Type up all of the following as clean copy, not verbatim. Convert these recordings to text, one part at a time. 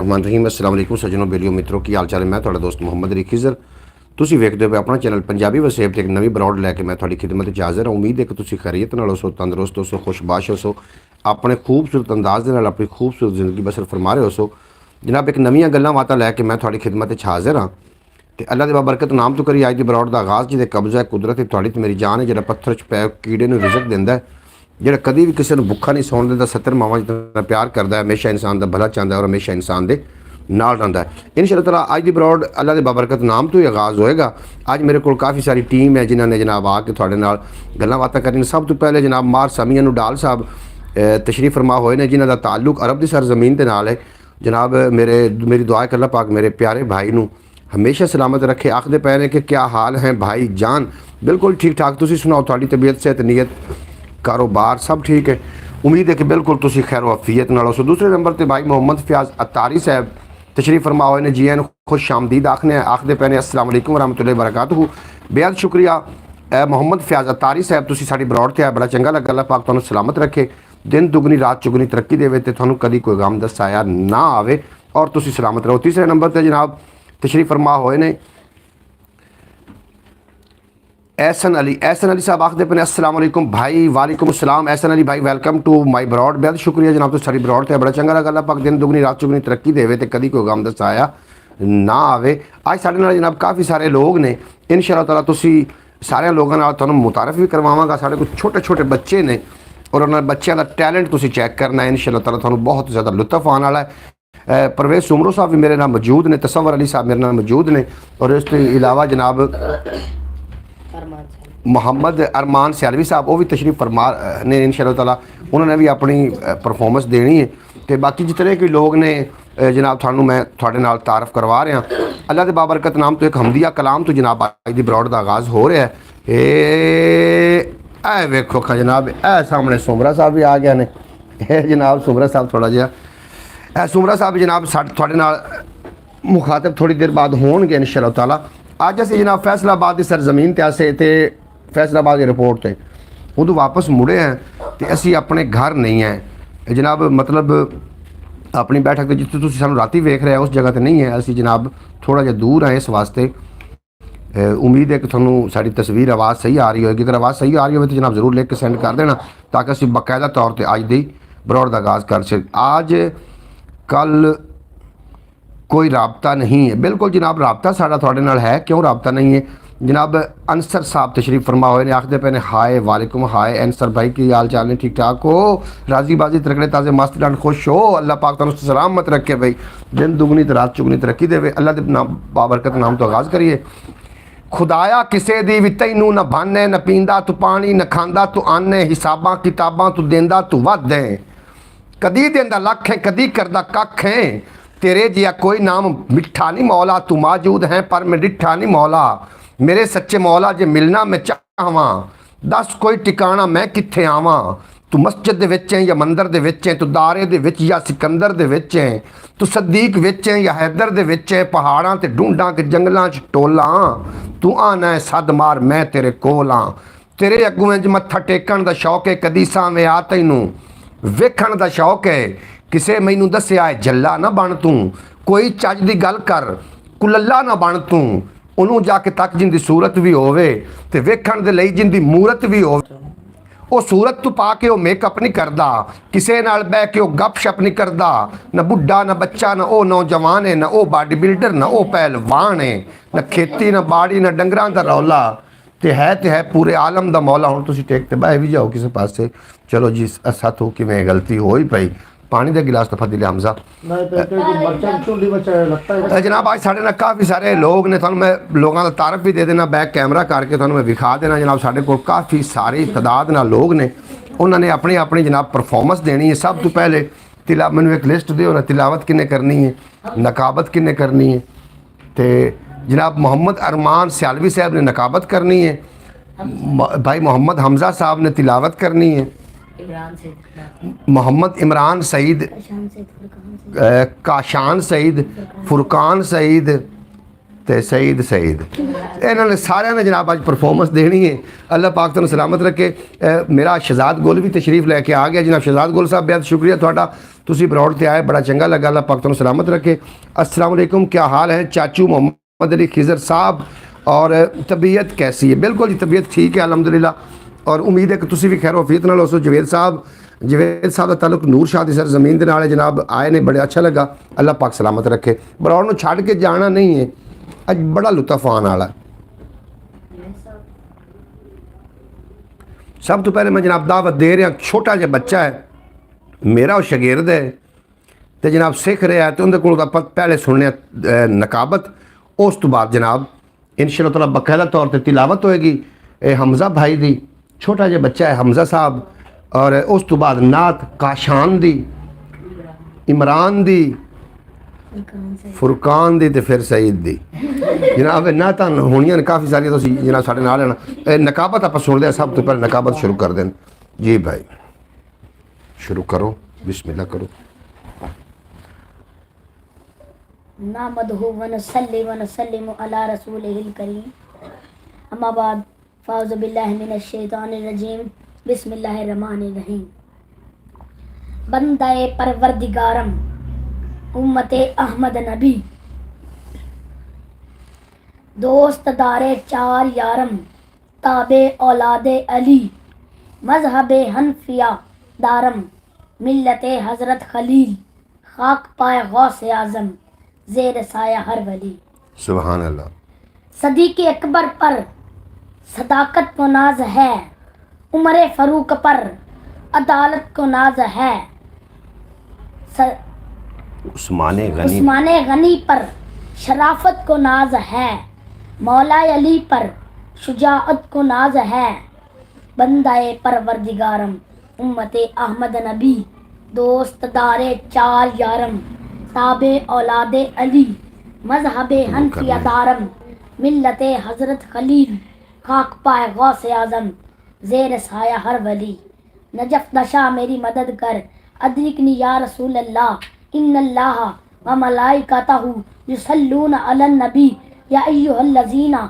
रहमान रहीम अस्सलाम वालेकुम सज्जनों बेलियो मित्रों की हाल चाल है। मैं थोड़ा दोस्त मुहम्मद अली खिजर ਤੁਸੀਂ ਵੇਖਦੇ ਹੋ ਆਪਣਾ ਚੈਨਲ ਪੰਜਾਬੀ ਵਸੇਬ ਤੇ ਇੱਕ ਨਵੀਂ ਬਰੌਡ ਲੈ ਕੇ ਮੈਂ ਤੁਹਾਡੀ ਖਿਦਮਤ 'ਚ ਹਾਜ਼ਰ ਹਾਂ। ਉਮੀਦ ਹੈ ਕਿ ਤੁਸੀਂ ਖੈਰੀਅਤ ਨਾਲ ਹੋਸੋ, ਤੰਦਰੁਸਤ ਹੋਸੋ, ਖੁਸ਼ਬਾਸ਼ ਹੋਸੋ, ਆਪਣੇ ਖੂਬਸੂਰਤ ਅੰਦਾਜ਼ ਦੇ ਨਾਲ ਆਪਣੀ ਖੂਬਸੂਰਤ ਜ਼ਿੰਦਗੀ ਬਸਰ ਫਰਮਾ ਰਹੇ ਹੋਸੋ। ਜਨਾਬ ਇੱਕ ਨਵੀਆਂ ਗੱਲਾਂ ਬਾਤਾਂ ਲੈ ਕੇ ਮੈਂ ਤੁਹਾਡੀ ਖਿਦਮਤ 'ਚ ਹਾਜ਼ਰ ਹਾਂ ਤੇ ਅੱਲਾ ਦੇ ਬਾਬਰਕਤ ਨਾਮ ਤੋਂ ਕਰੀ ਅੱਜ ਦੀ ਬਰੌਡ ਦਾ ਆਗਾਜ਼ ਜਿਹਦੇ ਕਬਜ਼ਾ ਹੈ ਕੁਦਰਤ ਤੁਹਾਡੀ ਤੇ ਮੇਰੀ ਜਾਨ ਹੈ। ਜਿਹੜਾ ਪੱਥਰ 'ਚ ਪੈ ਕੀੜੇ ਨੂੰ ਰਿਜ਼ਕ ਦਿੰਦਾ ਹੈ, ਜਿਹੜਾ ਕਦੀ ਵੀ ਕਿਸੇ ਨੂੰ ਭੁੱਖਾ ਨਹੀਂ ਸੌਣ ਦਿੰਦਾ, 70 ਮਾਵਾਂ ਜਿੱਦਾਂ ਪਿਆਰ ਕਰਦਾ ਹੈ, ਹਮੇਸ਼ਾ ਇਨਸਾਨ ਦਾ ਭਲਾ ਚਾਹੁੰਦਾ ਹੈ ਔਰ ਹਮੇਸ਼ਾ ਇਨਸਾਨ ਦੇ ਨਾਲ ਰਹਿੰਦਾ है। इंशाअल्लाह ताला अज की बरौड अल्लाह के बाबरकत नाम तो ही आगाज़ होएगा। अज मेरे को काफ़ी सारी टीम है जिन्होंने जनाब आके थोड़े नाल गल्लां बातां करनी। सब तो पहले जनाब मार सामिया डाल साहब तशरीफ फरमा होए ने जिन्हों का ताल्लुक अरब की सरजमीन के नाल है। जनाब मेरी दुआ है कि अल्लाह पाक मेरे प्यारे भाई नू हमेशा सलामत रखे। आखते पे ने कि क्या हाल है भाई जान? बिल्कुल ठीक ठाक, तुसीं सुनाओ, थोड़ी तबीयत सेहत नीयत कारोबार सब ठीक है? उम्मीद है कि बिल्कुल तुसीं खैर वफीयत नाल हो। दूसरे नंबर पर भाई मोहम्मद फयाज अतारी साहब तशरीफ फरमा हुए ने, जी एन खुश आमदीद आखते पे ने अस्सलाम वालेकुम रहमतुल्लाहि वबरकातुहू। बेहद शुक्रिया मोहम्मद फयाज अतारी साहब, तुसीं साडी बरौड ते आए, बड़ा चंगा लगा। अल्लाह पाक तुहानूं सलामत रखे, दिन दुगनी रात चुगनी तरक्की देवे ते तुहानूं कदी कोई गम दसाया ना आवे और तुसीं सलामत रहो। तीसरे नंबर पर जनाब तशरीफ फरमा हुए ने एहसन अली साहब आखते पे अस्सलाम वालेकुम भाई। वालेकुम अस्सलाम एहसन अली भाई, वेलकम टू माई बरौड। बेहद शुक्रिया जनाब, तो सारी बरौड थे, बड़ा चंगा लगा। अल्लाह पाक दिन दुगनी रात चुगनी तरक्की देवे ते कदी कोई गम दसाया ना आवे। अज साडे नाल जनाब काफ़ी सारे लोग ने, इंशाअल्लाह ताला तुसी सारे लोगों नाल तुहानूं मुतारफ भी करवावांगा। साडे कोल छोटे छोटे बच्चे ने और उन्होंने बच्चों का टैलेंट तुसी चैक करना है। इंशाअल्लाह ताला तुहानूं बहुत ज़्यादा लुत्फ आने वाला है। परवेज़ सुमरो साहब भी मेरे नाल मौजूद ने, तसव्वुर अली साहब मेरे नाल मौजूद ने और इस अलावा जनाब मोहम्मद अरमान सियालवी साहब वो भी तशरीफ फरमा ने। इंशाअल्लाह ताला उन्होंने भी अपनी परफॉर्मेंस देनी है। तो बाकी जितने भी लोग ने जनाब थानू मैं थोड़े नाल तारफ करवा रहा। अल्लाह के बाबरकत नाम तो एक हमदिया कलाम तो जनाब अज की बरौड का आगाज़ हो रहा है। ए वेखो खा जनाब, ए सामने सुमरा साहब भी आ गए ने। जनाब सुमरा साहब थोड़ा जिहा सुमरा साहब जनाब थोड़े नाल मुखातब थोड़ी देर बाद होणगे इंशाअल्लाह ताला। अज असीं जनाब फैसलाबाद की सरजमीन ते आसे ते फैसलाबाद की रिपोर्ट से उदों वापस मुड़े हैं तो असी अपने घर नहीं है जनाब, मतलब अपनी बैठक तो जिथे तुसीं सानूं राती वेख रहे हो उस जगह तो नहीं है। असी जनाब थोड़ा जिहा दूर हैं, इस वास्ते उम्मीद है कि तुहानूं साडी तस्वीर आवाज़ सही आ रही होगी। अगर आवाज़ सही आ रही हो तो जनाब जरूर लिख के सेंड कर देना ताकि असी बाकायदा तौर पर अज दी बरौड का आगाज़ कर सकें। आज कल कोई राबता नहीं है। बिल्कुल जनाब राबता साडा तुहाडे नाल है, क्यों राबता नहीं है? जनाब अंसर साहब तशरीफ फरमा हुए ने, आखते पे ने हाय वालेकुम हाय अंसर भाई की हाल चाल ने? ठीक ठाक हो? राजी बाजी तरकड़े ताजे मस्त डांड खुश हो? अल्लाह पाक तुहानूं सलामत रखे भाई, दिन दुगनी तो रात चुगनी तरक्की देवे। अल्लाह के नाम बाबरकत नाम तो आगाज़ करिए। खुदाया किसे दी भी तैनू न भाने, न पींदा तू पानी, न खांदा तू आने, हिसाबां किताबां तू देंदा तू वध है, कदी देंदा लख है कदी करदा कख है, तेरे जिहा कोई नाम मिठा नहीं मौला, तू मौजूद है पर मैं डिठा नहीं मौला, मेरे सच्चे मौला जे मिलना मैं चाहवां, दस कोई टिकाणा मैं कित्थे आवां, तू मस्जिद दे विच है या मंदिर दे विच है, तू दारे दे विच या सिकंदर दे विच है, तू सदीक विच है या हैदर दे विच है, पहाड़ां ते ढूंढां के जंगलां च टोलां, तू आना है सद मार मैं तेरे कोल आं, तेरे अगूं इंज मत्था टेकण दा शौक है, कदी सावें आ तैनूं वेखण दा शौक है, किसे मैनू दस्सिया है जल्ला ना बन तू, कोई चज दी गल कर कुलल्ला ना बन तू, ਉਹਨੂੰ ਜਾ ਕੇ ਤੱਕ ਜਿੰਦੀ ਸੂਰਤ ਵੀ ਹੋਵੇ ਤੇ ਵੇਖਣ ਦੇ ਲਈ ਜਿੰਦੀ ਮੂਰਤ ਵੀ ਹੋਵੇ। ਉਹ ਸੂਰਤ ਤੋਂ ਪਾ ਕੇ ਉਹ ਮੇਕਅਪ ਨਹੀਂ ਕਰਦਾ, ਕਿਸੇ ਨਾਲ ਬਹਿ ਕੇ ਉਹ ਗੱਪਸ਼ਪ ਨਹੀਂ ਕਰਦਾ, ਨਾ ਬੁੱਢਾ ਨਾ ਬੱਚਾ, ਨਾ ਉਹ ਨੌਜਵਾਨ ਹੈ, ਨਾ ਉਹ ਬਾਡੀ ਬਿਲਡਰ, ਨਾ ਉਹ ਪਹਿਲਵਾਨ ਹੈ, ਨਾ ਖੇਤੀ ਨਾ ਬਾੜੀ ਨਾ ਡੰਗਰਾਂ ਦਾ ਰੌਲਾ, ਤੇ ਹੈ ਪੂਰੇ ਆਲਮ ਦਾ ਮੌਲਾ। ਹੁਣ ਤੁਸੀਂ ਟੇਕ ਤੇ ਬਹਿ ਵੀ ਜਾਓ ਕਿਸੇ ਪਾਸੇ। ਚਲੋ ਜੀ ਅਸਾਂ ਤੋਂ ਕਿਵੇਂ ਗਲਤੀ ਹੋਈ ਪਈ। पानी का गिलास तफा दिले हमजा जनाब। आज साढ़े ना काफ़ी सारे लोग ने, थानू मैं लोगों का तारफ भी दे देना, बैक कैमरा करके थानू मैं विखा देना। जनाब साढ़े को काफ़ी सारी तादाद ना लोग ने, उन्होंने अपनी अपनी जनाब परफॉर्मेंस देनी है। सब तो पहले मैनू एक लिस्ट दो ना, तिलावत किन्ने करनी है, नकाबत किन्ने करनी है। तो जनाब मोहम्मद अरमान सियालवी साहब ने नकाबत करनी है, भाई मोहम्मद हमजा साहब ने तिलावत करनी है, मोहम्मद इमरान सईद, काशान सईद, फुरकान सईद, ਤੇ ਸਈਦ ਇਹਨਾਂ ਨੇ ਸਾਰਿਆਂ ਨੇ ਜਨਾਬ ਅੱਜ ਪਰਫਾਰਮੈਂਸ ਦੇਣੀ ਹੈ। ਅੱਲਾਹ ਪਾਕ ਤੁਹਾਨੂੰ ਸਲਾਮਤ ਰੱਖੇ। ਮੇਰਾ ਸ਼ਹਿਜ਼ਾਦ ਗੁਲ ਵੀ ਤਸ਼ਰੀਫ ਲੈ ਕੇ ਆ ਗਿਆ। ਜਨਾਬ ਸ਼ਹਿਜ਼ਾਦ ਗੁਲ ਸਾਹਿਬ ਬਹੁਤ शुक्रिया ਤੁਹਾਡਾ, ਤੁਸੀਂ ਬਰੌਡ ਤੇ ਆਏ, बड़ा चंगा लगा। अल्लाह पाक ਤੁਹਾਨੂੰ सलामत रखे। अस्सलाम वालेकुम, क्या हाल है चाचू मोहम्मद अली खिजर साहब, और तबीयत कैसी है? बिल्कुल जी तबीयत ठीक है अल्हम्दुलिल्लाह, और उम्मीद है कि तुसी भी खैर वफीयत नाल हो। जवेद साहब का ताल्लुक नूर शाह दी सरजमीन दे नाल है जनाब, आए ने, बड़े अच्छा लगा। अल्लाह पाक सलामत रखे। बरौड़ नूं छड्ड के जाना नहीं है, अज बड़ा लुत्फ आने वाला। सब तो पहले मैं जनाब दावत दे रहा, छोटा जिहा बच्चा है मेरा, वो शागिर्द है तो जनाब सीख रहा है, तो उनके कोल पहले सुनने नकाबत, उस तो बाद जनाब इंशाअल्लाह ताला बकायदा तौर पर तिलावत होएगी हमज़ा भाई दी। छोटा जिहा बच्चा है हमज़ा साहब, और उस तो बाद नात काशान दी, इमरान दी, फुरकान दी, तो फिर सईद दी। जनाब नात होनियां ने काफ़ी सारियां, तुसीं जनाब साडे नाल लेना। नकाबत आप सुनते हैं, सब तो पहले नकाबत शुरू कर दें। जी भाई शुरू करो, बिस्मिल्लाह करो। नामदहु व नसल्ली व नसल्लिमु अला रसूलिहिल करीम, अम्मा बाद, फ़ाउज़ु बिल्लाहि मिनश शैतानिर रजीम, बिस्मिल्लाहिर रहमानिर रहीम। बंदाए परवरदिगारम उम्मते अहमद नबी, दोस्त दारे चार यारम, ताबे औलादे अली, मजहबे हनफिया दारम, मिल्लते हज़रत खलील, खाक पाए गौसे आज़म, ज़ेर साया हर वली। सुभान अल्लाह। सदीक़ अकबर पर सदाकत को नाज है, उमर फ़ारूक पर अदालत को नाज है, उस्माने गनी पर शराफत को नाज है, मौला अली पर शुजाअत को नाज है। बंदाए परवरदिगारम उम्मते अहमद नबी, दोस्त दारे चार यारम, ताबे औलादे अली, मजहबे हनफिया दारम, मिल्लते हज़रत खलील, खाक पाए गौसे आज़म, ज़ेर साया हर वली। नजफ दशा मेरी मदद कर, अदरिकनी या रसूल अल्लाह, इन्नल्लाह व मलाइकतहु युसल्लूना अलन नबी, या अय्युहल्लज़ीना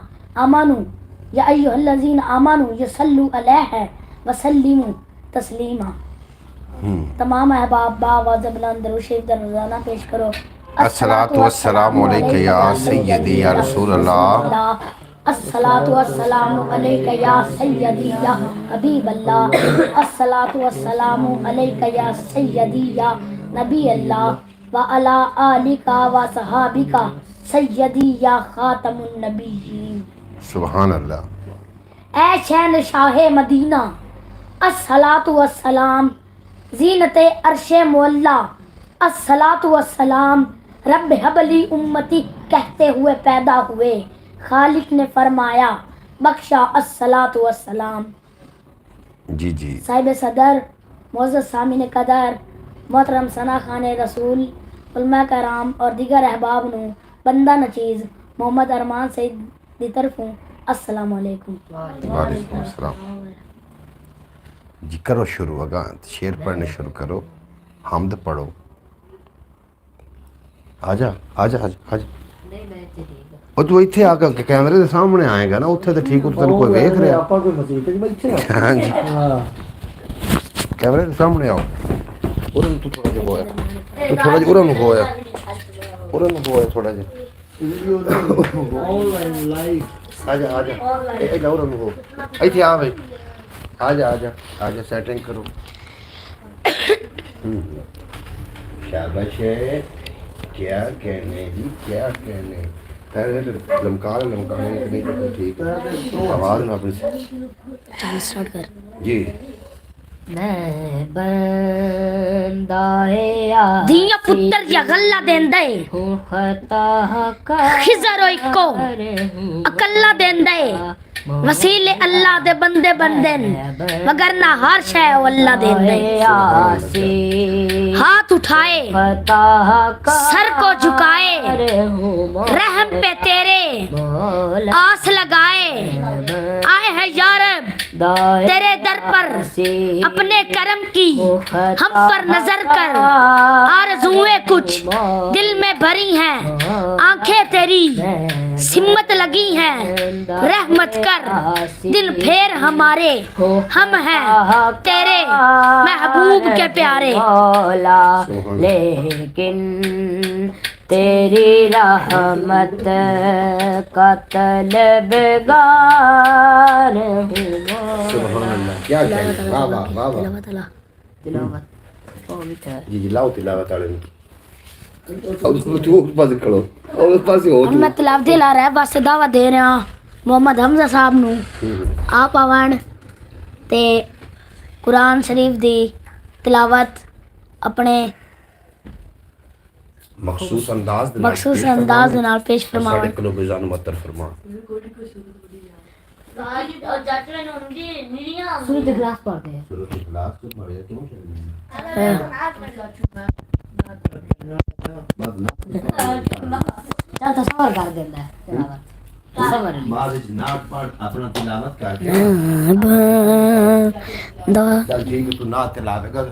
आमनु युसल्लू अलैहि व सल्लिमू तस्लीमा। तमाम अहबाब बावाज़ बुलंद दरूद शरीफ रोज़ाना पेश करो। अस्सलातु वस्सलामु अलैका या सय्यदी या रसूल अल्लाह, अस्सलातु वस्सलामु अलैका या सय्यदी या हबीब अल्लाह, अस्सलातु वस्सलामु अलैका या सय्यदी या नबी अल्लाह, व अला आलिका व सहाबिका सय्यदी या खातमुन नबिय्यीन। सुभान अल्लाह। ऐ शहंशाह मदीना, अस्सलातु वस्सलाम, ज़ीनते अर्शे मुअल्ला, अस्सलातु वस्सलाम, रब हबली उम्मती कहते हुए पैदा हुए, खालिक ने फरमाया बख्शा, अस्सलातु वस्सलाम। जी जी साहिब सदर मोअज़्ज़ज़ सामीन कदर मोहतरम सना खान रसूल, उलमा कराम और दीगर अहबाब नू बंदा नचीज़ मोहम्मद अरमान सईद दी तरफों अस्सलामु अलैकुम। वालेकुम अस्सलाम। जी करो शुरू, अगा शेर पढ़ने शुरू करो, हमद पढ़ो। आजा आजा आजा आजा। ਉਹ ਤੂੰ ਇੱਥੇ ਆ ਕੇ ਕੈਮਰੇ ਦੇ ਸਾਹਮਣੇ ਆਏਗਾ ਨਾ, ਉੱਥੇ ਤਾਂ ਠੀਕ, ਉੱਥੇ ਤੈਨੂੰ ਕੋਈ ਵੇਖ ਰਿਹਾ। ਆਪਾਂ ਕੋਈ ਮਸਜਿਦ 'ਚ ਬੈਠੇ ਆ। ਹਾਂਜੀ ਹਾਂ ਕੈਮਰੇ ਦੇ ਸਾਹਮਣੇ ਆਓ। ਉਹਨਾਂ ਨੂੰ ਤੂੰ ਥੋੜਾ ਜਿਹਾ ਹੋਇਆ, ਤੂੰ ਥੋੜਾ ਜਿਹਾ ਉਹਨਾਂ ਨੂੰ ਹੋਇਆ, ਥੋੜਾ ਜਿਹਾ। ਆਨਲਾਈਨ ਲਾਈਵ ਆਜਾ ਆਜਾ ਇਹ ਲਾਉ ਨੂੰ ਹੋ ਇੱਥੇ ਆ ਬਈ, ਆਜਾ ਆਜਾ ਆਜਾ ਸੈਟਿੰਗ ਕਰੋ। शाबाश है, क्या कहने जी, क्या कहने। लमकाने नहीं तो ठीक है, आवाज़ ना अपनी स्टार्ट कर। जी। मैं बंदा है दिया पुत्र या गल्ला देंदे हूँ, खता का खिजरो इको अकल्ला देंदे, वसीले अल्लाह दे बंदे बंदन, मगर ना हर शय अल्लाह देंदे। हाथ उठाए सर को झुकाए, रहम पे तेरे आस लगाए, आए है यारब तेरे दर पर अपने करम की हम पर नजर कर। आरज़ुएं कुछ दिल में भरी हैं, आंखें तेरी सिमत लगी हैं। रहमत कर दिल फेर हमारे, हम हैं तेरे महबूब के प्यारे। लेकिन तेरी रहमत का तलबगार हूँ। सुभान अल्लाह, क्या कहें, वाह वाह वाह वाह। तिलावत बहुत मीठा है। जी जी, लाओ तिलावत वाले को। अब तू उस पास खड़ो और उस पास ही हो हम मैं तिलावत ला रहा है, बस दावत दे रहा मोहम्मद हमजा साहब नू आप आवन ते कुरान शरीफ दी तिलावत अपने मखसूस अंदाज दे नाल पेश फरमावन। साडे कोलों गुजान मतर फरमा। सूरत इखलास पढ़ते हैं। सूरत इखलास को पढ़े क्यों चल तसव्वुर कर देता है तिलावत। तसव्वुर बाद इस नात पढ़ अपना तिलावत कर। चल ठीक है, तू नात तिलावत कर,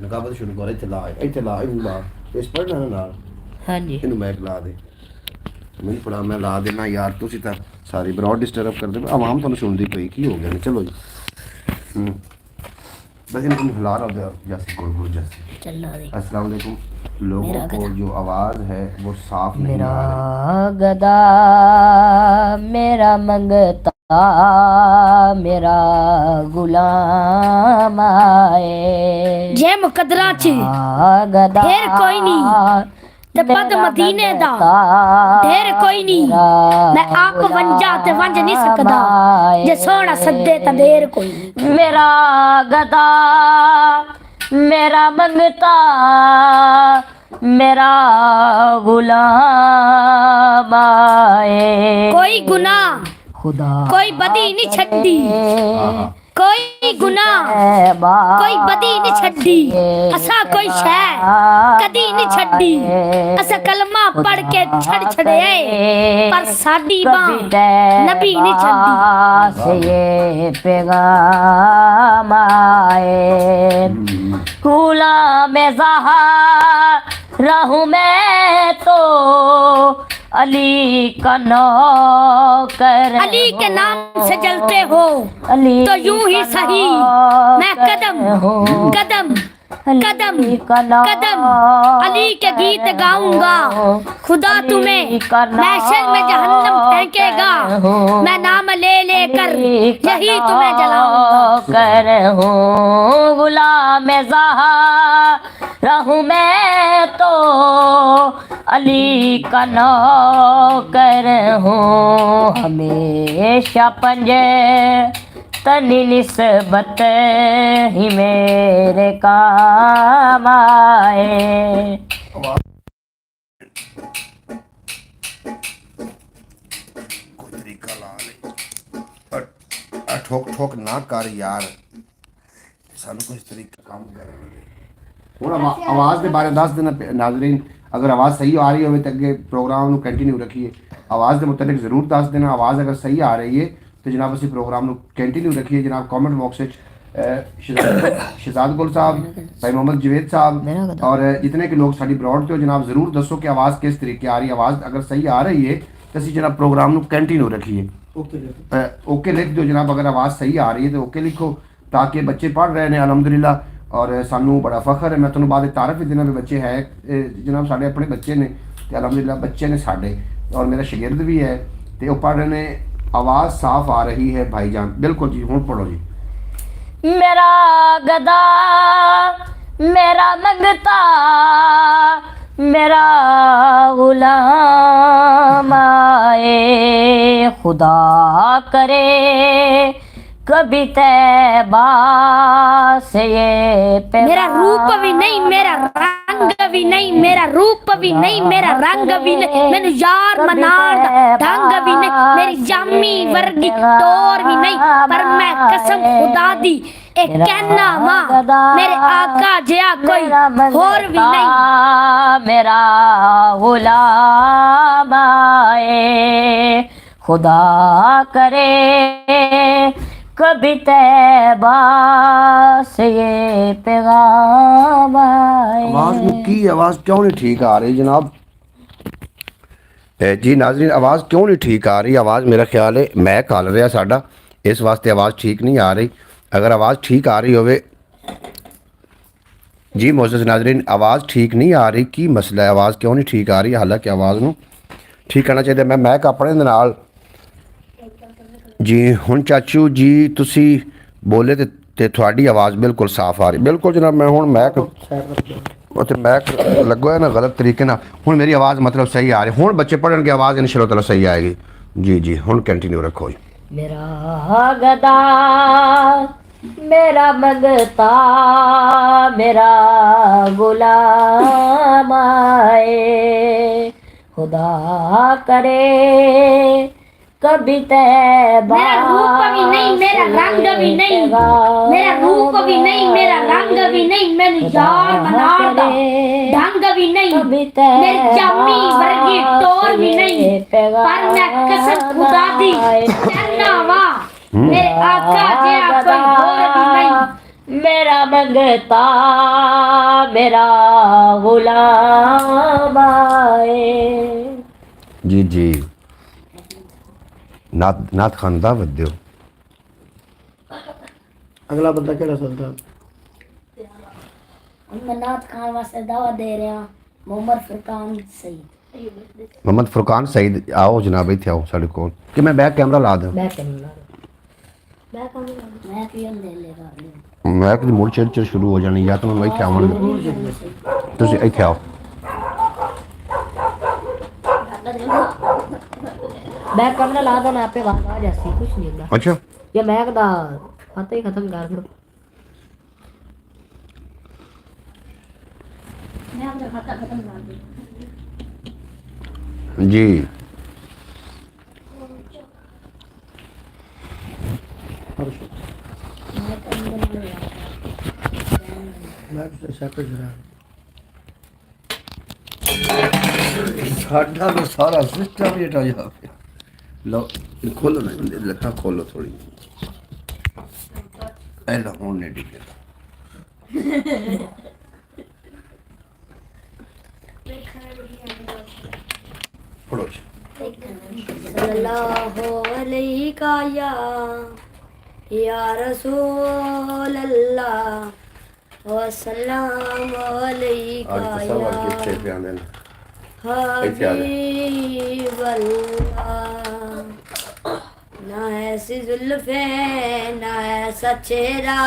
नकाबत शुरू कर। इत्ते ला इल्ला इस पढ़ना ना। हाँ जी। ਇਹਨੂੰ ਮੈਂ ਲਾ ਦੇ, ਮੈਨੂੰ ਪੜਾ ਮੈਂ ਲਾ ਦੇਣਾ ਯਾਰ। ਤੁਸੀਂ ਤਾਂ ਸਾਰੀ ਬਰੋਡ ਡਿਸਟਰਬ ਕਰਦੇ ਹੋ, ਆਵਾਮ ਤੁਹਾਨੂੰ ਸੁਣਦੀ ਪਈ, ਕੀ ਹੋ ਗਿਆ ਨੇ। ਚਲੋ ਜੀ बस इनको हिला रहा होगा जैसे गुड़ जैसे। अस्सलाम वालेकुम। लोगों को जो आवाज़ है वो साफ नहीं मेरा आ रही। गदा मेरा मंगता मेरा गुलाम आए जे मुकदरा च गदा ढेर कोई नहीं ते पद मदीने दा ढेर कोई नहीं। मैं आप वंजा ते वंज नहीं सकदा, जे सोना सदे ता देर कोई नहीं। मेरा गदा मेरा मंगता मेरा गुलाम आए। कोई गुनाह खुदा कोई बदी नहीं छड्डी, कोई गुनाह कोई बदी नहीं छड्डी। असा कोई शै कदी नहीं छड्डी। असा कलमा पढ़ के छड़ छड़े पर साडी बां नबी नहीं छड्डी। से ये पैगाम आए गुलाम ज़हरा रहूं मैं तो अली का नौकर। अली के नाम से जलते हो अली तो यूं ही सही मैं कदम कदम कदम कदम अली के गीत गाऊंगा। खुदा तुम्हें महशर में जहन्नम फेंकेगा, मैं नाम ले लेकर यही तुम्हें जलाऊंगा। कर हूँ गुलाम ज़हरा हूँ मैं तो अली का नौकर हूँ। हमेशा पंजे तनी निस्बत ही मेरे काम आए। कोई तरीका ला ले, ठोक ठोक ना कर यार, सानू कुछ तरीका काम कर। ਹੁਣ ਆਵਾਜ਼ ਦੇ ਬਾਰੇ ਦੱਸ ਦੇਣਾ ਨਾਜ਼ਰੀਨ, अगर आवाज़ सही आ रही हो तो अगे प्रोग्राम को कंटिन्यू रखिए। आवाज़ के मुताबिक ज़रूर दस देना, आवाज़ अगर सही आ रही है तो जनाब असी प्रोग्राम को कंटिन्यू रखिए। जनाब कॉमेंट बॉक्स शहजाद गुल साहब, भाई मोहम्मद जवेद साहब और जितने के लोग साड़ी ब्रॉड तो जनाब ज़रूर दसो कि आवाज़ किस तरीके आ रही है। आवाज़ अगर सही आ रही है तो असी जनाब प्रोग्राम को कंटिन्यू रखिए। ओके लिख दो जनाब, अगर आवाज़ सही आ रही है तो ओके लिखो, ताकि बच्चे पढ़ रहे हैं अलहमदुलिल्लाह और सानू बड़ा फखर है। मैं तुहानू बाद तारफ भी देना भी बच्चे है जनाब साढ़े अपने बच्चे ने ते अलहमदुलिल्लाह बच्चे ने साढ़े, और मेरा शागिर्द भी है तो वो पढ़ रहे ने। आवाज़ साफ आ रही है भाईजान, बिल्कुल जी। हुण पढ़ो जी। मेरा गदा मेरा मंगता मेरा गुलाम आए। खुदा करे कभी तैबा से ये मेरा रूप भी नहीं मेरा रंग भी नहीं, मेरा रूप भी नहीं मेरा रंग भी नहीं, मैनू यार मनाण ढंग भी नहीं, मेरी जामी वर्गी टोर भी नहीं, पर मैं कसम खुदा दी एक कहना मां मेरे आका जिया कोई और भी नहीं। मेरा गुलाम आए खुदा करे कभी तैबा से ये पैगाम आए। आवाज़ की आवाज़ क्यों नहीं ठीक आ रही जनाब? जी नाज़रीन, आवाज़ क्यों नहीं ठीक आ रही? आवाज़ मेरा ख्याल है मैक हल रहा साडा, इस वास्ते आवाज़ ठीक नहीं आ रही। अगर आवाज़ ठीक आ रही होवे जी मोअज़्ज़ज़ नाज़रीन, आवाज़ ठीक नहीं आ रही, की मसला है? आवाज़ क्यों नहीं ठीक आ रही? हालांकि आवाज़ ਨੂੰ ठीक करना चाहिए। मैं मैक अपने ਦੇ ਨਾਲ जी ਹੁਣ ਚਾਚੂ ਜੀ ਤੁਸੀਂ ਬੋਲੇ ਤੇ ਤੁਹਾਡੀ ਆਵਾਜ਼ ਬਿਲਕੁਲ ਸਾਫ਼ ਆ ਰਹੀ। ਬਿਲਕੁਲ ਜਨਾਬ, ਮੈਂ ਹੁਣ ਮੈਕ ਉੱਥੇ ਮੈਕ ਲੱਗੋ ਹੈ ਨਾ ਗਲਤ ਤਰੀਕੇ ਨਾਲ, ਹੁਣ ਮੇਰੀ ਆਵਾਜ਼ ਮਤਲਬ ਸਹੀ ਆ ਰਹੀ। ਹੁਣ ਬੱਚੇ ਪੜ੍ਹਨਗੇ ਆਵਾਜ਼ ਇਨਸ਼ਾ ਅੱਲਾਹ ਸਹੀ ਆਏਗੀ। ਜੀ ਜੀ ਹੁਣ ਕੰਟੀਨਿਊ ਰੱਖੋ ਜੀ। मेरा गदा मेरा मंगता मेरा गुलाम आए, खुदा करे कभी तैबा मेरा रूप भी नहीं, मेरा रंग भी नहीं, मेरा रूप भी नहीं, मेरा रंग भी नहीं, मैंने यार मनार दा ढंग भी नहीं, मेरी जम्मी वर्गी टोर भी नहीं, पर मैं कसम खुदा दी चरना वा मेरे आका जिहा कोई होर भी नहीं। मेरा मंगता मेरा गुलाम आए। जी जी नात खान दावत दो। अगला बंदा केड़ा सुनदा? मैं नात खान वास्ते दावा दे रहा मोहम्मद फुरकान सईद। मोहम्मद फुरकान सईद, आओ जनाब इत्थे आओ साढ़े कोल। कि मैं बैक कैमरा ला दूं? मैं क्यों दे लेगा? मैं कि मुड़ चिर शुरू हो जानी, या तो मैं इत्थे आवांगा, तुसीं इत्थे आओ। बैक कमरा ला देना, आपे आवाज आ जाती, कुछ नहीं होगा। अच्छा ये मैक दा खाता ही खत्म कर दो। मैं अपना खाता खत्म कर दूं। जी मैं सेट करा साडा तो सारा सिस्टम ही हटा जा। लो खोलो ना, लता खोलो थोड़ी। ऐला होने डिगे पढ़ो जी। सल्लल्लाहु अलैहि या रसूल अल्लाह वसल्लम अलैका आज तो सब किससे पे आंदे ने हबीब अल्लाह। ना ऐसी जुल्फे ना ऐसा चेहरा,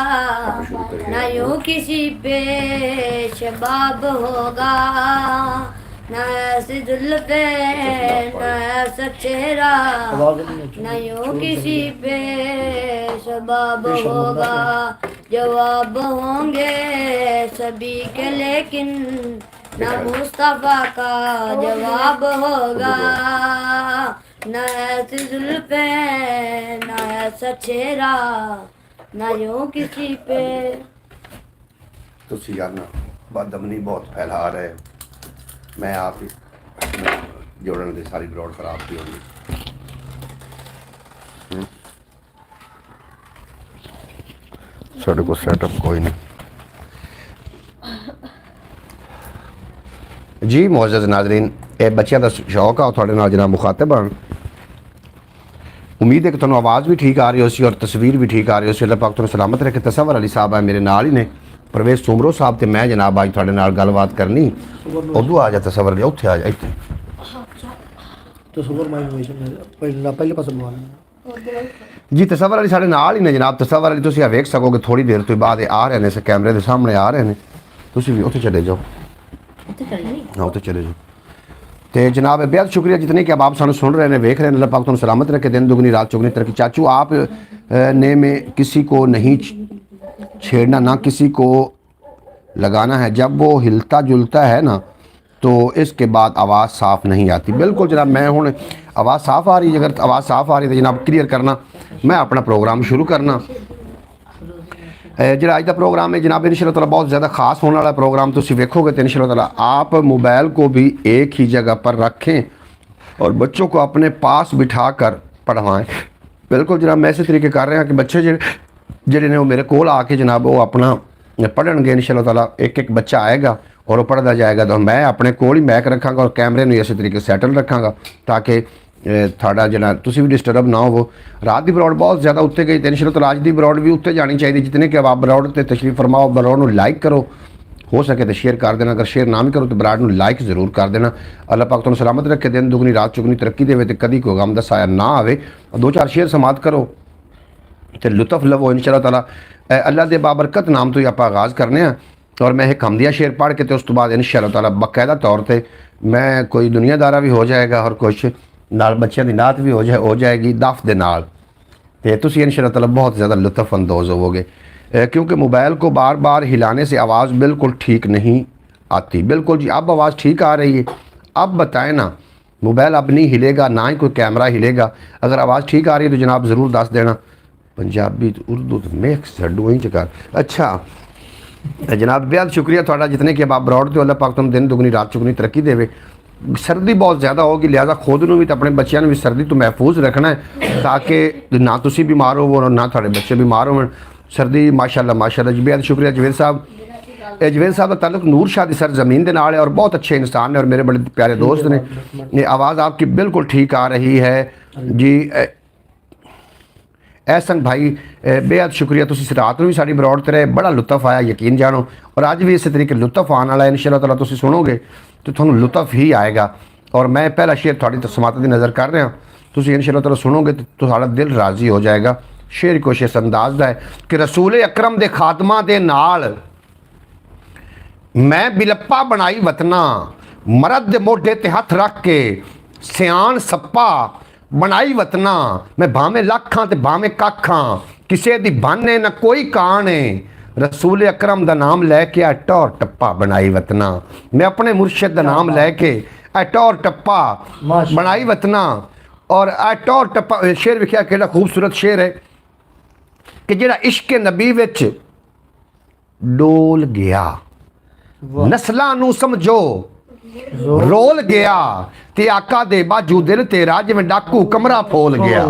ना यूं किसी पे शबाब होगा, ना ऐसी जुल्फे ना ऐसा चेहरा, ना यूं किसी पे शबाब होगा। जवाब होंगे सभी के लेकिन ना मुस्तफा का जवाब होगा। ना ऐसी जुल्फे ना ऐसा चेहरा, ना यूं किसी पे। तुसी यार ना बदअमनी बहुत फैला रहे हो। मैं आप ही जोड़न की सारी ग्राउंड खराब की होगी। साढ़े को सेटअप कोई नहीं। जी मुअज़्ज़ज़ नाज़रीन, ये बच्चों का शौक है थोड़े नाल जनाब मुखातब बन। उम्मीद है कि तुहानू आवाज़ भी ठीक आ रही हो और तस्वीर भी ठीक आ रही हो। अल्लाह पाक तुहानू सलामत रखे। तसव्वुर अली साहब है मेरे नाल ही ने, परवेज़ सुमरो साहब ते मैं जनाब अज तुहाडे नाल गलबात करनी। उदू आ जा तसव्वुर अली, उत्थे आ जा इत्थे। तो सुपर माइग्रेशन पहले पास बोलना जी तसव्वुर अली साढ़े नाल ही ने जनाब। तसव्वुर अली तुसीं वेख सकोगे थोड़ी देर तो बाद आ रहे हैं, इस कैमरे के सामने आ रहे हैं। तुसीं भी उत्थे चले जाओ, हाँ उत्थे चले जाओ। तो जनाब बेहद शुक्रिया जितने कि अब आप सानू सुन रहे हैं, वेख रहे हैं। अल्लाह पाक तुहानू सलामत रखे, दिन दुगनी रात चौगनी तरक्की। चाचू आप ने में किसी को नहीं छेड़ना, ना किसी को लगाना है। जब वो हिलता जुलता है ना तो इसके बाद आवाज़ साफ़ नहीं आती। बिल्कुल जनाब, मैं हूँ आवाज़ साफ़ आ रही है। अगर आवाज़ साफ़ आ रही है तो जनाब क्लियर करना, मैं अपना प्रोग्राम शुरू करना। जो अज का प्रोग्राम है जनाब इंशाअल्लाह ताला बहुत ज़्यादा खास होने वाला प्रोग्राम। तुम वेखोगे तो इंशाअल्लाह ताला आप मोबाइल को भी एक ही जगह पर रखें और बच्चों को अपने पास बिठा कर पढ़वाएँ। ਬਿਲਕੁਲ ਜਨਾਬ, ਮੈਂ ਇਸੇ ਤਰੀਕੇ ਕਰ ਰਿਹਾ ਕਿ ਬੱਚੇ ਜਿਹੜੇ ਨੇ ਉਹ ਮੇਰੇ ਕੋਲ ਆ ਕੇ ਜਨਾਬ ਉਹ ਆਪਣਾ ਪੜ੍ਹਨਗੇ ਇਨਸ਼ਾਅੱਲਾਹ ਤਾਲਾ। ਇੱਕ ਇੱਕ ਬੱਚਾ ਆਏਗਾ ਔਰ ਉਹ ਪੜ੍ਹਦਾ ਜਾਏਗਾ, ਤਾਂ ਮੈਂ ਆਪਣੇ ਕੋਲ ਹੀ ਮੈਕ ਰੱਖਾਂਗਾ ਔਰ ਕੈਮਰੇ ਨੂੰ ਇਸੇ ਤਰੀਕੇ ਸੈਟਲ ਰੱਖਾਂਗਾ ਤਾਂ ਕਿ ਤੁਹਾਡਾ ਜਿਹੜਾ ਤੁਸੀਂ ਵੀ ਡਿਸਟਰਬ ਨਾ ਹੋਵੋ। ਰਾਤ ਦੀ ਬਰੋਡ ਬਹੁਤ ਜ਼ਿਆਦਾ ਉੱਤੇ ਗਈ, ਤੇ ਇਨਸ਼ਾਅੱਲਾਹ ਤਾਲਾ ਅੱਜ ਦੀ ਬਰੋਡ ਵੀ ਉੱਤੇ ਜਾਣੀ ਚਾਹੀਦੀ। ਜਿਤਨੇ ਕਿ ਆਪ ਬਰੋਡ ਤੇ ਤਸ਼ਰੀਫ ਫਰਮਾਓ, ਬਰੋਡ ਨੂੰ ਲਾਈਕ ਕਰੋ, ਹੋ ਸਕੇ ਤਾਂ ਸ਼ੇਅਰ ਕਰ ਦੇਣਾ, ਅਗਰ ਸ਼ੇਅਰ ਨਾ ਵੀ ਕਰੋ ਤਾਂ ਬਰਾਡ ਨੂੰ ਲਾਈਕ ਜ਼ਰੂਰ ਕਰ ਦੇਣਾ। ਅੱਲਾਹ ਪਾਕ ਤੁਹਾਨੂੰ ਸਲਾਮਤ ਰੱਖੇ, ਦਿਨ ਦੁਗਣੀ ਰਾਤ ਚੁਗਣੀ ਤਰੱਕੀ ਦੇਵੇ ਤੇ ਕਦੀ ਕੋਈ ਗਮ ਦਾ ਸਾਇਆ ਨਾ ਆਵੇ। 2-4 ਸ਼ੇਅਰ ਸਮਾਤ ਕਰੋ ਤੇ ਲੁਤਫ ਲਵੋ ਇਨਸ਼ਾਅੱਲਾਹ ਤਾਲਾ। ਅੱਲਾਹ ਦੇ ਬਾਬਰਕਤ ਨਾਮ ਤੋਂ ਹੀ ਆਪਾਂ ਆਗਾਜ਼ ਕਰਨੇ ਆ ਔਰ ਮੈਂ ਇੱਕ ਹਮਦੀਆ ਸ਼ੇਰ ਪੜ੍ਹ ਕੇ ਤੇ ਉਸ ਤੋਂ ਬਾਅਦ ਇਨਸ਼ਾਅੱਲਾਹ ਤਾਲਾ ਬਾਕਾਇਦਾ ਤੌਰ ਤੇ ਮੈਂ ਕੋਈ ਦੁਨੀਆਦਾਰਾ ਵੀ ਹੋ ਜਾਏਗਾ ਔਰ ਕੁਛ ਨਾਲ ਬੱਚਿਆਂ ਦੀ ਨਾਤ ਵੀ ਹੋ ਜਾਏਗੀ ਦਫ ਦੇ ਨਾਲ, ਤੇ ਤੁਸੀਂ इंशाअल्लाह ताला बहुत ज़्यादा लुत्फ़ अंदोज़ होवोगे। क्योंकि मोबाइल को बार बार हिलाने से आवाज़ बिल्कुल ठीक नहीं आती। बिल्कुल जी, अब आवाज़ ठीक आ रही है, अब बताएं ना। मोबाइल अब नहीं हिलेगा, ना ही कोई कैमरा हिलेगा। अगर आवाज़ ठीक आ रही है तो जनाब ज़रूर दस देना। पंजाबी तो उर्दू तो मिक्स छड्डो ही चकार। अच्छा जनाब, बेहद शुक्रिया थोड़ा जितने कि आप ब्रॉड तो अल्लाह पाक तुम दिन दुगनी रात चुगनी तरक्की देवे। सर्दी बहुत ज़्यादा होगी, लिहाजा खुद ਨੂੰ ਵੀ ਤੇ ਆਪਣੇ ਬੱਚਿਆਂ ਨੂੰ ਵੀ ਸਰਦੀ ਤੋਂ ਮਹਿਫੂਜ਼ ਰੱਖਣਾ ਹੈ ਤਾਂ ਕਿ ਨਾ ਤੁਸੀਂ ਬਿਮਾਰ ਹੋਵੋ ਨਾ ਤੁਹਾਡੇ ਬੱਚੇ ਬਿਮਾਰ ਹੋਣ। ਸਰਦੀ माशाल्लाह जी, बेहद शुक्रिया जवेद साहब। जवेद साहब का ताल्लुक नूर शाह की सरजमीन के नाल है और बहुत अच्छे इंसान ने और मेरे बड़े प्यारे दोस्त ने। ये आवाज़ आपकी बिल्कुल ठीक आ रही है जी। एहसन भाई बेहद शुक्रिया, तुसी रात में भी साड़ी बरौड़ ते रहे, बड़ा लुत्फ आया यकीन जानो। और अज भी इस तरीके लुत्फ आने वाला है इंशाअल्लाह ताला। तुसी सुनोगे तो थोड़ा लुत्फ ही आएगा। और मैं पहला शेर थोड़ी समात की नज़र कर रहा, तुसी इंशाअल्लाह ताला सुनोगे तो तुम्हारा दिल राज़ी हो जाएगा। शेर कुछ इस अंदाज का है कि रसूल अकरम दे खातमा दे नाल मैं बिलप्पा बनाई वतना, मरद दे मोढे ते हथ रख के सियाण सप्पा बनाई वतना। मैं भावें लाखां ते भावें काखां, किसे दी बाने न कोई कान है। रसूल अकरम दा नाम लैके आ टौर टप्पा बनाई वतना। मैं अपने मुर्शिद दा नाम लैके आ टौर टप्पा बनाई वतना। और आ टौर टप्पा शेर विख्या केड़ा खूबसूरत शेर है कि जेड़ा इश्क नबी विच डोल गया, नस्लां नूं समझो रोल गया। ते आका दे बाजू दिल तेरा जिवें डाकू कमरा फोल गया।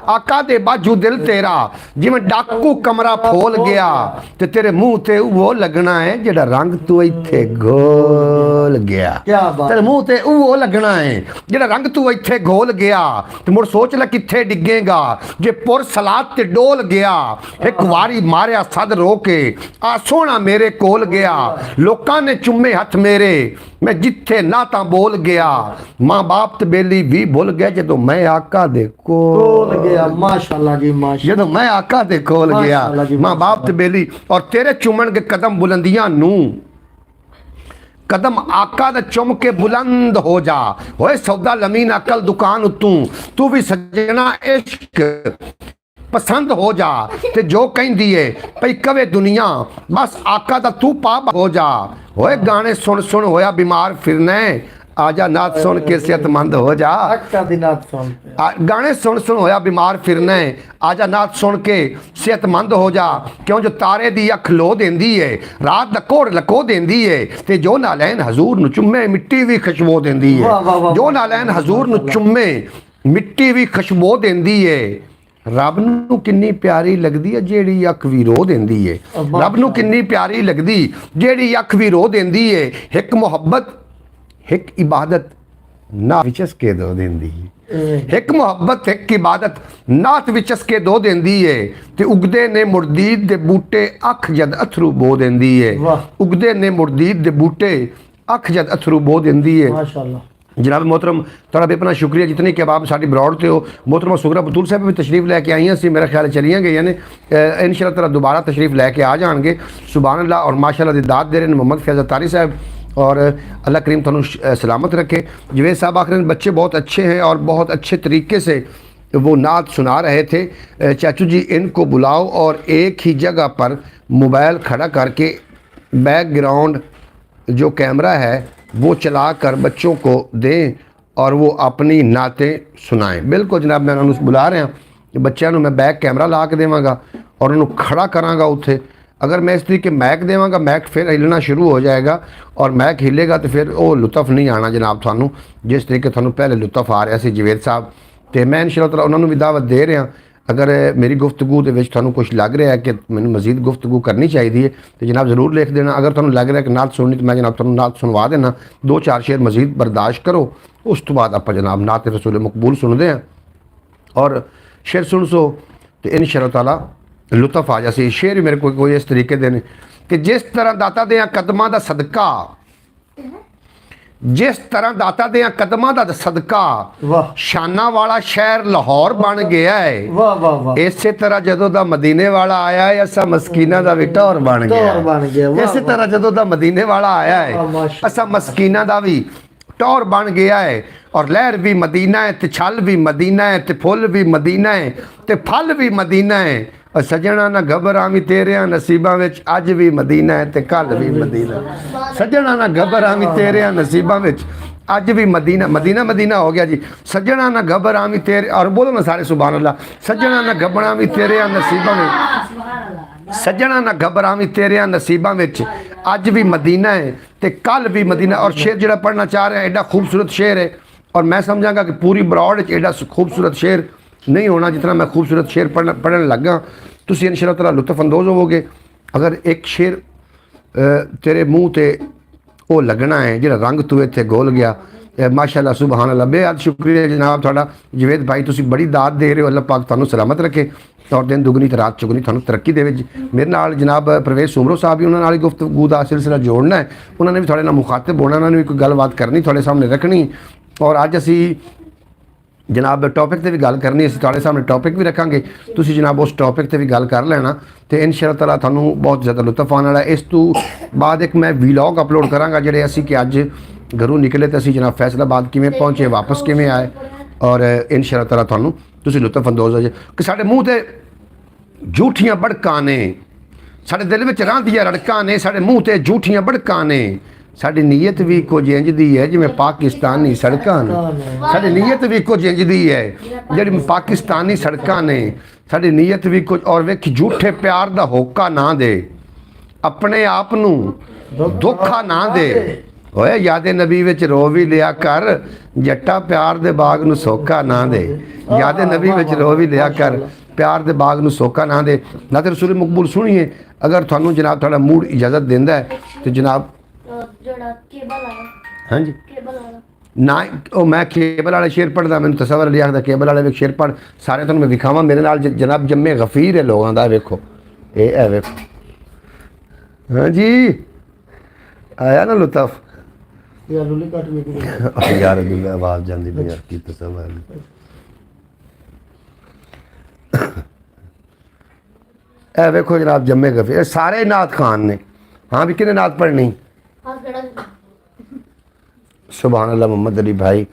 आका दे बाजू दिल तेरा जिवें डाकू कमरा फोल गया। ते तेरे मुंह ते वो लगना है जेड़ा रंग तू इत्थे घोल गया। तेरे मुंह ते वो लगना है जेड़ा रंग तू इत्थे घोल गया। ते मुड़ सोच ले कित्थे डिगेगा जे पुर सलात ते डोल गया। एक वारी मारिया सद रो के आ सोना मेरे कोल गया। लोकां ने चुम्मे हथ मेरे मैं जिथे ना तां बोल गया। माँ बाप ते बेली भी भुल गया जदों मैं आका दे कोल गया। माशाल्लाह जी, माशाल्लाह। जदों मैं आका दे कोल गया, माँ बाप ते बेली। और तेरे चुमन के कदम बुलंदियां नू, कदम आका दा चुम के बुलंद हो जा। होए सौदा लमीन अकल दुकान तू, तू भी सजना इश्क पसंद हो जा। ते जो कहंदी है पई कवे दुनिया बस आका दा तू पाप हो जा। होए गाने सुन सुन होया बीमार फिरना, आजा नात सुन के सेहतमंद हो जा। गाने सुन सुन होया बीमार फिरना, आजा नात सुन के सेहतमंद हो जा। क्यों जो तारे दी अख लो देंदी है, रात दा कोड़ लको देंदी है। ते जो नालैन हजूर नु चुम्मे मिट्टी भी खुशबू देंदी है। जो नालैन हजूर नु चुम्मे मिट्टी भी खुशबू देंदी है। रब नूं किन्नी प्यारी लगदी है जेड़ी अख भी रो देंदी है। रब नूं किन्नी प्यारी लगदी जेड़ी अख भी रो देंदी है। एक मुहब्बत एक इबादत नात विचस के दो देंदी है। एक मुहब्बत एक इबादत नात विचस के दो देंदी है। ते उगदे ने मुर्दीद दे बूटे अख जद अथरू बो देंदी है। उगदे ने मुर्दीद दे बूटे अख जद अथरू बो देंदी है। माशाल्लाह जनाब मोहतरम, थोड़ा बेपना शुक्रिया जितने कि आप साड़ी ब्रॉड थे हो। मोहतरमा सुगरा बतूल साहब भी तशरीफ लैके आई हैं, मेरा ख्याल चलियाँ गई ने। इंशाअल्लाह ताला दोबारा तशरीफ लैके आ जाएंगे। सुभान अल्लाह। और माशाअल्लाह दी दाद दे रहे हैं मोहम्मद फैज़ल तारी साहब। और अल्लाह करीम थोनू सलामत रखे। जवेद साहब आखिर बच्चे बहुत अच्छे हैं और बहुत अच्छे तरीके से वो नात सुना रहे थे। चाचू जी इनको बुलाओ और एक ही जगह पर मोबाइल खड़ा करके बैकग्राउंड जो कैमरा है वो चला कर बच्चों को दें और वो अपनी नातें सुनाएं। बिल्कुल जनाब, मैं उन्होंने बुला रहा कि बच्चों मैं बैक कैमरा ला के देवांगा और उन्होंने खड़ा करांगा उत्थे। अगर मैं इस तरीके मैक देवांगा, मैक फिर हिलना शुरू हो जाएगा और मैक हिलेगा तो फिर वो लुत्फ नहीं आना जनाब थानू जिस तरीके थानू पहले लुत्फ आ रहा सी जवेद साहब। तो मैं इंशाअल्लाह ताला उन्होंने भी दावत दे रहा अगर मेरी गुफ्तगू ਦੇ ਵਿੱਚ ਤੁਹਾਨੂੰ ਕੁਝ ਲੱਗ ਰਿਹਾ ਹੈ ਕਿ ਮੈਨੂੰ ਮਜ਼ੀਦ ਗੁਫ਼ਤਗੂ ਕਰਨੀ ਚਾਹੀਦੀ ਹੈ ਤੇ ਜਨਾਬ ਜ਼ਰੂਰ ਲਿਖ ਦੇਣਾ। ਅਗਰ ਤੁਹਾਨੂੰ ਲੱਗ ਰਿਹਾ ਕਿ ਨਾਤ ਸੁਣਨੀ ਤਾਂ ਮੈਂ ਜਨਾਬ ਤੁਹਾਨੂੰ ਨਾਤ ਸੁਣਵਾ ਦੇਣਾ। 2-4 ਸ਼ੇਰ ਮਜ਼ੀਦ ਬਰਦਾਸ਼ਤ ਕਰੋ, ਉਸ ਤੋਂ ਬਾਅਦ ਆਪਾਂ ਜਨਾਬ ਨਾਤ ਰਸੂਲ ਮਕਬੂਲ ਸੁਣਦੇ ਹਾਂ ਔਰ ਸ਼ੇਰ ਸੁਣ ਸੋ ਤੇ ਇਨਸ਼ਾ ਅੱਲਾਹ ਤਾਲਾ ਲੁਤਫ ਆ ਜਾਸੀ। ਸ਼ੇਰ ਹੀ ਮੇਰੇ ਕੋਈ ਇਸ ਤਰੀਕੇ ਦੇ ਨੇ ਕਿ ਜਿਸ ਤਰ੍ਹਾਂ ਦਾਤਾ ਦੇ ਕਦਮਾਂ ਦਾ ਸਦਕਾ, ਜਿਸ ਤਰ੍ਹਾਂ ਦਾਤਾ ਦੇ ਕਦਮਾਂ ਦਾ ਸਦਕਾ ਵਾਹ ਸ਼ਾਨਾਂ ਵਾਲਾ ਸ਼ਹਿਰ ਲਾਹੌਰ ਬਣ ਗਿਆ ਹੈ, ਵਾਹ ਵਾਹ ਵਾਹ ਇਸੇ ਤਰ੍ਹਾਂ ਜਦੋਂ ਦਾ ਮਦੀਨੇ ਵਾਲਾ ਆਇਆ ਹੈ ਅਸਾਂ ਮਸਕੀਨਾਂ ਦਾ ਵੀ ਟੌਰ ਬਣ ਗਿਆ। ਟੌਰ ਬਣ ਗਿਆ, ਵਾਹ, ਇਸੇ ਤਰ੍ਹਾਂ ਜਦੋਂ ਦਾ ਮਦੀਨੇ ਵਾਲਾ ਆਇਆ ਵਾਹ, ਹੈ ਮਾਸ਼ਾ ਅਸਾਂ ਮਸਕੀਨਾਂ ਦਾ ਵੀ ਟੌਰ ਬਣ ਗਿਆ ਹੈ। ਔਰ ਲਹਿਰ ਵੀ ਮਦੀਨਾ ਹੈ ਤੇ ਛਲ ਵੀ ਮਦੀਨਾ ਹੈ ਤੇ ਫੁੱਲ ਵੀ ਮਦੀਨਾ ਹੈ ਤੇ ਫਲ ਵੀ ਮਦੀਨਾ ਹੈ। ਔਰ ਸੱਜਣਾ ਨਾ ਘਬਰਾਵੀਂ ਤੇਰਿਆਂ ਨਸੀਬਾਂ ਵਿੱਚ ਅੱਜ ਵੀ ਮਦੀਨਾ ਹੈ ਤੇ ਕੱਲ ਵੀ ਮਦੀਨਾ। ਸੱਜਣਾ ਨਾ ਘਬਰਾਵੀਂ ਤੇਰਿਆਂ ਨਸੀਬਾਂ ਵਿੱਚ ਅੱਜ ਵੀ ਮਦੀਨਾ। ਮਦੀਨਾ ਮਦੀਨਾ ਹੋ ਗਿਆ ਜੀ। ਸੱਜਣਾ ਨਾ ਘਬਰਾਵੀਂ ਤੇਰੇ, ਔਰ ਬੋਲੋ ਨਾ ਸਾਰੇ ਸੁਭਾਨ ਅੱਲਾਹ। ਸੱਜਣਾ ਨਾ ਘਬਰਾਵੀਂ ਤੇਰਿਆਂ ਨਸੀਬਾਂ ਵਿੱਚ, ਸੱਜਣਾ ਨਾ ਘਬਰਾਵੀਂ ਤੇਰਿਆਂ ਨਸੀਬਾਂ ਵਿੱਚ ਅੱਜ ਵੀ ਮਦੀਨਾ ਹੈ ਤੇ ਕੱਲ ਵੀ ਮਦੀਨਾ। ਔਰ ਸ਼ੇਰ ਜਿਹੜਾ ਪੜ੍ਹਨਾ ਚਾਹ ਰਿਹਾ ਐਡਾ ਖੂਬਸੂਰਤ ਸ਼ੇਰ ਹੈ और मैं समझांगा कि पूरी ब्रॉड एडा खूबसूरत शेर नहीं होना जितना मैं खूबसूरत शेर पढ़न लगा। तुम इंशाअल्लाह ताला लुत्फ अंदोज़ होवोगे। अगर एक शेर तेरे मुँह ते वो लगना है जो रंग तू इत्थे गोल गया, माशाअल्लाह सुभान अल्लाह। बेहद शुक्रिया जनाब थोड़ा जवेद भाई, तुसी बड़ी दात दे रहे हो। अल्लाह पाक तुहानू सलामत रखे और दिन दुगनी तो रात चुगनी तुहानू तरक्की देवे। मेरे नाल जनाब परवेज़ सुमरो साहब भी उन्होंने गुफ्तगू का सिलसिला जोड़ना है, उन्होंने भी थोड़े नाल मुखातिब होना, उन्होंने भी कोई गलबात करनी थोड़े सामने रखनी। और अज असी जनाब टॉपिक ते भी गल करनी, असीं तुहाडे सामने टॉपिक भी रखांगे, तुसीं जनाब उस टॉपिक ते भी गल कर लेना तो इंशाअल्लाह ताला तुहानू बहुत ज़्यादा लुत्फ आने वाला है। इस तो बाद एक मैं वीलॉग अपलोड करांगा जिहड़े असीं कि अज घरों निकले तो असीं जनाब फैसलाबाद किवें पहुंचे, वापस किवें आए और इंशाअल्लाह ताला तुहानू तुसीं लुत्फ अंदोज़ हो जाए कि साडे मूँह ते झूठियां बड़कां ने, साडे दिल विच रहिंदियां रड़कां ने, साडे मूँह ते झूठियां बड़कां ने। साडी नीयत भी कुछ इंज दी है जिवें पाकिस्तानी सड़कां ने, साडी नीयत भी कुछ इंज दी है जिहड़ी पाकिस्तानी सड़कां ने। साडी नीयत भी कुछ और वेख झूठे प्यार दा होका ना दे, अपने आप नू धोखा ना दे। ओए यादे नबी विच रो भी लिया कर, जट्टा प्यार दे बाग नू सोका ना दे। यादे नबी विच रो भी लिया कर, प्यार दे बाग नू सोका ना दे। ना ते रसूल मकबूल सुनिए अगर तुहानू जनाब थोड़ा मूड इजाज़त देंदा है तो जनाब हाँ जी ना ओ मैं केबल वाले शेर पढ़दा, मैंने तसव्वुर अली आखदा केबल वाले शेर पढ़, सारे तुहानू मैं विखावां। मेरे नाल जनाब जम्मे गफीर है लोगों दा, वेखो ए वेखो। हाँ जी आया ना लुत्फ यार लुली काट में यार दिल आवाज जांदी पई यार की तसव्वुर अली। ए वेखो जनाब जम्मे गफीर सारे नात खान ने। हाँ भी किने नात पढ़नी? सुभान अल्लाह मोहम्मद अली भाई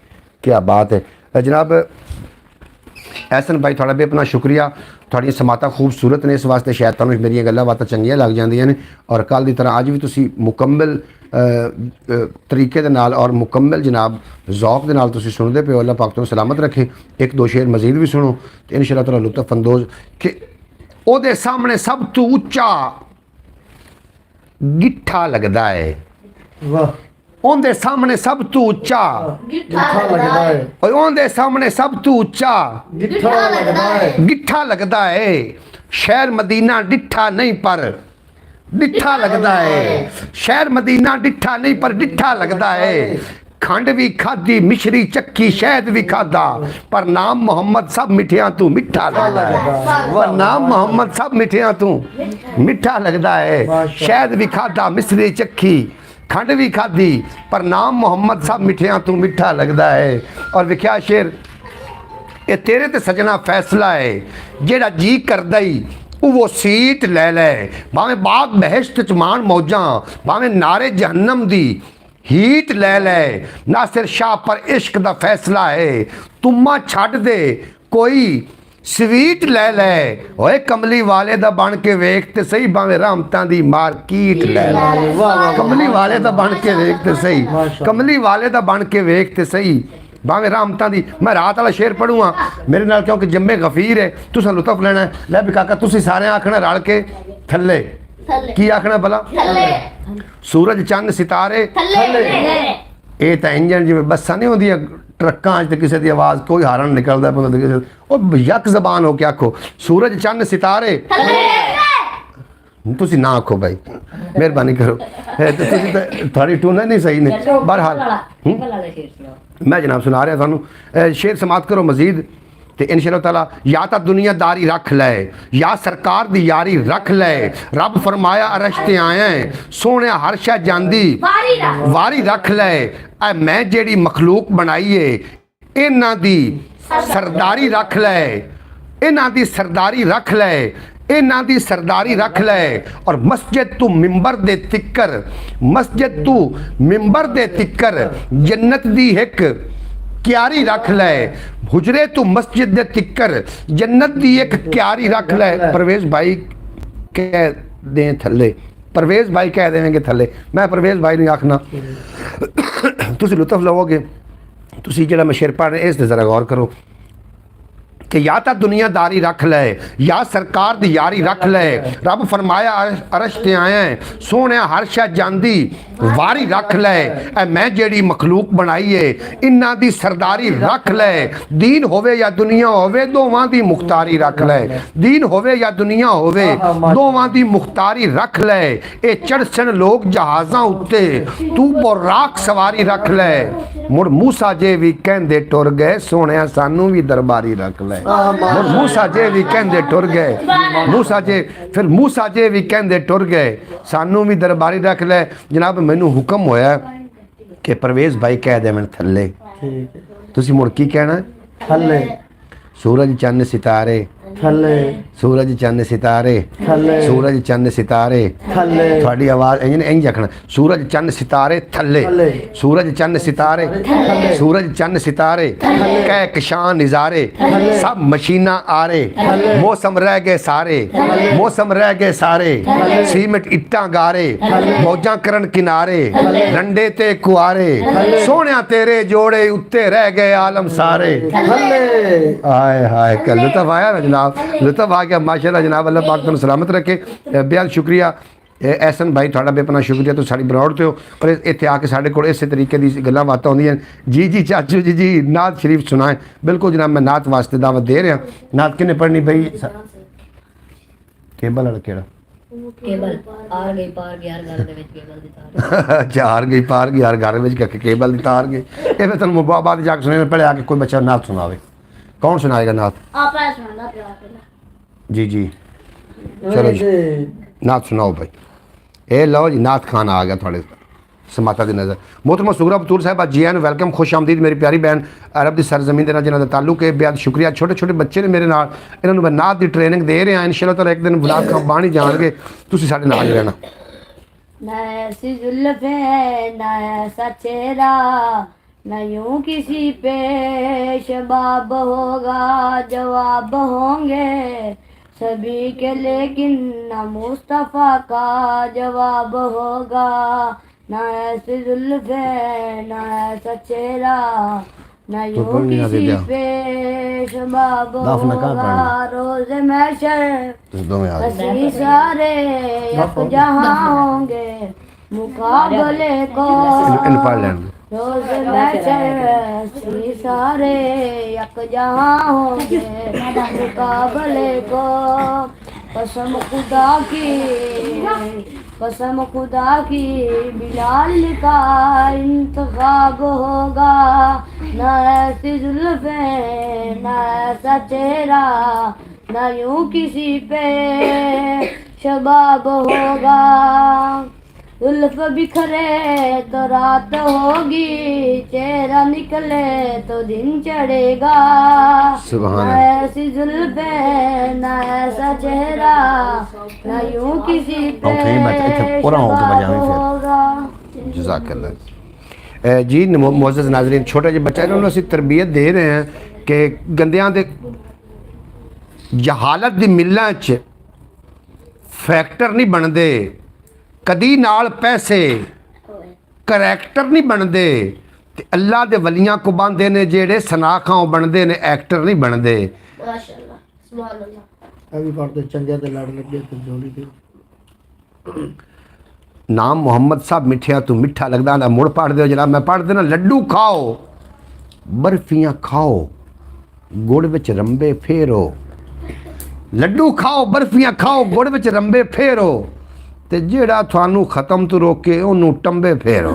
क्या बात है जनाब। एहसन भाई थोड़ा भी अपना शुक्रिया, थोड़ी समाता खूबसूरत ने, इस वास्ते शायद तुहानू मेरियां गल्लां बातां चंगियां लग जांदियां ने और कल की तरह अज भी तुसी मुकम्मल तरीके दे नाल और मुकम्मल जनाब ज़ौक दे नाल तुसी सुनदे पे हो। अल्लाह पाक तुहानू सलामत रखे। एक दो शेर मजीद भी सुनो तो इंशाअल्लाह ताला लुत्फ अंदोज़ कि ओहदे सामने सब तो उच्चा गिट्ठा लगदा है। वाह ਉਹਦੇ ਸਾਹਮਣੇ ਸਭ ਤੋਂ ਉੱਚਾ गिट्ठा लगदा है, ਓਏ ਉਹਦੇ ਸਾਹਮਣੇ ਸਭ ਤੋਂ ਉੱਚਾ गिट्ठा लगदा है। ਗਿੱਠਾ ਲੱਗਦਾ ਏ। ਸ਼ਹਿਰ ਮਦੀਨਾ ਡਿੱਠਾ ਨਹੀਂ ਪਰ ਡਿੱਠਾ ਲੱਗਦਾ ਏ। ਸ਼ਹਿਰ ਮਦੀਨਾ ਡਿੱਠਾ ਨਹੀਂ ਪਰ ਡਿੱਠਾ ਲੱਗਦਾ ਏ। ਖੰਡ ਵੀ ਖਾਦੀ ਮਿਸ਼ਰੀ ਚੱਕੀ ਸ਼ਹਿਦ ਵੀ ਖਾਦਾ ਪਰ ਨਾਮ ਮੁਹੰਮਦ ਸਭ ਮਿੱਠਿਆਂ ਤੂੰ ਮਿੱਠਾ ਲੱਗਦਾ ਹੈ। ਪਰ ਨਾਮ ਮੁਹੰਮਦ ਸਭ ਮਿੱਠਿਆਂ ਤੂੰ ਮਿੱਠਾ ਲੱਗਦਾ ਹੈ। ਸ਼ਹਿਦ ਵੀ ਖਾਦਾ ਮਿਸ਼ਰੀ ਚੱਕੀ खंड भी खाधी पर नाम मुहम्मद सब मिठिया तू मिठा लगता है। और विख्या शेर ये तेरे ते सजना फैसला है जेड़ा जी करदा ही वो सीट ले ले, भावें बाग बहश्त च मान मौजा, भावें नारे जहन्नम दी हीट ले ले। नासिर शाह पर इश्क दा फैसला है, तुमा छड़ दे कोई स्वीट ले ले। ओए कमली वाले दा बन के वेख ते सही, भावें रहमतां दी मार्कीट ले ले। कमली वाले दा बन के वेख ते सही, कमली वाले दा बन के वेख ते सही, भावें रहमतां दी। मैं रात वाला शेर पढ़ूँगा मेरे नाल क्योंकि जम्मे गफीर है, तुसां लुत्फ लेना है। लै भी काका तुसीं सारे आखना रल के थल्ले की आखना भला? सूरज चंद सितारे ये तो इंजन जिवें बसां नहीं होंदियां ट्रकों च किसी की आवाज़ कोई हारन निकलता पता किसी वो यक जबान हो के आखो सूरज चंद सितारे तुसी ना आखो भाई मेहरबानी करो थोड़ी टून नहीं सही ने बहरहाल टेबल वाले शेर सुनाओ। मैं जनाब सुना रहा थानू शेर समात करो मजीद तो इंशाअल्लाह ताला या तो दुनियादारी रख ले या सरकार दी यारी रख ले रब फरमाया अरश ते आया सोने हर शह जांदी वारी रख ले ऐ मैं जेड़ी मखलूक बनाई है इन्हां दी सरदारी रख ले इन्हां दी सरदारी रख ले इन्हां दी सरदारी रख ले और मस्जिद तू मिंबर दे तिक्कर मस्जिद तू मिंबर दे तिक्कर जन्नत दी एक क्यारी रख ले हुजरे तू मस्जिद दे तिक्कर जन्नत दी एक क्यारी रख ले परवेज भाई कह दें थल्ले परवेज भाई कह देंगे थल्ले मैं परवेज भाई नहीं आखना तुसी लुत्फ लवोगे तुसी जेड़ा मैं शेर पढ़ रहे इस ते जरा गौर करो कि या तो दुनियादारी रख ले या सरकार दी यारी रख ले रब फरमाया अरश ते आया सोने हर शह जांदी वारी रख ले ऐ मैं जेड़ी मखलूक बनाई है इन्हां दी सरदारी रख ले दीन होवे या दुनिया होवे दोवां दी मुख्तारी रख ले दीन होवे या दुनिया होवे दोवां दी मुख्तारी रख ले ए चढ़सन लोग जहाज़ां उत्ते तू बुराक सवारी रख ले मुड़ मूसा जे भी कहंदे टुर गए सोने सानू भी दरबारी रख ले मुड़ मूसा जे भी कहंदे टुर गए मूसा जे फिर मूसा जे भी कहंदे टुर गए सानू भी दरबारी रख ले जनाब मैनू हुक्म होया कि परवेज भाई कह दे मैंने थल्ले तुसी मुड़ की कहना थल्ले सूरज चंद सितारे थल्ले सूरज चंद सितारे थल्ले सूरज चंद सितारे थल्ले थोड़ी आवाज इंज आखना सूरज चंद सितारे थल्ले थल्ले सूरज चंद सितारे सूरज चंद सितारे कह कशान निजारे सब मशीना आरे मौसम रह गए सारे मौसम रह गए सारे सीमेंट इट्टा गारे मौजा करन किनारे रंडे ते कुआरे सोहणिया तेरे जोड़े उत्ते रह गए आलम सारे हाय हाय कल लुत्फ आया ना जनाब लुत्फ आ गया माशाल्लाह जनाब अल्लाह पाक तुहानू सलामत रखे बेहद शुक्रिया एहसन भाई थोड़ा बेपना शुक्रिया तुम साड़ी बनावट ते हो और इत्थे आके साढ़े को इस तरीके की गल्लां बातां होंदियां जी जी चाचू जी जी नात शरीफ सुनाए बिल्कुल जनाब मैं नात वास्ते दावत दे रहा नात किन्ने पढ़नी भाई केबल वाला केड़ा केबल आर गई पार गई हर घर ਦੇ ਵਿੱਚ ਕੇਬਲ ਦੀ ਤਾਰ चार गई पार गई हर घर में केबल की तार गई ये मैं तुम बाद जाके सुने पहले आके कोई बच्चा नात सुनावे कौन सुनाएगा नात आप आए सुनाना प्यार जी जी चलो जी नात सुनाओ भाई ए लो जी नात खान आ गया थोड़े समाता की नज़र मोहतरमा सुगरा बतूर साहब जी एन वेलकम खुश आमदीद मेरी प्यारी बहन अरब की सरजमीन के जिन्होंने ताल्लुक है बेहद शुक्रिया छोटे छोटे बच्चे ने मेरे नाल इन्होंने मैं नात की ट्रेनिंग दे रहा इंशाअल्लाह ताला एक दिन बुलाद खां बाणी जाणगे तुसीं साडे नाल रहना न ऐसी जुल्फे न ऐसा चेहरा न यूं किसी पे शबाब होगा जवाब होंगे सभी के लेकिन न मुस्तफ़ा का जवाब होगा न ऐसी जुल्फे न ऐसा चेहरा न यूं पढ़नी आती किसी क्या? पे शबाब दाफना कहाँ होगा रोज महशर तुम दो में आ जाओ। हसी सारे यक जहाँ होंगे मुकाबले को इन पढ़ लेंगे रोज महशर हसी सारे यक जहाँ होंगे मुकाबले को कसम खुदा की बिलाल का इंतखाब होगा न ऐसी जुल्फे न ऐसा चेहरा न यूं किसी पे शबाब होगा जुल्फ बिखरे तो रात होगी चेहरा निकले तो दिन चढ़ेगा सुभान न अल्लाह। ऐसी जुल्फे न ऐसा चेहरा न यूं किसी पे हम कहीं बैठे थे, पूरा हो के बजाएं फिर। होगा जज़ाकल्लाह जी मुअज़्ज़ज़ नाज़रीन छोटा जिहा बच्चा इन्होंने ਅਸੀਂ तरबियत दे रहे हैं कि गंदियां दे जहालत दी मिल्लां च फैक्टर नहीं बनते कदी नाल पैसे करैक्टर नहीं बनते ते अल्लाह दे वलियां को बनते ने जेड़े सनाखां बनते ने एक्टर नहीं बनते माशाअल्लाह सुभान अल्लाह अभी पढ़ते चंगे ते लड़ लगे ते जोड़ी ते नाम मोहम्मद साहब मिठिया तू मिठा लगदा ना मुड़ पढ़ दो जनाब मैं पढ़ देना लड्डू खाओ बर्फियां खाओ गुड़ विच रंबे फेरो लड्डू खाओ बर्फियां खाओ गुड़ विच रंबे फेरो ते जेड़ा थानू खत्म तो रोके ओनू टंबे फेरो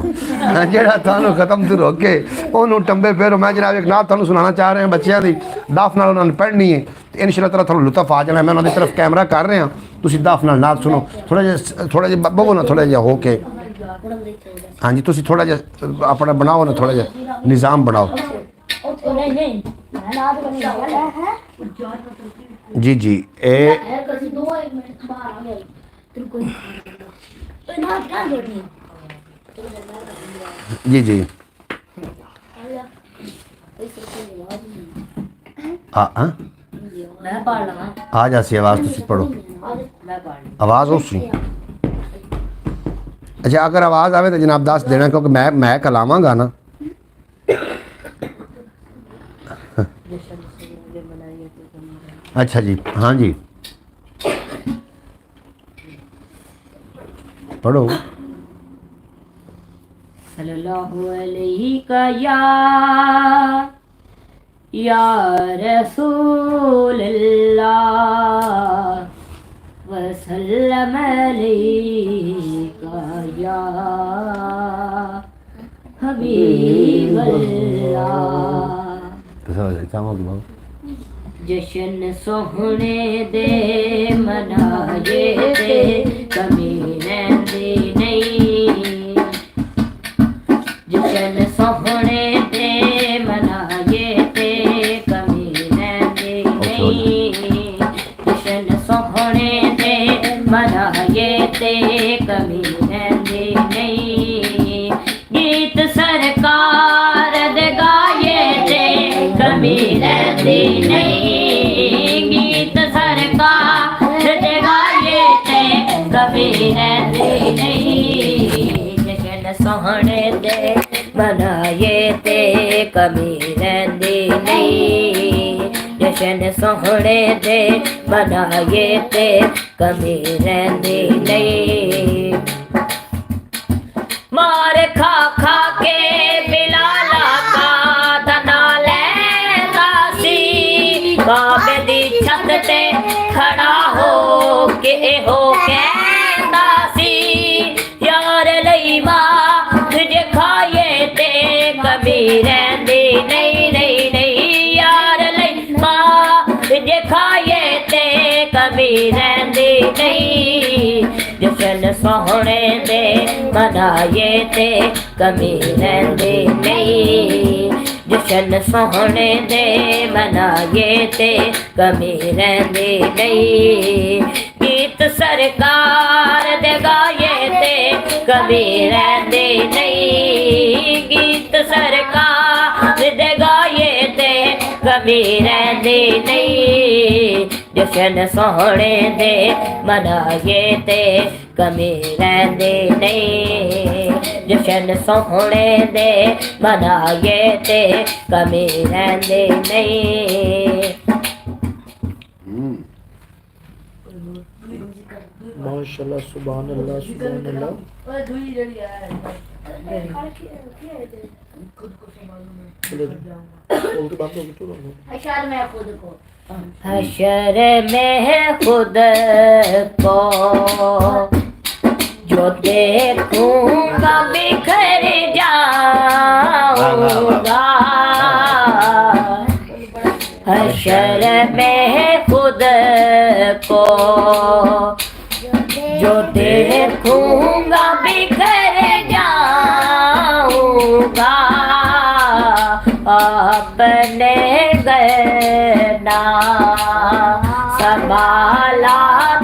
जेड़ा थानू खत्म तो रोके ओनू टंबे फेरो। मैं जनाब एक नात थानू सुनाना चाह रहे हैं बच्चों की दफ नाल उन्होंने पढ़नी है तो इंशाअल्लाह ताला थानू लुत्फ आ जाना। मैं उन्होंने तरफ कैमरा कर रहा तुसी दफ नाल नात सुनो थोड़ा जिहा बवो ना थोड़ा जिहा हो के। हाँ जी तुसी थोड़ा जिहा अपना बनाओ ना थोड़ा जिहा निज़ाम बनाओ। जी जी ए जी जी मैं पढ़ लगा आ जासी आवाज़ तुसी पढ़ो मैं पढ़ आवाज़ उसी। अच्छा अगर आवाज़ आवे तो जनाब दस देना क्योंकि मैं कलावांगा ना। अच्छा जी हाँ जी पढ़ो। सल्लल्लाहु अलैहि का या रसूल अल्लाह वसल्लम अलैका या हबीब अल्लाह। जशन सोहने दे मनाए ते कमी रहिंदी नहीं। जशन सोहने दे मनाए ते कमी रहिंदी नहीं। जशन सोहने दे मनाए ते कमी रहिंदी नहीं। गीत सरकार दे गाए ते कमी रहिंदी नहीं। गीत सरकार दे गाए ते कमी रहिंदी नहीं। जशन सोहने दे मनाए ते कमी रहिंदी नहीं। जशन सोहने दे मनाए ते कमी रहिंदी नहीं। मार खा खा के बिलाला का दना लैंदा सी। काबे दी छत ते खड़ा हो के हो कहंदा सी यार लई मां जे खाए ते कमी रहिंदी नहीं नहीं नहीं। यार लई मां जे खाए ते कमी रहिंदी नहीं। जशन सोहने दे मनाए ते कमी रहिंदी नहीं। जशन सोहने दे मनाए ते कमी रहिंदी नहीं। गीत सरकार दे गाए ते कमी रहिंदी नहीं। गीत सरकार दे गाए ते कमी रहिंदी नहीं। जशन सोहने दे मनाए ते कमी रहिंदी नहीं। जशन सोहने दे मनाए ते कमी रहिंदी नहीं। माशाल्लाह सुभान अल्लाह सुभान अल्लाह। हशर में खुद को जो देखूंगा बिखर जाऊंगा। हशर में खुद को जो देखूंगा बिखर जाऊंगा। अपने गना संभाला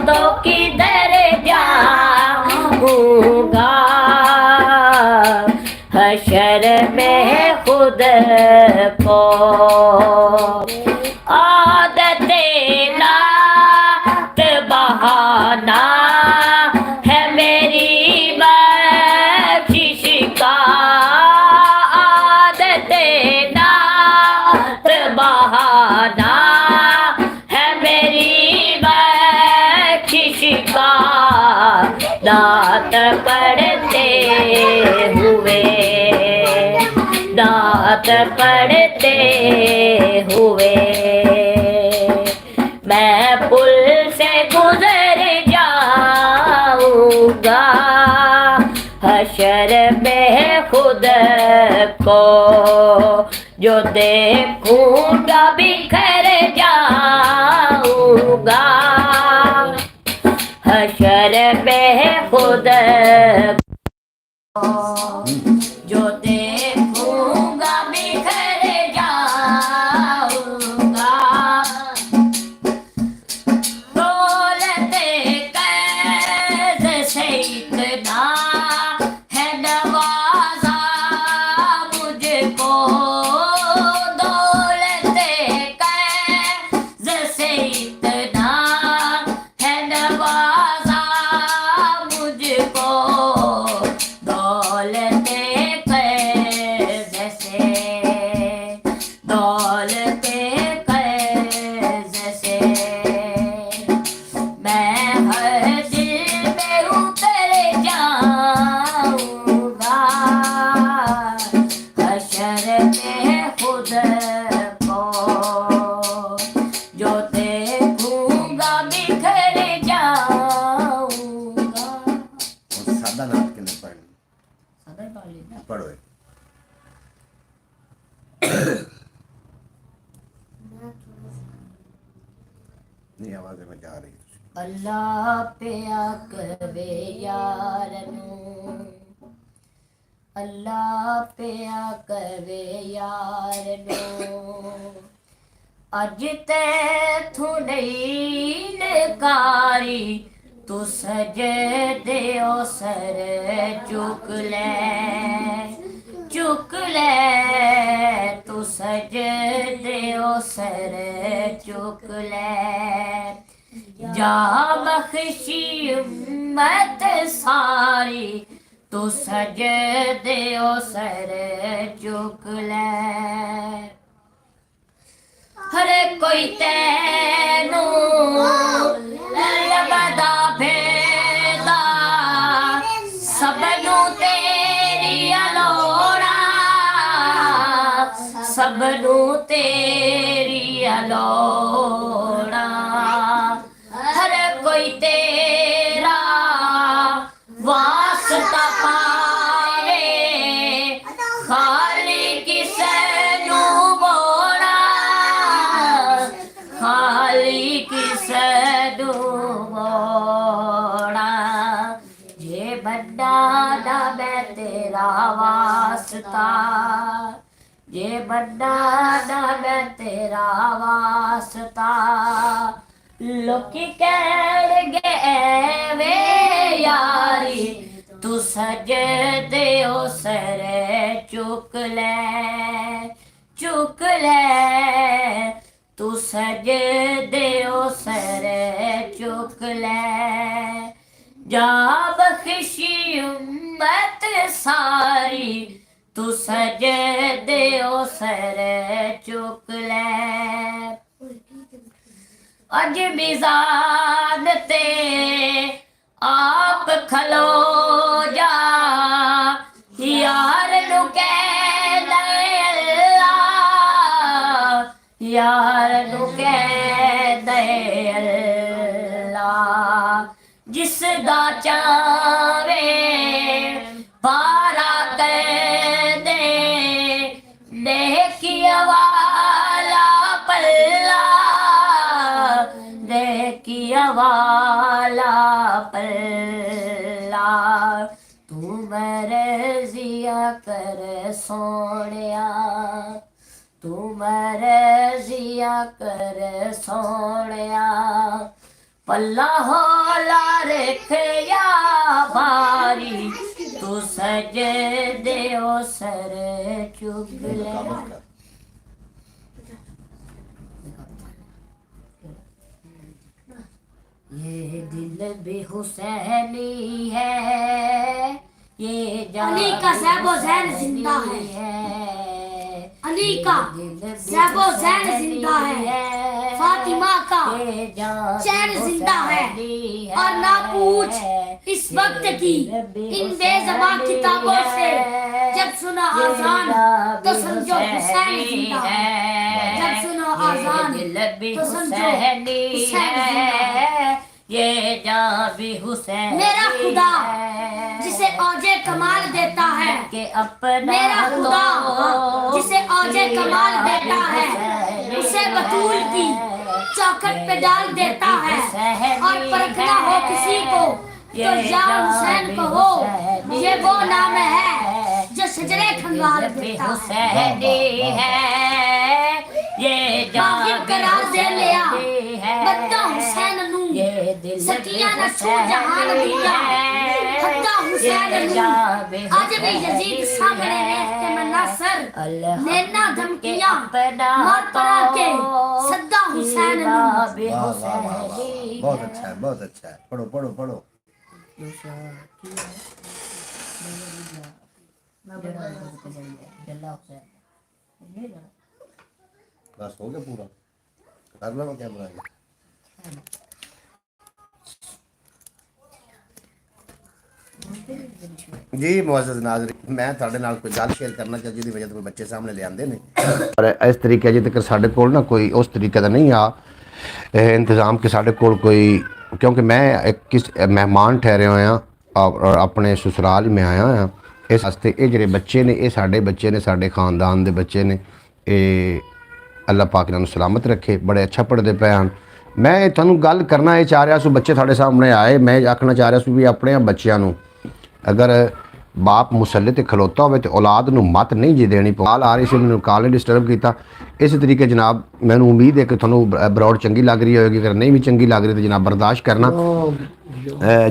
तो किधर जाऊंगा। हशर में खुद को आदते नात बहाना है मेरी बख्शिश का। आदते नात बहाना है मेरी बख्शिश का। नात पढ़ते हुए नात रात पढ़ते हुए मैं पुल से गुजर जाऊंगा, हशर में खुद को जो देखूंगा बिखर जाऊंगा, हशर में खुद जो देखूंगा बिखर जाऊंगा। दौलते कैद से इतना है नवाजा मुझको, दौलते कैद से इतना है नवाजा मुझको, दौलते कैद से, दौलते कैद से मैं हर दिल में उतर जाऊंगा, हशर में खुद को जो देखूंगा बिखर जाऊंगा। सादा नाथ के लिए पढ़ सदा पढ़ लेना। पढ़ो नहीं आवाज में जा रही है। अल्लाह पे आकवे यार नू, अल्लाह पे आकवे यार नू, अज तैथों नहीं नकारी तू सजदे ओ सर चुक ले, चुक ले तू सजदे ओ सर चुक ले, जा बख्शी उम्मत सारी तू सजदे ओ सर चुक ले। हर कोई तैनू लबदा भेदा, सबनू तेरी अलोड़ा, सबनू तेरी अलोड़ा, हर कोई तेरा वास्ता पावे, खाली किसे नू मोड़ा, खाली किसे नू मोड़ा, जे बन्ना ना मैं तेरा वास्ता, जे बन्ना ना मैं तेरा वास्ता, लोकी कहणगे एवे यारी तू सजदे ओ सर चुक ले, चुक ले तू सजदे ओ सर चुक ले, जा बख्शी उम्मत सारी तू सजदे ओ सर चुक ले। अज मिजान ते आप खलो जा, यार नू कह दे अल्लाह, यार नू कह दे अल्लाह, जिस दा चावे बारा कह दे, नेकिया वाला पल्ला, नेकिया वाला पल्ला, तू मर्जिया कर सोनिया, तू मर्जिया कर सोनिया, पल्ला होला रखया भारी तू सजदे ओ सर चुक ले। ये दिल भी हुसैनी है, ये अली का साहबो ज़ैन जिंदा है, अली का साहबो ज़ैन जिंदा है, फातिमा इमा का चैन जिंदा है और ना पूछ इस वक्त की इन बेज़बां किताबों से। जब सुना आजान तो समझो हुसैन जिंदा है, जब सुनो आजान तो समझो हुसैन जिंदा है। ये जान भी हुसैन मेरा खुदा जिसे औजे कमाल देता है, के अपना मेरा खुदा जिसे औजे कमाल देता है, उसे बतूल की चौखट पे डाल देता है। और परखना हो किसी को तो या हुसैन कहो, ये वो नाम है जो शजरे खंगाल देता है। ये वाकिफ करार दे लिया बंदा हुसैन नू, सकिया न छू जहान दिया हत्ता हुसैन नू। आज भी यजीद सामने रहते में नासर नैना धमकियां मार पड़ा के सद्दा हुसैन नू। बहुत अच्छा है, बहुत अच्छा है। पढ़ो पढ़ो पढ़ो। बस हो गया पूरा, कर लो क्या बनाएंगे। ਜੀ ਮੁਅੱਜ਼ਜ਼ ਨਾਜ਼ਰੀਨ, ਮੈਂ ਤੁਹਾਡੇ ਨਾਲ ਕੋਈ ਗੱਲ ਸ਼ੇਅਰ ਕਰਨਾ ਚਾਹੁੰਦਾ ਜਿਹਦੀ ਵਜ੍ਹਾ ਤੋਂ ਬੱਚੇ ਸਾਹਮਣੇ ਲਿਆਂਦੇ ਨੇ। ਪਰ ਇਸ ਤਰੀਕੇ ਅਜੇ ਤੱਕ ਸਾਡੇ ਕੋਲ ਨਾ ਕੋਈ ਉਸ ਤਰੀਕੇ ਦਾ ਨਹੀਂ ਆ ਇੰਤਜ਼ਾਮ ਕਿ ਸਾਡੇ ਕੋਲ ਕੋਈ, ਕਿਉਂਕਿ ਮੈਂ ਇੱਕ ਮਹਿਮਾਨ ਠਹਿਰੇ ਹੋਇਆ ਔਰ ਆਪਣੇ ਸਸੁਰਾਲ ਮੈਂ ਆਇਆ ਹਾਂ ਇਸ ਵਾਸਤੇ। ਇਹ ਜਿਹੜੇ ਬੱਚੇ ਨੇ ਇਹ ਸਾਡੇ ਬੱਚੇ ਨੇ, ਸਾਡੇ ਖਾਨਦਾਨ ਦੇ ਬੱਚੇ ਨੇ। ਇਹ ਅੱਲਾਹ ਪਾਕ ਇਹਨਾਂ ਨੂੰ ਸਲਾਮਤ ਰੱਖੇ, ਬੜੇ ਅੱਛਾ ਪੜ੍ਹਦੇ ਪਏ ਹਨ। ਮੈਂ ਤੁਹਾਨੂੰ ਗੱਲ ਕਰਨਾ ਇਹ ਚਾਹ ਰਿਹਾ ਸੀ, ਬੱਚੇ ਤੁਹਾਡੇ ਸਾਹਮਣੇ ਆਏ, ਮੈਂ ਆਖਣਾ ਚਾਹ ਰਿਹਾ ਸੀ ਵੀ ਆਪਣੇ ਬੱਚਿਆਂ ਨੂੰ ਅਗਰ ਬਾਪ ਮੁਸੱਲੇ ਤੇ ਖਲੋਤਾ ਹੋਵੇ ਤੇ ਔਲਾਦ ਨੂੰ ਮਤ ਨਹੀਂ ਜੀ ਦੇਣੀ। ਕਾਲ ਆ ਰਹੀ ਸੀ, ਮੈਨੂੰ ਕਾਲ ਨੇ ਡਿਸਟਰਬ ਕੀਤਾ। ਇਸੇ ਤਰੀਕੇ ਜਨਾਬ ਮੈਨੂੰ ਉਮੀਦ ਹੈ ਕਿ ਤੁਹਾਨੂੰ ਬਰੌਡ ਚੰਗੀ ਲੱਗ ਰਹੀ ਹੋਵੇਗੀ, ਅਗਰ ਨਹੀਂ ਵੀ ਚੰਗੀ ਲੱਗ ਰਹੀ ਤਾਂ ਜਨਾਬ ਬਰਦਾਸ਼ਤ ਕਰਨਾ।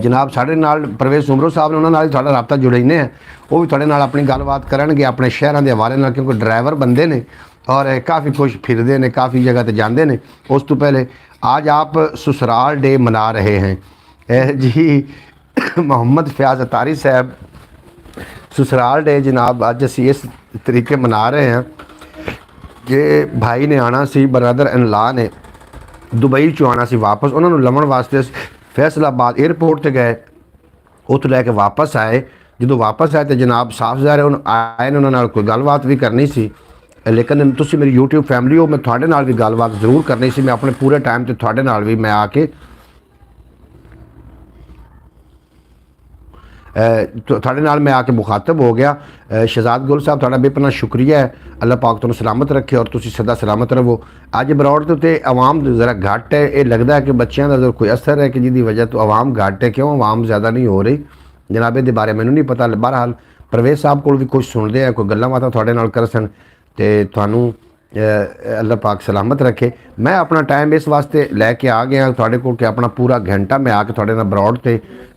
ਜਨਾਬ ਸਾਡੇ ਨਾਲ ਪ੍ਰਵੇਸ਼ ਸੁਮਰੋ ਸਾਹਿਬ ਨੇ, ਉਹਨਾਂ ਨਾਲ ਹੀ ਤੁਹਾਡਾ ਰਾਬਤਾ ਜੁੜਾਈਨੇ ਹੈ, ਉਹ ਵੀ ਤੁਹਾਡੇ ਨਾਲ ਆਪਣੀ ਗੱਲਬਾਤ ਕਰਨਗੇ ਆਪਣੇ ਸ਼ਹਿਰਾਂ ਦੇ ਹਵਾਲੇ ਨਾਲ, ਕਿਉਂਕਿ ਡਰਾਈਵਰ ਬੰਦੇ ਨੇ और काफ़ी खुश फिरते हैं, काफ़ी जगह ते जाते हैं। उस तो पहले आज आप ससुराल डे मना रहे हैं जी। मोहम्मद फयाज अतारी साहब ससुराल डे जनाब अज असी इस तरीके मना रहे हैं कि भाई ने आना सी, ब्रदर इन ला ने दुबई चो आना सी वापस, उन्होंने लवन वास्ते फैसलाबाद एयरपोर्ट से गए, उतो लैके वापस आए। जो वापस आए तो जनाब साफ ज़ाहिर आए ने, उन्होंने कोई गलबात भी करनी सी, लेकिन तुसी मेरी यूट्यूब फैमिली हो, मैं थोड़े नाल भी गलबात जरूर करनी सी। मैं अपने पूरे टाइम ते थोड़े नाल भी मैं आके थोड़े नाल मैं आके मुखातब हो गया। शहजाद गुल साहब थोड़ा बेपना शुक्रिया है, अल्लाह पाक तुहानू सलामत रखे और तुसी सदा सलामत रहो। अज बरौड़ ते आवाम ज़रा घट है, ये लगता है कि बच्चों का कोई असर है कि जिसकी वजह तो आवाम घट है। क्यों आवाम ज़्यादा नहीं हो रही जनाब, ये बारे मैनू नहीं पता। बहरहाल परवेज़ साहब को भी कुछ सुनते हैं, कोई गल्लां बातां थोड़े नाल करसन ते थानू अल्लाह पाक सलामत रखे। मैं अपना टाइम इस वास्ते लैके आ गया थोड़े को कि अपना पूरा घंटा मैं आके थोड़े नाल ब्रॉड ते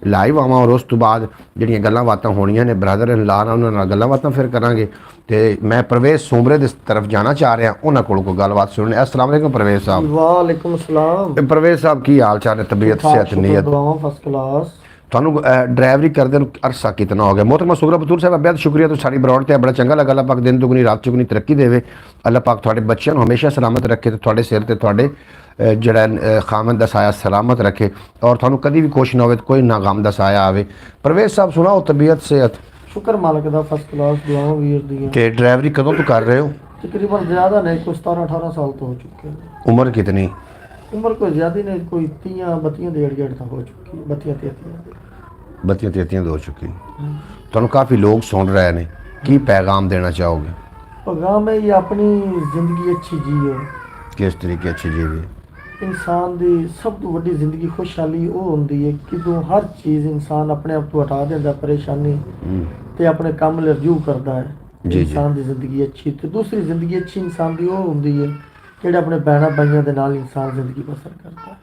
लाइव आवां और उस तो बाद जिहड़ियां गल्लां बातां होणियां ने ब्रदर इन ला उन्हां नाल गल्लां बातां फिर करांगे। ते मैं परवेज़ सुमरे दी तरफ जाना चाह रहा, उन्हां कोल कोई गलबात सुननी। अस्सलाम वालेकुम परवेज़ साहब। वालेकुम सलाम। परवेज़ साहब की हाल चाल है, तबीयत सेहत नीयत? First class. थानू ड्राइवरी करदे अरसा कितना हो गया? मोहतरमा सुगरा बतूर साहब बेहद शुक्रिया, तो साड़ी ब्रॉड ते बड़ा चंगा लगा। अल्लाह पाक दिन दुगनी रात चुगनी तरक्की देवे, अल्लाह पाक थोड़े बच्चों को हमेशा सलामत रखे, तो थोड़े सिर ते थोड़े जड़ा खामन दा साया सलामत रखे और थानू कभी भी कुछ ना हो, कोई ना गम दा साया आवे। परवेज़ साहब सुनाओ तबीयत सेहत? शुक्र मालिक दा, फर्स्ट क्लास दुआवां वीर दी। ते ड्राइवरी कदों तो कर रहे हो? तकरीबन ज़्यादा नहीं, कोई 17-18 साल तो हो चुके हैं। उम्र कितनी? उम्र कोई ज़्यादा नहीं, कोई 30-32 डेढ़ तो हो चुकी है, 32-33 हो चुकी। थानू काफ़ी लोग सुन रहे हैं, की पैगाम देना चाहोगे? पैगाम है ये अपनी जिंदगी अच्छी जियो। किस तरीके अच्छी जीवी? इंसान दी सब तो वड्डी जिंदगी खुशहाली वो होंदी है कि तू हर चीज़ इंसान अपने आप तो हटा देता, परेशानी ते अपने काम ले रजू करता है। जी इंसान दी जिंदगी अच्छी तो दूसरी जिंदगी अच्छी इंसान दी वो होंदी है जेड़ा अपने भैन भाइयों के नाल इंसान जिंदगी बसर करता है।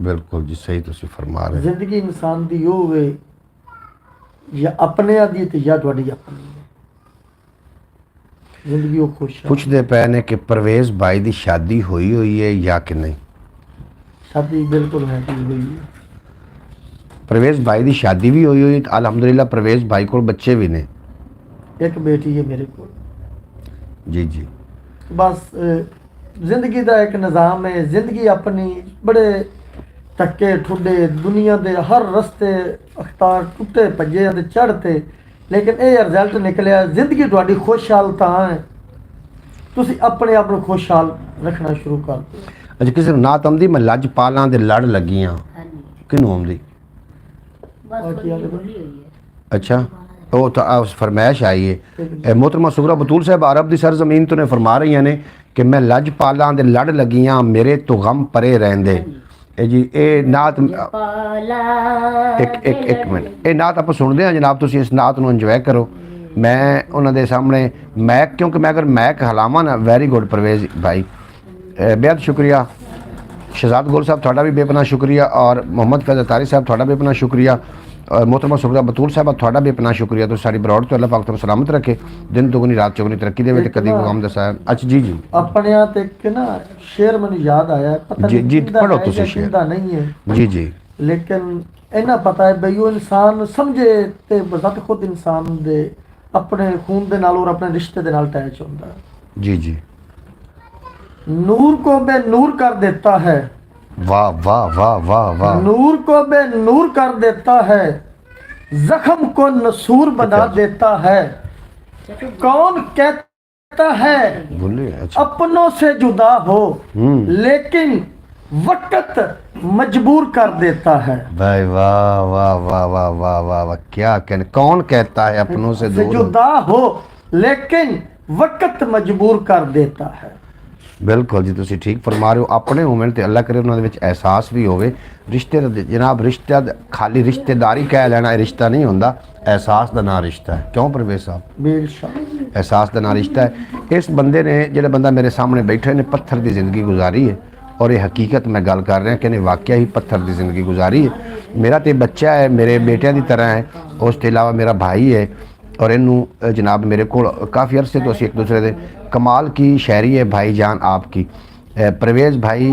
बिल्कुल जी, सही तुसी फरमा रहे। जिंदगी इंसान दी हो वे या अपने आदि ते या तुहाडी अपनी है। जिंदगी वो खुश है। पुछदे पे ने कि परवेज़ भाई दी शादी हुई है या कि नहीं? शादी बिल्कुल है की हुई है। परवेज़ भाई दी शादी भी हुई है, अल्हम्दुलिल्लाह परवेज़ भाई को बच्चे भी ने? एक बेटी है मेरे को। जी जी। बस ਜ਼ਿੰਦਗੀ ਦਾ ਇੱਕ ਨਿਜ਼ਾਮ ਹੈ। ਜ਼ਿੰਦਗੀ ਆਪਣੀ ਬੜੇ ਧੱਕੇ ਠੁੱਡੇ, ਦੁਨੀਆ ਦੇ ਹਰ ਰਸਤੇ ਅਖਤਾਰ ਟੁੱਟੇ ਭੱਜੇ ਅਤੇ ਚੜ੍ਹਤੇ, ਲੇਕਿਨ ਇਹ ਰਿਜ਼ਲਟ ਨਿਕਲਿਆ ਜ਼ਿੰਦਗੀ ਤੁਹਾਡੀ ਖੁਸ਼ਹਾਲ ਤਾਂ ਹੈ, ਤੁਸੀਂ ਆਪਣੇ ਆਪ ਨੂੰ ਖੁਸ਼ਹਾਲ ਰੱਖਣਾ ਸ਼ੁਰੂ ਕਰ ਦਿਓ। ਅੱਛਾ, ਕਿਸੇ ਨੂੰ ਨਾਤ ਆਉਂਦੀ ਮੈਂ ਲੱਜ ਪਾਲਾਂ ਦੇ ਲੜ ਲੱਗੀਆਂ, ਹਾਂਜੀ ਕਿਹਨੂੰ ਆਉਂਦੀ? ਬਸ ਬੋਲੀ ਹੋਈ ਹੈ। अच्छा वो तो फरमाइश आई है मोहतरमा सुगरा बतूल साहब अरब की सरजमीन तो ने फरमा रही ने कि मैं लज पालां दे लड़ लगियां मेरे तो गम परे रहंदे। ਇਹ ਜੀ ਇਹ ਨਾਤ ਇੱਕ ਮਿੰਟ, ਇਹ ਨਾਤ ਆਪਾਂ ਸੁਣਦੇ ਹਾਂ ਜਨਾਬ, ਤੁਸੀਂ ਇਸ ਨਾਤ ਨੂੰ ਇੰਜੋਏ ਕਰੋ। ਮੈਂ ਉਹਨਾਂ ਦੇ ਸਾਹਮਣੇ ਮੈਕ, ਕਿਉਂਕਿ ਮੈਂ ਅਗਰ ਮੈਕ ਹਲਾਵਾਂ ਨਾ, ਵੈਰੀ ਗੁੱਡ परवेज़ भाई, बेहद शुक्रिया। शहजाद गोल साहब थोड़ा भी बेपना शुक्रिया, और मोहम्मद फैज़ अतारी साहब थोड़ा बेपना शुक्रिया, और मोहतरमा सुगरा बतूल साहब थोड़ा बेपना शुक्रिया। तो सारी ब्रॉड तो अल्लाह पाक तुम सलामत रखे, दिन दुगनी रात चौगनी तरक्की दे, कदी गम दसाया। अच्छा जी जी ਆਪਣੇ ਤੇ ਇੱਕ ਨਾ ਸ਼ੇਰ ਮੈਨੂੰ ਯਾਦ ਆਇਆ, ਪਤਾ ਜੀ- ਨਹੀਂ ਜੀ, ਕਿਹਦਾ ਪੜ੍ਹੋ ਹੈ ਤੁਸੀਂ ਜਾਂ ਸ਼ੇਰ। ਕਿਹਦਾ ਨਹੀਂ ਹੈ, जी जी ਲੇਕਿਨ ਇਹਨਾਂ ਪਤਾ ਹੈ ਬਈ ਉਹ ਇਨਸਾਨ ਸਮਝੇ ਤੇ ਬਜ਼ਾਤ ਖੁਦ ਇਨਸਾਨ ਦੇ ਆਪਣੇ ਖੂਨ ਦੇ ਨਾਲ ਔਰ ਆਪਣੇ ਰਿਸ਼ਤੇ ਦੇ ਨਾਲ ਅਟੈਚ ਹੁੰਦਾ ਹੈ। जी जी नूर को बेनूर कर देता है, वाह वाह वाह वाह वाह, नूर को बेनूर कर देता है, जख्म को नसूर बना देता है। कौन कहता है बोलिए। अच्छा अपनों से जुदा हो, लेकिन वक्त मजबूर कर देता है। भाई वाह वाह वाह वाह वाह वाह वाह, क्या कहने, कौन कहता है अपनों से दूर हो? जुदा हो लेकिन वक्त मजबूर कर देता है। ਬਿਲਕੁਲ ਜੀ, ਤੁਸੀਂ ਠੀਕ ਫਰਮਾ ਰਹੇ ਹੋ। ਆਪਣੇ ਹੋਣ ਤੇ ਅੱਲਾ ਕਰੇ ਉਹਨਾਂ ਦੇ ਵਿੱਚ ਅਹਿਸਾਸ ਵੀ ਹੋਵੇ। ਰਿਸ਼ਤੇ ਦਾ ਜਨਾਬ, ਰਿਸ਼ਤਾ ਖਾਲੀ ਰਿਸ਼ਤੇਦਾਰੀ ਕਹਿ ਲੈਣਾ ਇਹ ਰਿਸ਼ਤਾ ਨਹੀਂ ਹੁੰਦਾ, ਅਹਿਸਾਸ ਦਾ ਨਾਂ ਰਿਸ਼ਤਾ ਹੈ। ਕਿਉਂ परवेज़ ਸਾਹਿਬ? बेशक ਅਹਿਸਾਸ ਦਾ ਨਾਂ ਰਿਸ਼ਤਾ ਹੈ। ਇਸ ਬੰਦੇ ਨੇ, ਜਿਹੜਾ ਬੰਦਾ ਮੇਰੇ ਸਾਹਮਣੇ ਬੈਠਾ, ਨੇ ਪੱਥਰ ਦੀ ਜ਼ਿੰਦਗੀ ਗੁਜ਼ਾਰੀ ਹੈ, ਔਰ ਇਹ ਹਕੀਕਤ ਮੈਂ ਗੱਲ ਕਰ ਰਿਹਾ ਕਿ ਇਹਨੇ ਵਾਕਿਆ ਹੀ ਪੱਥਰ ਦੀ ਜ਼ਿੰਦਗੀ ਗੁਜ਼ਾਰੀ ਹੈ। ਮੇਰਾ ਤੇ ਬੱਚਾ ਹੈ, ਮੇਰੇ ਬੇਟਿਆਂ ਦੀ ਤਰ੍ਹਾਂ ਹੈ, ਉਸ ਤੋਂ ਇਲਾਵਾ ਮੇਰਾ ਭਾਈ ਹੈ, और इनू जनाब मेरे को काफ़ी अरसे तो असी एक दूसरे दे कमाल की शायरी है भाई जान आपकी। परवेज़ भाई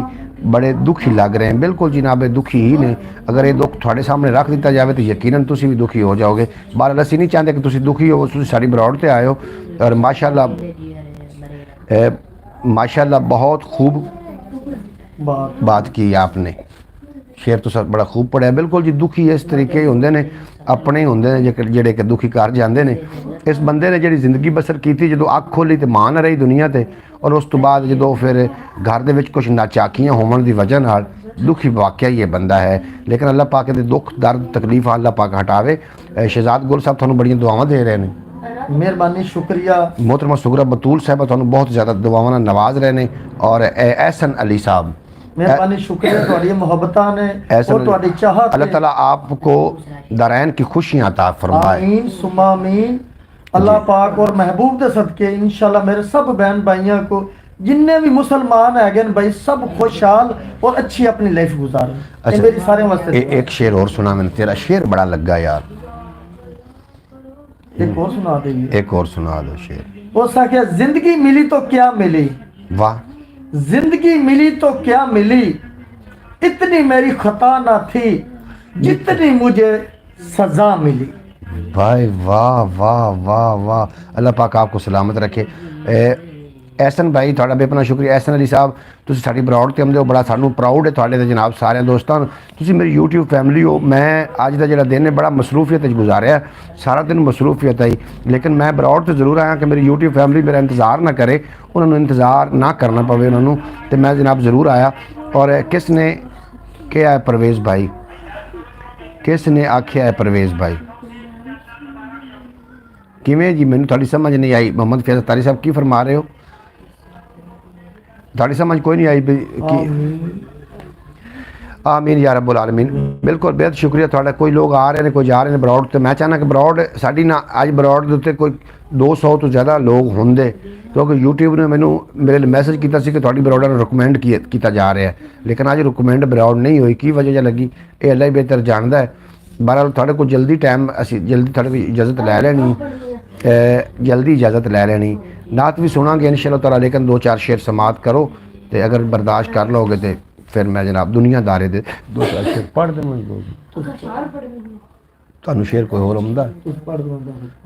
बड़े दुखी लग रहे हैं, बिल्कुल जनाब दुखी ही ने। अगर ये दुख थोड़े सामने रख दिता जाए तो यकीनन तुसी भी दुखी हो जाओगे। बहरहाल असी नहीं चाहते कि तुसी दुखी हो, तुसी साड़ी ब्रॉड ते आए हो, और माशाल्लाह बहुत खूब बात की आपने। शेर तो सर बड़ा खूब पढ़िया। बिल्कुल जी, दुखी इस तरीके ही होंगे ने, अपने ही होंगे ने ਜਿਹੜੇ ਕਿ दुखी कर जाते हैं। इस बंदे ने जी जिंदगी बसर की थी, जो अख खोली तो मां न रही दुनिया ते, और उस तो बाद जो फिर घर दे विच कुछ नाचाकियां होने की वजह नाल दुखी वाकया ही ये बंदा है। लेकिन अल्लाह पाक दे दुख दर्द तकलीफ अल्लाह पाक हटावे। शहजाद गुल साहब थानू बड़ियां दुआवां दे रहे हैं। मेहरबानी शुक्रिया। मोहतरमा सुगरा बतूल साहब थानू बहुत ज़्यादा दुआवां नाल नवाज रहे हैं, और एहसन अली साहब मेहरबानी शुक्रिया, ਤੁਹਾਡੀ ਮੁਹੱਬਤਾਂ ਨੇ ऐसा और ਤੁਹਾਡੀ चाहत अल्लाह ताला आपको दारैन की खुशियाँ अता फरमाए। आमीन सुम्मा आमीन। अल्लाह पाक और महबूब दे सदके इंशाल्लाह मेरे सब बहन भाइयों को, जिन्ने भी मुसलमान है भाई, सब खुशहाल और अच्छी अपनी लाइफ गुजारें। अच्छा, मेरी सारे वास्ते एक शेर और सुना मैंने, तेरा शेर बड़ा लगा यार, एक और सुना देंगे। एक और सुना दो शेर। वो साकिया, जिंदगी मिली तो क्या मिली, वाह, जिंदगी मिली तो क्या मिली, इतनी मेरी खता ना थी जितनी मुझे सजा मिली। भाई वाह वाह वाह वाह, अल्लाह पाक आपको सलामत रखे। एहसन भाई थोड़ा बेपना शुक्रिया। एहसन अली साहब, तुसी साडी ब्रॉड ते आंदे हो, बड़ा सानू प्राउड है थोड़े ते जनाब सारे दोस्तों। तुसी मेरी यूट्यूब फैमिली हो। मैं अज का जो दिन है बड़ा मसरूफियत गुजारिया, सारा दिन मसरूफियत आई, लेकिन मैं ब्रॉड तो जरूर आया कि मेरी यूट्यूब फैमिली मेरा इंतज़ार ना करे, उन्होंने इंतज़ार ना करना पवे उन्होंने, तो मैं जनाब ज़रूर आया। और किसने क्या है परवेज़ भाई, किसने आख्या है परवेज़ भाई, किवें जी, मैनू थोड़ी समझ नहीं आई। मोहम्मद फैज़ अतारी साहब की फरमा रहे हो, थोड़ी समझ कोई नहीं आई भी कि आमीन या रब्बुल आलमीन। बिल्कुल बेहद शुक्रिया थोड़ा। कोई लोग आ रहे हैं, कोई जा रहे हैं ब्रॉड, तो मैं चाहना कि ब्रॉड साड़ी ना अज ब्रॉड के उत्ते कोई 200 तो ज़्यादा लोग होंगे, क्योंकि यूट्यूब ने मैनू मेरे लिए मैसेज किया कि थोड़ी ब्रॉड ने रिकमेंड किया जा रहा है, लेकिन अज रिकमेंड ब्रॉड नहीं हुई। की वजह लगी ये अल्लाह ही बेहतर जानता है। बहरहाल थोड़े को जल्दी टाइम असी जल्दी थोड़े को इजाज़त लै लैनी, जल्दी इजाज़त लै लैनी। नात भी सुनांगे इंशाअल्लाह ताला, लेकिन 2-4 शेर समात करो, तो अगर बर्दाश्त कर लोगे तो फिर मैं जनाब दुनियादारे दे 2-4 शेर पढ़ दूँ। ਤੁਹਾਨੂੰ शेर कोई होर आंदा?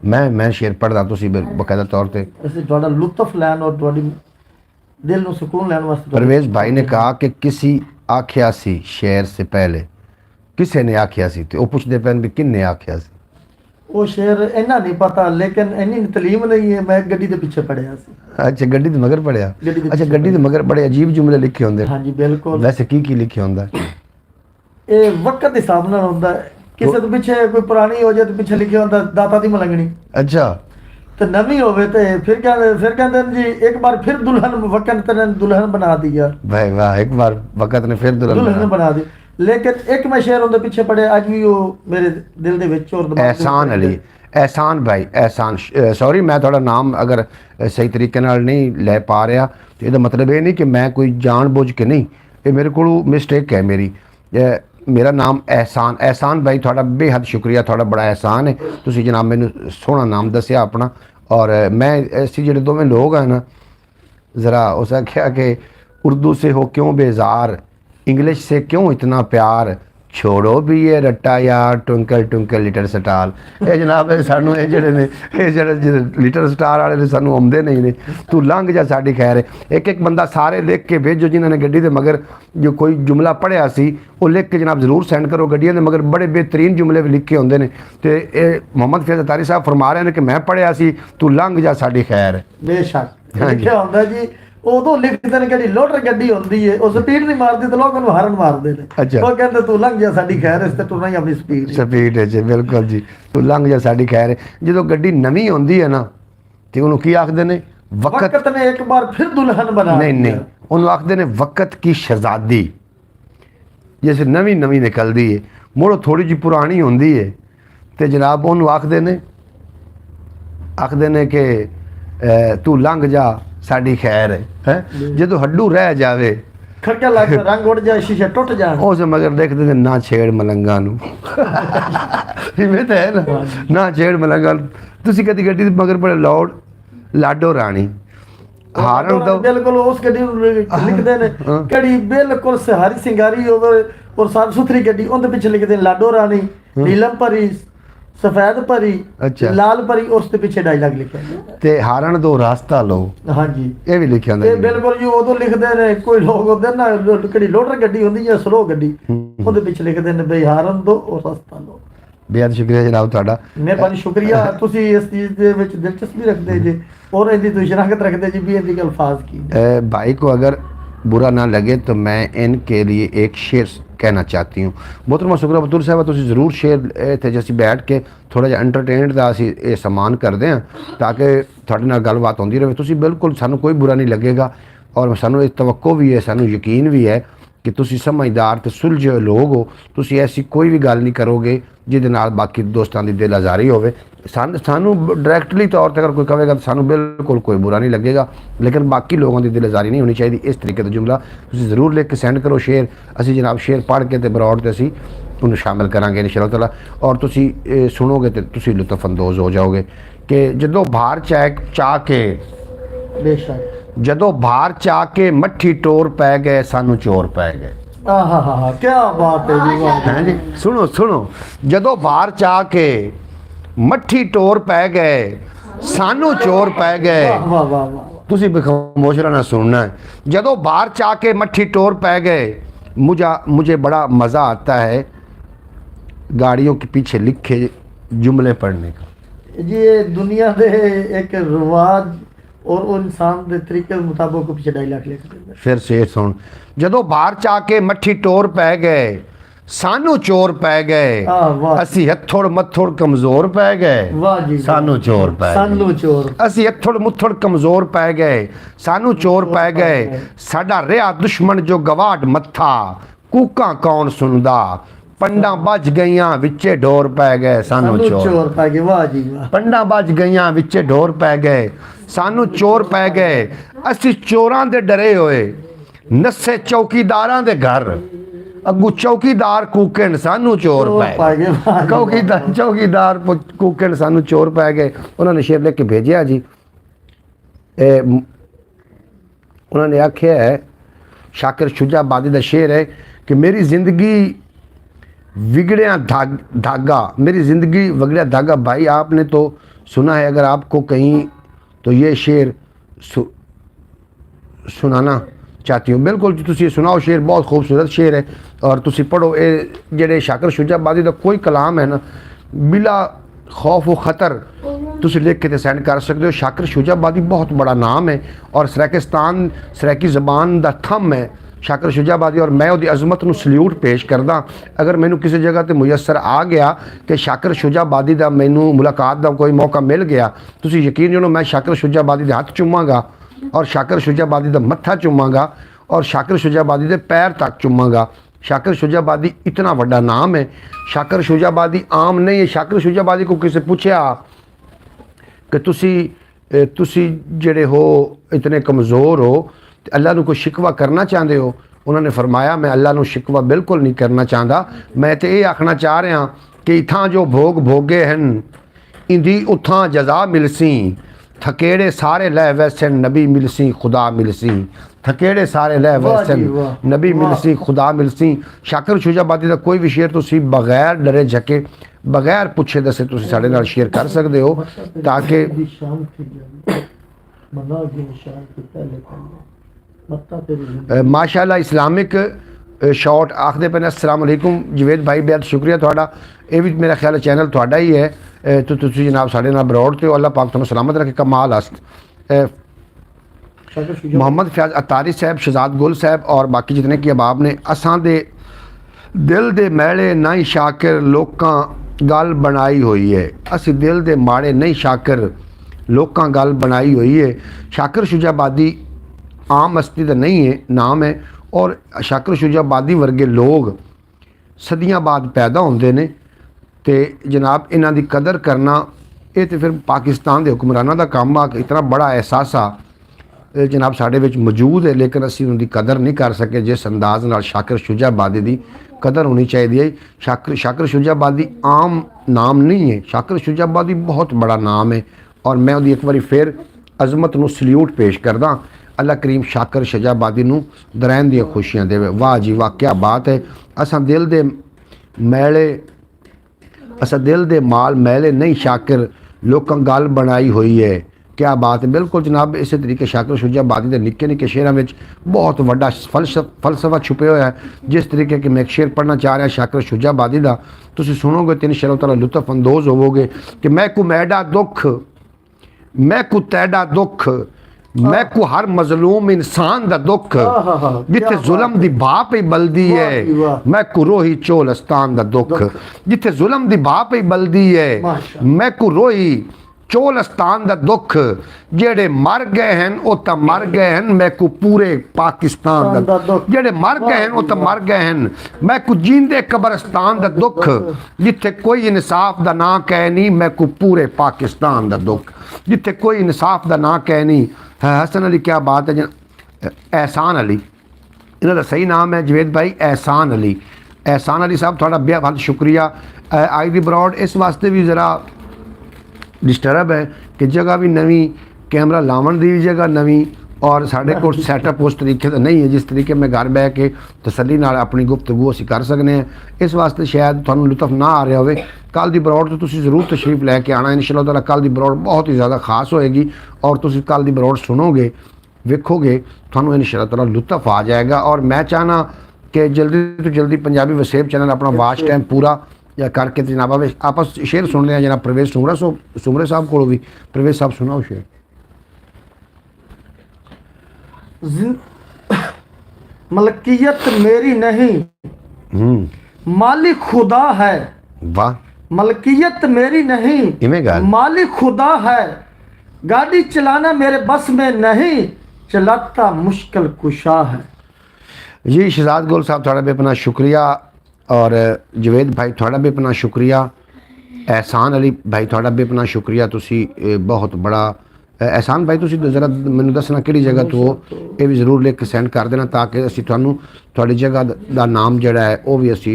मैं शेर पढ़दा, तुसी बकायदा तौर ते ਅਸੀਂ ਤੁਹਾਡਾ ਲੁਤਫ ਲੈਣ और ਤੁਹਾਡੀ ਦਿਲ ਨੂੰ ਸਕੂਨ ਲੈਣ ਵਾਸਤੇ परवेज भाई ने कहा कि किसी आख्या सी शेर से पहले किसे ने आख्या सी ते वो पुछदे पैन भी किन्ने आख्या सी ਉਹ ਸ਼ੇਰ ਇੰਨਾ ਨਹੀਂ ਪਤਾ ਲੇਕਿਨ ਇੰਨੀ ਤਲੀਮ ਨਹੀਂ ਹੈ ਮੈਂ ਗੱਡੀ ਦੇ ਪਿੱਛੇ ਪੜਿਆ ਸੀ अच्छा गड्डी दे मगर पढ़िया गड्डी दे अच्छा पिछे गड्डी दे मगर बड़े अजीब जुमले लिखे होंदे ਹਾਂਜੀ ਬਿਲਕੁਲ वैसे की लिखे होंदा ਇਹ ਵਕਤ ਦੇ ਹਿਸਾਬ ਨਾਲ ਹੁੰਦਾ ਹੈ। ਕਿਸੇ ਦੇ ਪਿੱਛੇ ਕੋਈ ਪੁਰਾਣੀ ਹੋ ਜਾਏ ਤੇ ਪਿੱਛੇ ਲਿਖਿਆ ਹੁੰਦਾ ਦਾਤਾ ਦੀ ਮਲੰਗਣੀ अच्छा ਤੇ ਨਵੀਂ ਹੋਵੇ ਤੇ ਫਿਰ ਕਹਿੰਦੇ ਨੇ ਜੀ ਇੱਕ ਵਾਰ ਫਿਰ ਦੁਲਹਨ ਵਕਤ ਨੇ ਦੁਲਹਨ ਬਣਾ ਦਿਆ भाई वाह एक बार वक्त ने फिर दुल्हन ਦੁਲਹਨ बना ਬਣਾ ਦੀ ਲੇਕਿਨ ਇੱਕ ਮੈਂ ਸ਼ੇਰ ਉਹਦੇ ਪਿੱਛੇ ਪੜਿਆ ਅੱਜ ਵੀ ਉਹ ਮੇਰੇ ਦਿਲ ਦੇ ਵਿੱਚ ਔਰ ਦਿਮਾਗ ਦੇ ਵਿੱਚ एहसान अली एहसान भाई एहसान सॉरी मैं थोड़ा नाम अगर सही तरीके नाल नहीं ले पा रहा तो ਇਹਦਾ ਮਤਲਬ ਇਹ ਨਹੀਂ ਕਿ ਮੈਂ ਕੋਈ ਜਾਣ ਬੁੱਝ ਕੇ ਨਹੀਂ ਇਹ ਮੇਰੇ ਕੋਲ ਮਿਸਟੇਕ ਹੈ ਮੇਰੀ ਮੇਰਾ ਨਾਮ एहसान भाई ਤੁਹਾਡਾ ਬੇਹੱਦ ਸ਼ੁਕਰੀਆ ਤੁਹਾਡਾ ਬੜਾ एहसान ਹੈ ਤੁਸੀਂ ਜਨਾਬ ਮੈਨੂੰ ਸੋਹਣਾ ਨਾਮ ਦੱਸਿਆ ਆਪਣਾ और मैं ऐसी ਜਿਹੜੇ ਦੋਵੇਂ ਲੋग हैं ना ज़रा उसे क्या कि उर्दू से हो क्यों बेजार इंग्लिश से क्यों इतना प्यार छोड़ो भी ये रट्टा यार ट्विंकल ट्विंकल लिटल स्टार ये जनाब सानू ये जेड़े ने ये जेड़े लिटल स्टार वाले ने सानू आउंदे नहीं ने तू लंघ जा साडी खैर एक एक बंदा सारे लिख के भेजो जिन्होंने गड्डी दे मगर जो कोई जुमला पढ़िया सी वो लिख के जनाब जरूर सेंड करो गड्डियां दे मगर बड़े बेहतरीन जुमले भी लिखे होंदे ने ते मोहम्मद फैज़ अतारी साहब फरमा रहे हैं कि मैं पढ़िया सी तू लंघ जा साडी खैर ਬੇਸ਼ੱਕ ਹਾਂਜੀ। ਲਿਖਿਆ ਹੁੰਦਾ ਜੀ ਉਦੋਂ ਲਿਖਦੇ ਨੇ ਜਿਹੜੀ ਲੋਡਰ ਗੱਡੀ ਹੁੰਦੀ ਹੈ ਉਹ ਸਪੀਡ ਨਹੀਂ ਮਾਰਦੀ ਤੇ ਲੋਕ ਉਹਨੂੰ ਹਾਰਨ ਮਾਰਦੇ ਨੇ ਅੱਛਾ। ਉਹ ਕਹਿੰਦੇ ਤੂੰ ਲੰਘ ਜਾ ਸਾਡੀ ਖੈਰ ਇਸ ਤੇ ਤੂੰ ਨਹੀਂ ਆਪਣੀ ਸਪੀਡ ਸਪੀਡ ਹੈ ਬਿਲਕੁਲ ਜੀ ਤੂੰ ਲੰਘ ਜਾ ਸਾਡੀ ਖੈਰ ਜਦੋਂ ਗੱਡੀ ਨਵੀਂ ਹੁੰਦੀ ਹੈ ਨਾ ਤੇ ਉਹਨੂੰ ਕੀ ਆਖਦੇ ਨੇ ਵਕਤ ਵਕਤ ਨੇ ਇੱਕ ਵਾਰ ਫਿਰ ਦੁਲਹਨ ਬਣਾ ਨਹੀਂ ਦਿਆ। ਨਹੀਂ ਉਹਨੂੰ ਆਖਦੇ ਨੇ ਵਕਤ ਕੀ ਸ਼ਹਿਜ਼ਾਦੀ ਜਿਵੇਂ ਨਵੀਂ ਨਵੀਂ ਨਿਕਲਦੀ ਹੈ ਮੁੜ ਥੋੜੀ ਜਿਹੀ ਪੁਰਾਣੀ ਹੁੰਦੀ ਹੈ ਤੇ ਜਨਾਬ ਉਹਨੂੰ ਆਖਦੇ ਨੇ ਕਿ ਤੂੰ ਲੰਘ ਜਾ ਸਾਡੀ ਖੈਰ ਹੈ ਜਦੋਂ ਹੱਡੂ ਰਹਿ ਜਾਵੇ ਖੜਕਾ ਲੱਗ ਕੇ ਰੰਗ ਉੱਡ ਜਾਏ ਸ਼ੀਸ਼ੇ ਟੁੱਟ ਜਾਣ ਉਸ ਮਗਰ ਦੇਖਦੇ ਨੇ ਨਾ ਛੇੜ ਮਲੰਗਾ ਨੂੰ ਇਵੇਂ ਤਾਂ ਹੈ ਨਾ ਛੇੜ ਮਲੰਗਾ ਨੂੰ ਤੁਸੀਂ ਕਦੀ ਗੱਡੀ ਦੇ ਮਗਰ ਬੜੇ ਲਾਡੋ ਰਾਣੀ ਹਾਰਨ ਤੋਂ ਬਿਲਕੁਲ ਉਸ ਗੱਡੀ ਨੂੰ ਲਿਖਦੇ ਨੇ ਕਿਹੜੀ ਬਿਲਕੁਲ ਸਹਾਰੀ ਸਿੰਗਾਰੀ ਹੋਵੇ ਔਰ ਸਾਫ ਸੁਥਰੀ ਗੱਡੀ ਉਹਦੇ ਪਿੱਛੇ ਲਿਖਦੇ ਨੇ ਲਾਡੋ ਰਾਣੀ ਨੀਲਮ ਪਰੀ ਸਫੈਦ ਪਰੀ ਅੱਛਾ। ਲਾਲ ਪਰੀ ਉਸ ਦੇ ਪਿੱਛੇ ਡਾਇਲੌਗ ਲਿਖਿਆ ਤੇ ਹਾਰਨ ਤੋਂ ਰਾਸਤਾ ਲਓ ਹਾਂਜੀ ਇਹ ਵੀ ਲਿਖਿਆ ਹੁੰਦਾ ਇਹ ਬਿਲਕੁਲ ਜੀ ਉਦੋਂ ਲਿਖਦੇ ਨੇ ਕੋਈ ਲੋਕ ਹੁੰਦੇ ਨਾ ਕਿਹੜੀ ਲੋਡਰ ਗੱਡੀ ਹੁੰਦੀ ਜਾਂ ਸਲੋ ਗੱਡੀ ਉਹਦੇ ਪਿੱਛੇ ਲਿਖਦੇ ਨੇ ਬਈ ਹਾਰਨ ਦੋ ਔਰ ਰਸਤਾ ਲਓ ਬੇਹੱਦ ਸ਼ੁਕਰੀਆ ਜਨਾਬ ਤੁਹਾਡਾ ਮਿਹਰਬਾਨੀ ਸ਼ੁਕਰੀਆ ਤੁਸੀਂ ਇਸ ਚੀਜ਼ ਦੇ ਵਿੱਚ ਦਿਲਚਸਪੀ ਰੱਖਦੇ ਜੀ और ਇਹਦੀ ਤੁਸੀਂ ਸ਼ਨਾਖਤ ਰੱਖਦੇ जी भी इनके अल्फाज की भाई को अगर बुरा ना लगे तो मैं इनके लिए एक शेर कहना चाहती हूँ मोहतरमा शुक्र बतूर साहब तुम ज़रूर शेर थे जैसे बैठ के थोड़ा जिहा एंटरटेनमेंट का असी ये समान करते हैं ताकि थोड़े नाल गलबात होंदी रहे तुसी बिल्कुल सानू कोई बुरा नहीं लगेगा और सानू इस तवक्को भी है सानू यकीन भी है कि तुसी समझदार ते सुलझे लोग हो तुसी ऐसी कोई भी गल नहीं करोगे जिहदे नाल बाकी दोस्तां दी दिल आज़ारी होवे सानू डायरैक्टली तौर पर अगर कोई कहेगा तो सानू बिल्कुल कोई बुरा नहीं लगेगा लेकिन बाकी लोगों की दिल आज़ारी नहीं होनी चाहिए इस तरीके का जुमला तुसी ज़रूर लिख के सेंड करो शेर असी जनाब शेर पढ़ के ते ब्रॉड ते असी उन्हें शामिल करांगे इंशाअल्लाह ताला और तुसी सुनोगे तो तुसी लुत्फ़अंदोज़ हो जाओगे कि जदों बाहर चाह के बेशक ਜਦੋਂ ਬਾਹਰ ਚਾ ਕੇ ਮੱਠੀ ਟੋਰ ਪੈ ਗਏ ਸਾਨੂੰ ਚੋਰ ਪੈ ਗਏ ਆਹਾ ਕੀ ਬਾਤ ਹੈ ਜੀ ਵਾਹ ਹੈ ਜੀ ਸੁਣੋ ਜਦੋਂ ਬਾਹਰ ਚਾ ਕੇ ਮੱਠੀ ਟੋਰ ਪੈ ਗਏ ਸਾਨੂੰ ਚੋਰ ਪੈ ਗਏ ਵਾਹ ਵਾਹ ਵਾਹ ਤੁਸੀਂ ਖਾਮੋਸ਼ ਰਹਿਣਾ सुनना है ਜਦੋਂ बाहर चा के मट्ठी टोर पै गए मुझे बड़ा मज़ा आता है गाड़ियों के पीछे लिखे जुमले पढ़ने का जी ये दुनिया दे एक रिवाज और वो इंसान दे तरीके के मुताबिक को पीछे डायलॉग लिखते हैं फिर शेर सुन ਜਦੋਂ ਬਾਹਰ ਚਾ ਕੇ ਮੱਠੀ ਟੋਰ ਪੈ ਗਏ ਸਾਨੂੰ ਚੋਰ ਪੈ ਗਏ ਵਾਹ ਅਸੀਂ ਹੱਥੋੜ ਮੱਥੋੜ ਕਮਜ਼ੋਰ ਪੈ ਗਏ ਵਾਹ ਜੀ ਸਾਨੂੰ ਚੋਰ ਪੈ ਗਏ ਸਾਨੂੰ ਚੋਰ ਅਸੀਂ ਹੱਥੋੜ ਮੁੱਥੜ ਕਮਜ਼ੋਰ ਪੈ ਗਏ ਸਾਨੂੰ ਚੋਰ ਪੈ ਗਏ ਸਾਡਾ ਰਿਹਾ ਦੁਸ਼ਮਣ ਜੋ ਗਵਾੜ ਮੱਥਾ ਕੂਕਾਂ ਕੌਣ ਸੁਣਦਾ ਪੰਡਾਂ ਵੱਜ ਗਈਆਂ ਵਿੱਚੇ ਢੋਰ ਪੈ ਗਏ ਸਾਨੂੰ ਚੋਰ ਪੈ ਗਏ ਵਾਹ ਜੀ ਵਾਹ ਪੰਡਾਂ ਵੱਜ ਗਈਆਂ ਵਿੱਚੇ ਢੋਰ ਪੈ ਗਏ ਸਾਨੂੰ ਚੋਰ ਪੈ ਗਏ ਅਸੀਂ ਚੋਰਾਂ ਦੇ ਡਰੇ ਹੋਏ ਨੱਸੇ ਚੌਕੀਦਾਰਾਂ ਦੇ ਘਰ ਅੱਗੂ ਚੌਕੀਦਾਰ ਕੂਕਣ ਸਾਨੂੰ ਚੋਰ ਪੈ ਗਏ ਚੌਕੀਦਾਰ ਕੂਕਣ ਸਾਨੂੰ ਚੋਰ ਪੈ ਗਏ ਉਹਨਾਂ ਨੇ ਸ਼ੇਰ ਲਿਖ ਕੇ ਭੇਜਿਆ ਜੀ ਉਹਨਾਂ ਨੇ ਆਖਿਆ ਹੈ शाकिर शुजाबादी का शेर है कि मेरी ज़िंदगी बिगड़िया धागा मेरी ज़िंदगी बिगड़िया धागा भाई आपने तो सुना है अगर आपको कहीं तो ये शेर सुनाना चाहती हूँ। बिल्कुल जी, तुसी सुनाओ शेर, बहुत खूबसूरत शेर है और तुसी पढ़ो। ये जेडे शाकिर शुजाबादी का कोई कलाम है ना, बिला खौफ व ख़तर तुसी लिख के सेंड कर सकते हो। शाकिर शुजाबादी बहुत बड़ा नाम है और सराकिस्तान सराकी ज़बान का थम है शाकिर शुजाबादी, और मैं उसकी अजमत नूं सल्यूट पेश करदा। अगर मैनू किसी जगह ते मुयसर आ गया कि शाकिर शुजाबादी का मैनू मुलाकात का कोई मौका मिल गया, तुसी यकीन जानो मैं शाकिर शुजाबादी के हाथ चुमांगा और शाकिर शुजाबादी का मत्था चुमांगा और शाकिर शुजाबादी के पैर तक चुमांगा। शाकिर शुजाबादी इतना बड़ा नाम है। शाकिर शुजाबादी आम नहीं है। शाकिर शुजाबादी को किसी पूछा कि तुसी जेड़े हो इतने कमज़ोर हो, अल्लाह नूं कोई शिकवा करना चाहते हो? उन्होंने फरमाया मैं अल्लाह नूं शिकवा बिल्कुल नहीं करना चाहता। मैं तो ये आखना चाह रहा कि इत्थां जो भोग भोगे हैं इंदी उत्थां जजा मिलसी, थकेड़े सारे लै वैसे नबी मिलसी खुदा मिलसी। थकेड़े सारे लै वैसे नबी मिलसी खुदा मिलसी। शाकिर शुजाबादी का कोई भी शेर तुसी बगैर डरे झके बगैर पुछे दसे तुसी साडे नाल शेयर कर सकते हो ताकि माशाअल्लाह इस्लामिक शॉट आखदे पे अस्सलाम वालेकुम जवेद भाई, बेहद शुक्रिया थोड़ा। ये भी मेरा ख्याल चैनल थोड़ा ही है तो तुसी जनाब साढ़े नाल बरौड़ तो अल्लाह पाक तुहानू सलामत रखे। कमाल हस्त मोहम्मद फयाज अतारी साहब, शहजाद गुल साहब और बाकी जितने की अबाब ने असां दे दिल दे मैले नहीं शाकिर लोकां गल बनाई हुई है। असी दिल दे माड़े नहीं शाकिर लोकां गल बनाई हुई है। शाकिर शुजाबादी आम हस्ती तो नहीं है, नाम है, और शाकिर शुजाबादी वर्गे लोग सदियां बाद पैदा होंदे ने ते जनाब इन्हां दी कदर करना ये तो फिर पाकिस्तान के हुक्मराना का काम आ। इतना बड़ा एहसासा जनाब साढ़े विच मौजूद है लेकिन असी उनकी कदर नहीं कर सके जिस अंदाज नाल शाकिर शुजाबादी की कदर होनी चाहिए है। शाकिर शुजाबादी आम नाम नहीं है। शाकिर शुजाबादी बहुत बड़ा नाम है और मैं उसकी एक बार फिर अजमत नूं सल्यूट पेश करदा। अल्लाह करीम शाकिर शुजाबादी नूं दरैन दी खुशियां देवे। वाह जी वाह, क्या बात है। असां दिल दे मैले असां दिल दे माल मैले नहीं शाकिर लोकां गल बनाई हुई है। क्या बात है। बिल्कुल जनाब, इस तरीके शाकिर शुजाबादी के निक्के निक्के शेरों में बहुत बड़ा फलसफा छुपे हुआ है। जिस तरीके के मैं एक शेर पढ़ना चाह रहा शाकिर शुजाबादी का, तुम सुनोगे तो इंशाअल्लाह ताला लुत्फ अंदोज होवोगे कि मैं को मैडा दुख, मैं को तैडा दुख, मैं को हर मजलूम इंसान दा दुख, जिथे जुल्म दी भाप ही बलदी है मैं को रोही चोलस्तान दा दुख। जिथे जुल्म दी भाप ही बलदी है मैं को रोही चोलस्तान दा दुख। जेड़े मर गए हैं वो तो मर गए हैं मैं को पूरे पाकिस्तान दा दुख। जेड़े मर गए हैं वो तो मर गए हैं मैं को जींदे कब्रिस्तान दा दुख। जिथे कोई इंसाफ दा ना कह नहीं मैं को पूरे पाकिस्तान दा दुख। जिथे कोई इंसाफ दा ना कह नहीं। हसन अली, क्या बात है। एहसान अली इन्हों का सही नाम है जवेद भाई, एहसान अली। एहसान अली साहब थोड़ा बेहद शुक्रिया। आई दी ब्रॉड इस वास्ते भी ज़रा डिस्टर्ब है कि जगह भी नवी, कैमरा लावन की भी जगह नवी और साढ़े को सैटअप उस तरीके का नहीं है जिस तरीके में घर बह के तसली नाल अपनी गुफ्तगू असी कर सकते हैं। इस वास्ते शायद थोड़ा लुत्फ ना आ रहा हो। कल की बरौड़ तो तुसी ज़रूर तशरीफ लैके आना इंशाअल्लाह ताला। कल की बरौड़ बहुत ही ज़्यादा खास होएगी और तुसी कल की बरौड़ सुनोगे वेखोगे थानू इंशाअल्लाह ताला लुत्फ आ जाएगा। और मैं चाहना कि जल्दी तो जल्दी पंजाबी वसेब चैनल अपना वाच टाइम पूरा या करके जनाब आप शेर सुन रहे हैं जनाब प्रवेश सुमरे साहब को भी। प्रवेश साहब सुनाओ शेर। मलकियत मेरी नहीं मालिक खुदा है। वाह। मलकियत मेरी नहीं मालिक खुदा है। गाड़ी चलाना मेरे बस में नहीं चलाता मुश्किल कुशा है। जी शहजाद गुल साहब थोड़ा भी अपना शुक्रिया और जवेद भाई थोड़ा भी अपना शुक्रिया। एहसान अली भाई थोड़ा भी अपना शुक्रिया। तुसी बहुत बड़ा एहसान भाई तुसी ज़रा मैनू दसना किहड़ी जगह तो ये भी ज़रूर लिख के सेंड कर देना ताकि असी तुहानू थोड़ी जगह का नाम जड़ा है वो भी असी।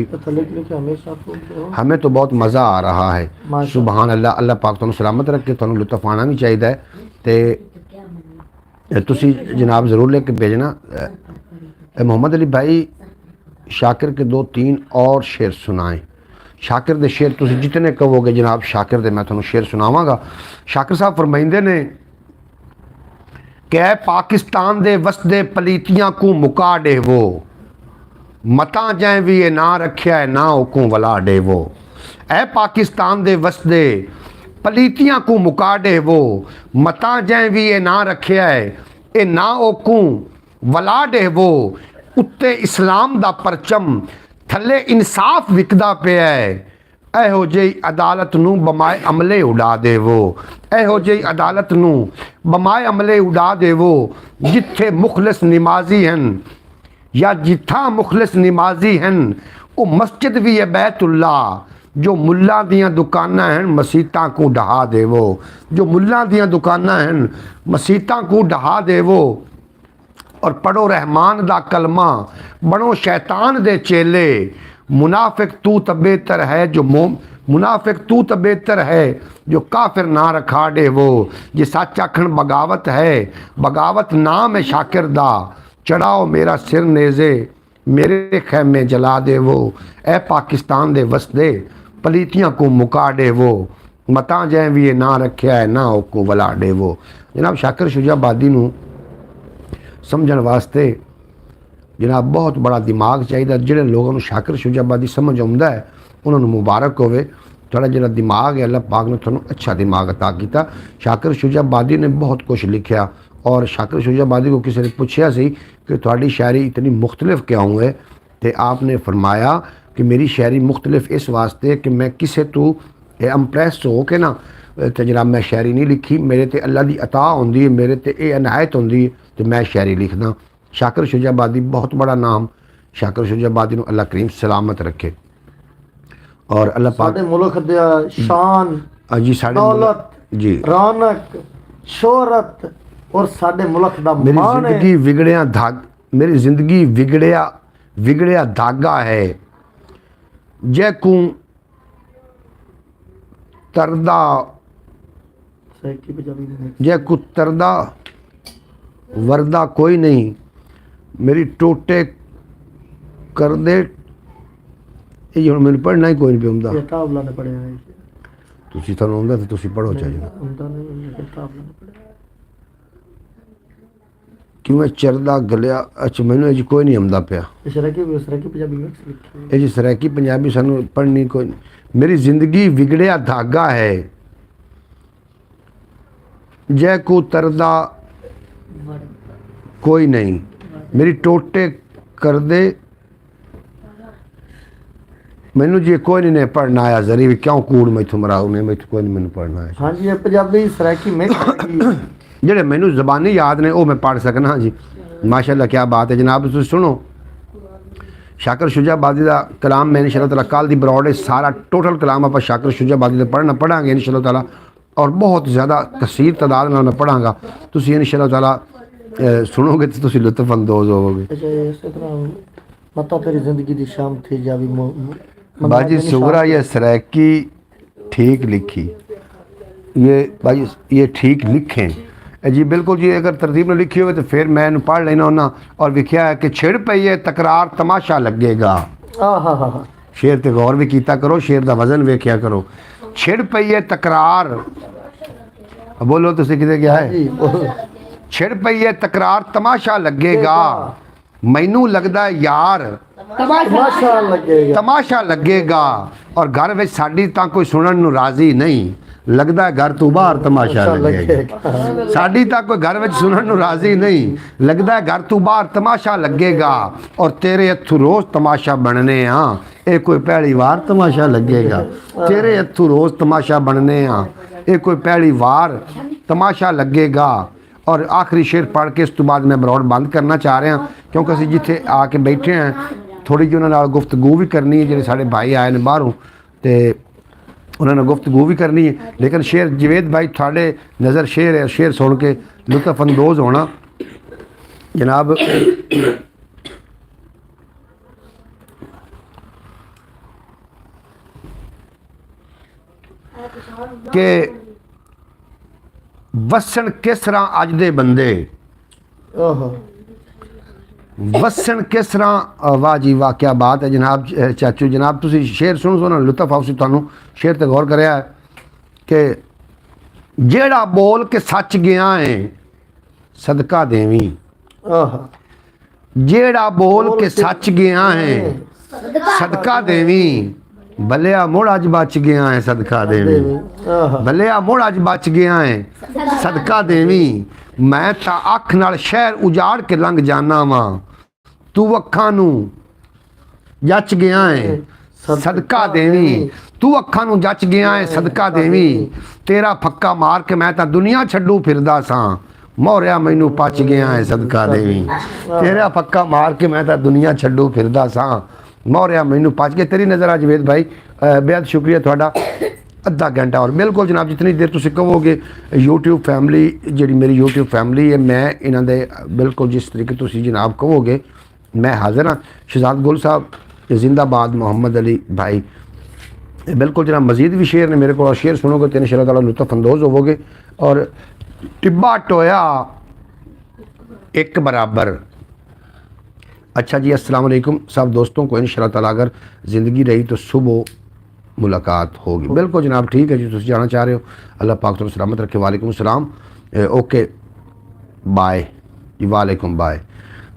हमें तो बहुत मज़ा आ रहा है। सुबहान अल्लाह। अल्लाह पाक तुहानू सलामत रखे। तुहानू लुत्फ आना भी चाहिए है तो तुसी जनाब ज़रूर लिख के भेजना। मोहम्मद अली भाई शाकिर के 2-3 और शेर सुनाएं। शाकिर दे शेर तुसी जितने कहोगे जनाब शाकिर दे मैं तुहानू शेर सुनावांगा। शाकिर साहब फरमाइंदे ने ਕਿ ਐ ਪਾਕਿਸਤਾਨ ਦੇ ਵਸਦੇ ਪਲੀਤੀਆਂ ਕੋ ਮੁਕਾ ਦੇਵੋ, ਮਤਾਂ ਜੈ ਵੀ ਇਹ ਨਾ ਰੱਖਿਆ ਹੈ ਨਾ ਹੁਕਮ ਵਲਾ ਦੇਵੋ। ਐ ਪਾਕਿਸਤਾਨ ਦੇ ਵਸਦੇ ਪਲੀਤੀਆਂ ਕੋ ਮੁਕਾ ਦੇਵੋ, ਮਤਾਂ ਜੈ ਵੀ ਇਹ ਨਾ ਰੱਖਿਆ ਹੈ ਇਹ ਨਾ ਹੁਕਮ ਵਲਾ ਦੇਵੋ। ਉੱਤੇ ਇਸਲਾਮ ਦਾ ਪਰਚਮ ਥੱਲੇ ਇਨਸਾਫ ਵਿਕਦਾ ਪਿਆ ਹੈ। ਇਹੋ ਜਿਹੀ ਅਦਾਲਤ ਨੂੰ ਬਮਾਏ ਅਮਲੇ ਉਡਾ ਦੇਵੋ, ਇਹੋ ਜਿਹੀ ਅਦਾਲਤ ਨੂੰ ਬਮਾਏ ਅਮਲੇ ਉਡਾ ਦੇਵੋ ਜਿੱਥੇ ਮੁਖਲਿਸ ਨਿਮਾਜ਼ੀ ਹਨ, ਜਾਂ ਜਿੱਥਾਂ ਮੁਖਲਿਸ ਨਿਮਾਜ਼ੀ ਹਨ ਉਹ ਮਸਜਿਦ ਵੀ ਹੈ ਬੈਤੁੱਲਾ। ਜੋ ਮੁੱਲਾਂ ਦੀਆਂ ਦੁਕਾਨਾਂ ਹਨ ਮਸੀਤਾਂ ਕੋ ਢਹਾ ਦੇਵੋ, ਜੋ ਮੁੱਲਾਂ ਦੀਆਂ ਦੁਕਾਨਾਂ ਹਨ ਮਸੀਤਾਂ ਕੋ ਢਹਾ ਦੇਵੋ। और पढ़ो रहमान दा कलमा, बनो शैतान दे चेले। मुनाफिक तू तो बेहतर है जो मुनाफिक तू तो बेहतर है जो काफिर ना रखा दे वो। जे सच आखण बगावत है, बगावत नाम है शाकिर दा। चढ़ाओ मेरा सिर नेज़े मेरे खैमे जला दे वो। ए पाकिस्तान दे वसदे पलीतियां को मुका दे वो, मतां जै भी ये ना रखिया है ना को वला दे वो। जनाब शाकिर शुजाबादी नूं समझण वास्ते जनाब बहुत बड़ा दिमाग चाहिए। जिहड़े लोगों को शाकिर शुजाबादी समझ आउंदा है उन्होंने मुबारक होवे। थोड़ा जिहड़ा दिमाग है अल्लाह पाक ने तुहानूं अच्छा दिमाग अता कीता। शाकिर शुजाबादी ने बहुत कुछ लिखा और शाकिर शुजाबादी को किसी ने पूछा सी कि तुहाडी शायरी इतनी मुख्तलिफ क्यों है, तो आपने फरमाया कि मेरी शायरी मुख्तलिफ इस वास्ते कि मैं किसे तो इंप्रैस हो के ना तो जनाब मैं शायरी नहीं लिखी, मेरे ते अल्लाह की अता होंदी है, मेरे ते ये अनायत होंदी है तो मैं शायरी लिखदा। शाकिर शुजाबादी बहुत बड़ा नाम। शाकिर शुजाबादी नूं अल्लाह करीम सलामत रखे और अल्लाह पाक साडे मुल्क दा शान जी साडे दौलत जी रौनक शोहरत और साडे मुल्क दा मेरी मान है। जिंदगी विगड़िया धाग मेरी जिंदगी विगड़िया धागा है। जै को तरदा सही की पंजाबी में जै को तरदा वरदा कोई नहीं, मेरी टोटे कर दे। ये हुण मैनूं पढ़ना ही कोई नहीं पिया ये ताबला ने पढ़िया है तुसीं तुहानूं आउंदा ते तुसीं पढ़ो चाहिए। उनका नहीं ये ताबला ने पढ़िया कि मैं चरदा गलिया। अच्छा मैनूं अज कोई नहीं आउंदा पिया इसरा की पंजाबी में लिखी है। ये जी सरैकी पंजाबी सानूं पढ़नी कोई नहीं। मेरी जिंदगी विगड़िया धागा है, जै को तरदा कोई नहीं, मेरी टोटे कर दे। मैनू जी कोई नहीं पढ़ना आया जरी भी क्यों कूड़ मैथों मराऊ ने मैथों कोई नहीं मैनू पढ़ना है। हाँ जी ये पंजाबी सराकी में जेड़े मैनू ज़बानी याद ने वो मैं पढ़ सकना। हाँ जी माशाअल्लाह क्या बात है जनाब। तुसीं सुनो शाकिर शुजाबादी का कलाम मैं इंशाअल्लाह ताला कल दी ब्रॉड सारा टोटल कलाम आप शाकिर शुजाबादी का पढ़ांगे इंशाअल्लाह ताला और बहुत ज़्यादा कसीर तादाद नाल मैं पढ़ांगा। तुसीं इंशाअल्लाह ताला सुनोगे तो तुसीं लुत्फ अंदोज़ होवोगे। अच्छा इस तरह मता तेरी जिंदगी दी शाम थी जावी बाजी सुगरा ये सराकी ठीक लिखी, ये भाई ये ठीक लिखें जी बिल्कुल जी। अगर तरतीब में लिखी हो तो फिर मैं पढ़ लेना होना। और लिखा है कि छिड़ पई है तकरार तमाशा लगेगा। हाँ हाँ हाँ हाँ शेर ते गौर भी कीता करो, शेर का वजन वेख्या करो। छिड़ पई है तकरार, बोलो तुसीं किते क्या है। जी बोलो। छिड़ पई है तकरार तमाशा लगेगा, मैनू लगदा है यार तमाशा लगेगा। तमाशा लगेगा। और घर में साडी तां कोई सुनन नूं राजी नहीं, लगदा है घर तू बाहर तमाशा लगेगा। साडी तां कोई घर में सुनन नूं राजी नहीं, लगदा है घर तू बाहर तमाशा लगेगा। और तेरे हथों रोज़ तमाशा बनने हाँ, ये कोई पहली वार तमाशा लगेगा। तेरे हथों रोज़ तमाशा बनने हाँ, ये कोई पहली वार तमाशा लगेगा। और आखिरी शेर पढ़ के इस तो बाद मैं ब्रॉड बंद करना चाह रहा क्योंकि असीं जिथे आके बैठे हैं थोड़ी जी उन्होंने गुफ्तगू भी करनी है। जिहड़े साडे भाई आए ने बाहरों तो उन्होंने गुफ्तगू भी करनी है। लेकिन शेर जवेद भाई थोड़े नज़र शेर है, शेर सुन के लुत्फ अंदोज़ होना जनाब। कि वसन किस तरह अज दे बंदे ओहो वसन किस तरह। वाह जी वाह क्या बात है जनाब। चाचू जनाब तुसी शेर सुनो सुनो लुत्फ आउसी तुहानू शेर ते गौर करिया कि जेड़ा बोल के सच गया है ਸਦਕਾ ਦੇਵੀਂ ਆਹ ਜਿਹੜਾ ਬੋਲ ਕੇ ਸੱਚ ਗਿਆ ਹੈ ਸਦਕਾ ਦੇਵੀਂ ਭਲਿਆ ਮੁੜ ਅੱਜ ਬਚ ਗਿਆ ਹੈ ਸਦਕਾ ਦੇਵੀਂ ਆਹ ਭਲਿਆ ਮੁੜ ਅੱਜ ਬਚ ਗਿਆ ਹੈ ਸਦਕਾ ਦੇਵੀਂ ਮੈਂ ਤਾਂ ਅੱਖ ਨਾਲ ਸ਼ਹਿਰ ਉਜਾੜ ਕੇ ਲੰਘ ਜਾਣਾ ਵਾਂ ਤੂੰ ਅੱਖਾਂ ਨੂੰ ਜੱਚ ਗਿਆ ਹੈ ਸਦਕਾ ਦੇਵੀਂ ਤੂੰ ਅੱਖਾਂ ਨੂੰ ਜੱਚ ਗਿਆ ਹੈ ਸਦਕਾ ਦੇਵੀਂ ਤੇਰਾ ਫੱਕਾ ਮਾਰ ਕੇ ਮੈਂ ਤਾਂ ਦੁਨੀਆ ਛੱਡੂ ਫਿਰਦਾ ਸਾਂ ਮੋਰਿਆ ਮੈਨੂੰ ਪਚ ਗਿਆ ਹੈ ਸਦਕਾ ਦੇਵੀਂ ਤੇਰਾ ਫੱਕਾ ਮਾਰ ਕੇ ਮੈਂ ਤਾਂ ਦੁਨੀਆ ਛੱਡੂ ਫਿਰਦਾ ਸਾਂ ਮੋਰਿਆ ਮੈਨੂੰ ਪਚ ਕੇ ਤੇਰੀ ਨਜ਼ਰ ਆ ਜਵੇਦ ਭਾਈ ਬੇहद ਸ਼ੁਕਰੀਆ ਤੁਹਾਡਾ ਅੱਧਾ ਘੰਟਾ ਔਰ ਬਿਲਕੁਲ ਜਨਾਬ ਜਿਤਨੀ ਦੇਰ ਤੁਸੀਂ ਕਹੋਗੇ YouTube ਫੈਮਿਲੀ ਜਿਹੜੀ ਮੇਰੀ YouTube ਫੈਮਿਲੀ ਹੈ ਮੈਂ ਇਹਨਾਂ ਦੇ ਬਿਲਕੁਲ ਜਿਸ ਤਰੀਕੇ ਤੁਸੀਂ ਜਨਾਬ ਕਹੋਗੇ मैं हाजिर हाँ शहजाद गुल साहब जिंदाबाद मोहम्मद अली भाई बिल्कुल जनाब मजीद भी शेर ने मेरे को शेर सुनोगे तो इंशाअल्लाह ताला लुत्फ़ अंदोज़ होवोगे और टिब्बा टोया एक बराबर अच्छा जी अस्सलाम वालेकुम सब दोस्तों को इंशाअल्लाह ताला अगर ज़िंदगी रही तो सुबह मुलाकात होगी बिल्कुल जनाब ठीक है जी तुम जाना चाह रहे हो अल्लाह पाक तुम सलामत रखे वालेकुम सलाम ओके बाय जी वालेकुम बाय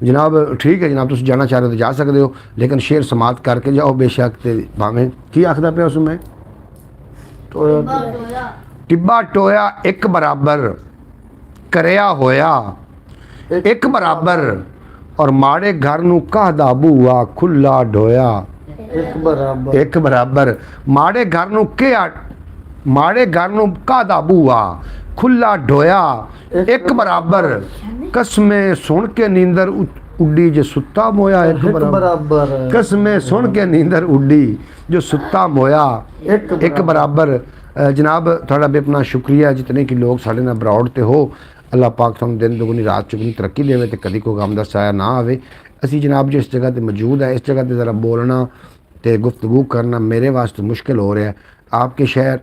जनाब ठीक है जनाब तुम जाना चाह रहे हो तो जा सकते हो लेकिन शेर समाप्त करके जाओ बेशक तो भावें की आखदा पे उसमें टिब्बा टोया एक बराबर करया होया एक बराबर और माड़े घर नू कहदा बूआ खुला ढोया एक बराबर माड़े घर नू क्या माड़े घर नू कहदा बूआ खुला ढोया एक बराबर कसमें सुन के नींदर उड्डी जो सुत्ता मोया एक बराबर कसमें सुन के नींदर उड्डी जो सुत्ता मोया एक बराबर जनाब थोड़ा बेपना शुक्रिया जितने कि लोग साढ़े ना ब्रॉड ते हो अल्लाह पाक तुम दिन दुगनी रात चुगनी तरक्की देवे तो कभी कोई गम दा साया ना आवे असी जनाब जो इस जगह ते मौजूद है इस जगह ते ज़रा बोलना तो गुफ्तगू करना मेरे वास्ते मुश्किल हो रहा है आपके शहर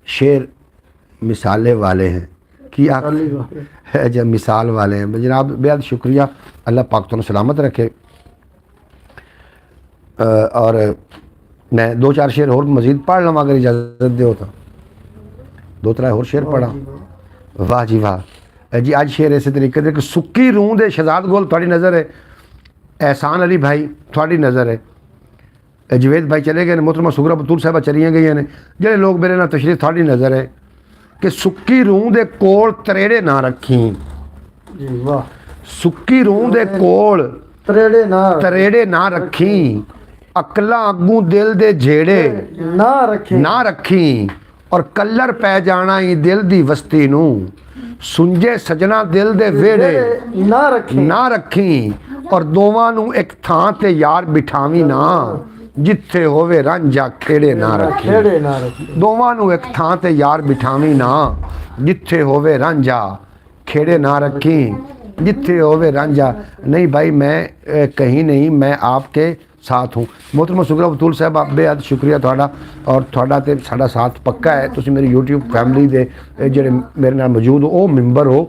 शेर मिसाले वाले हैं कि आप है जब मिसाल वाले हैं जनाब बेहद शुक्रिया अल्लाह पाक तुम सलामत रखे और मैं दो चार शेर और मजीद पढ़ लवां अगर इजाज़त दो तो दो त्रै होर शेर पढ़ा वाह जी वाह जी अज शेर इस तरीके से कि सुक्की रूह दे शहजाद गोल थोड़ी नज़र है एहसान अली भाई थोड़ी नज़र है जवेद भाई चले गए मोहतरमा सुगरा बतूल साहबा चलियाँ गई ने जेडे लोग मेरे नाल तशरीफ थोड़ी नज़र है कि सुक्की रूह दे कोल तरेड़े ना रखी जी वाह सुक्की रूह दे कोल तरेड़े ना रखी अकला अगू दिल दे झेड़े ना रखी और कलर पै जाना ही दिल दी वस्ती नू सुंजे सजना दिल दे वेड़े ना रखी और दोवां नू एक थां ते यार बिठावी ना जिथे होवे रांझा खेड़े ना रखी दोवां नू एक थां ते यार बिठावी ना जिथे होवे रांझा खेड़े ना रखी जिथे होवे रांझा नहीं भाई मैं कहीं नहीं मैं आपके साथ हूँ मोहतरमा सुगरा बतूल साहब आप बेहद शुक्रिया थोड़ा और थोड़ा तो साड़ा साथ पक्का है तुम मेरी यूट्यूब फैमिली दे जेडे मेरे नाल मौजूद हो मिंबर हो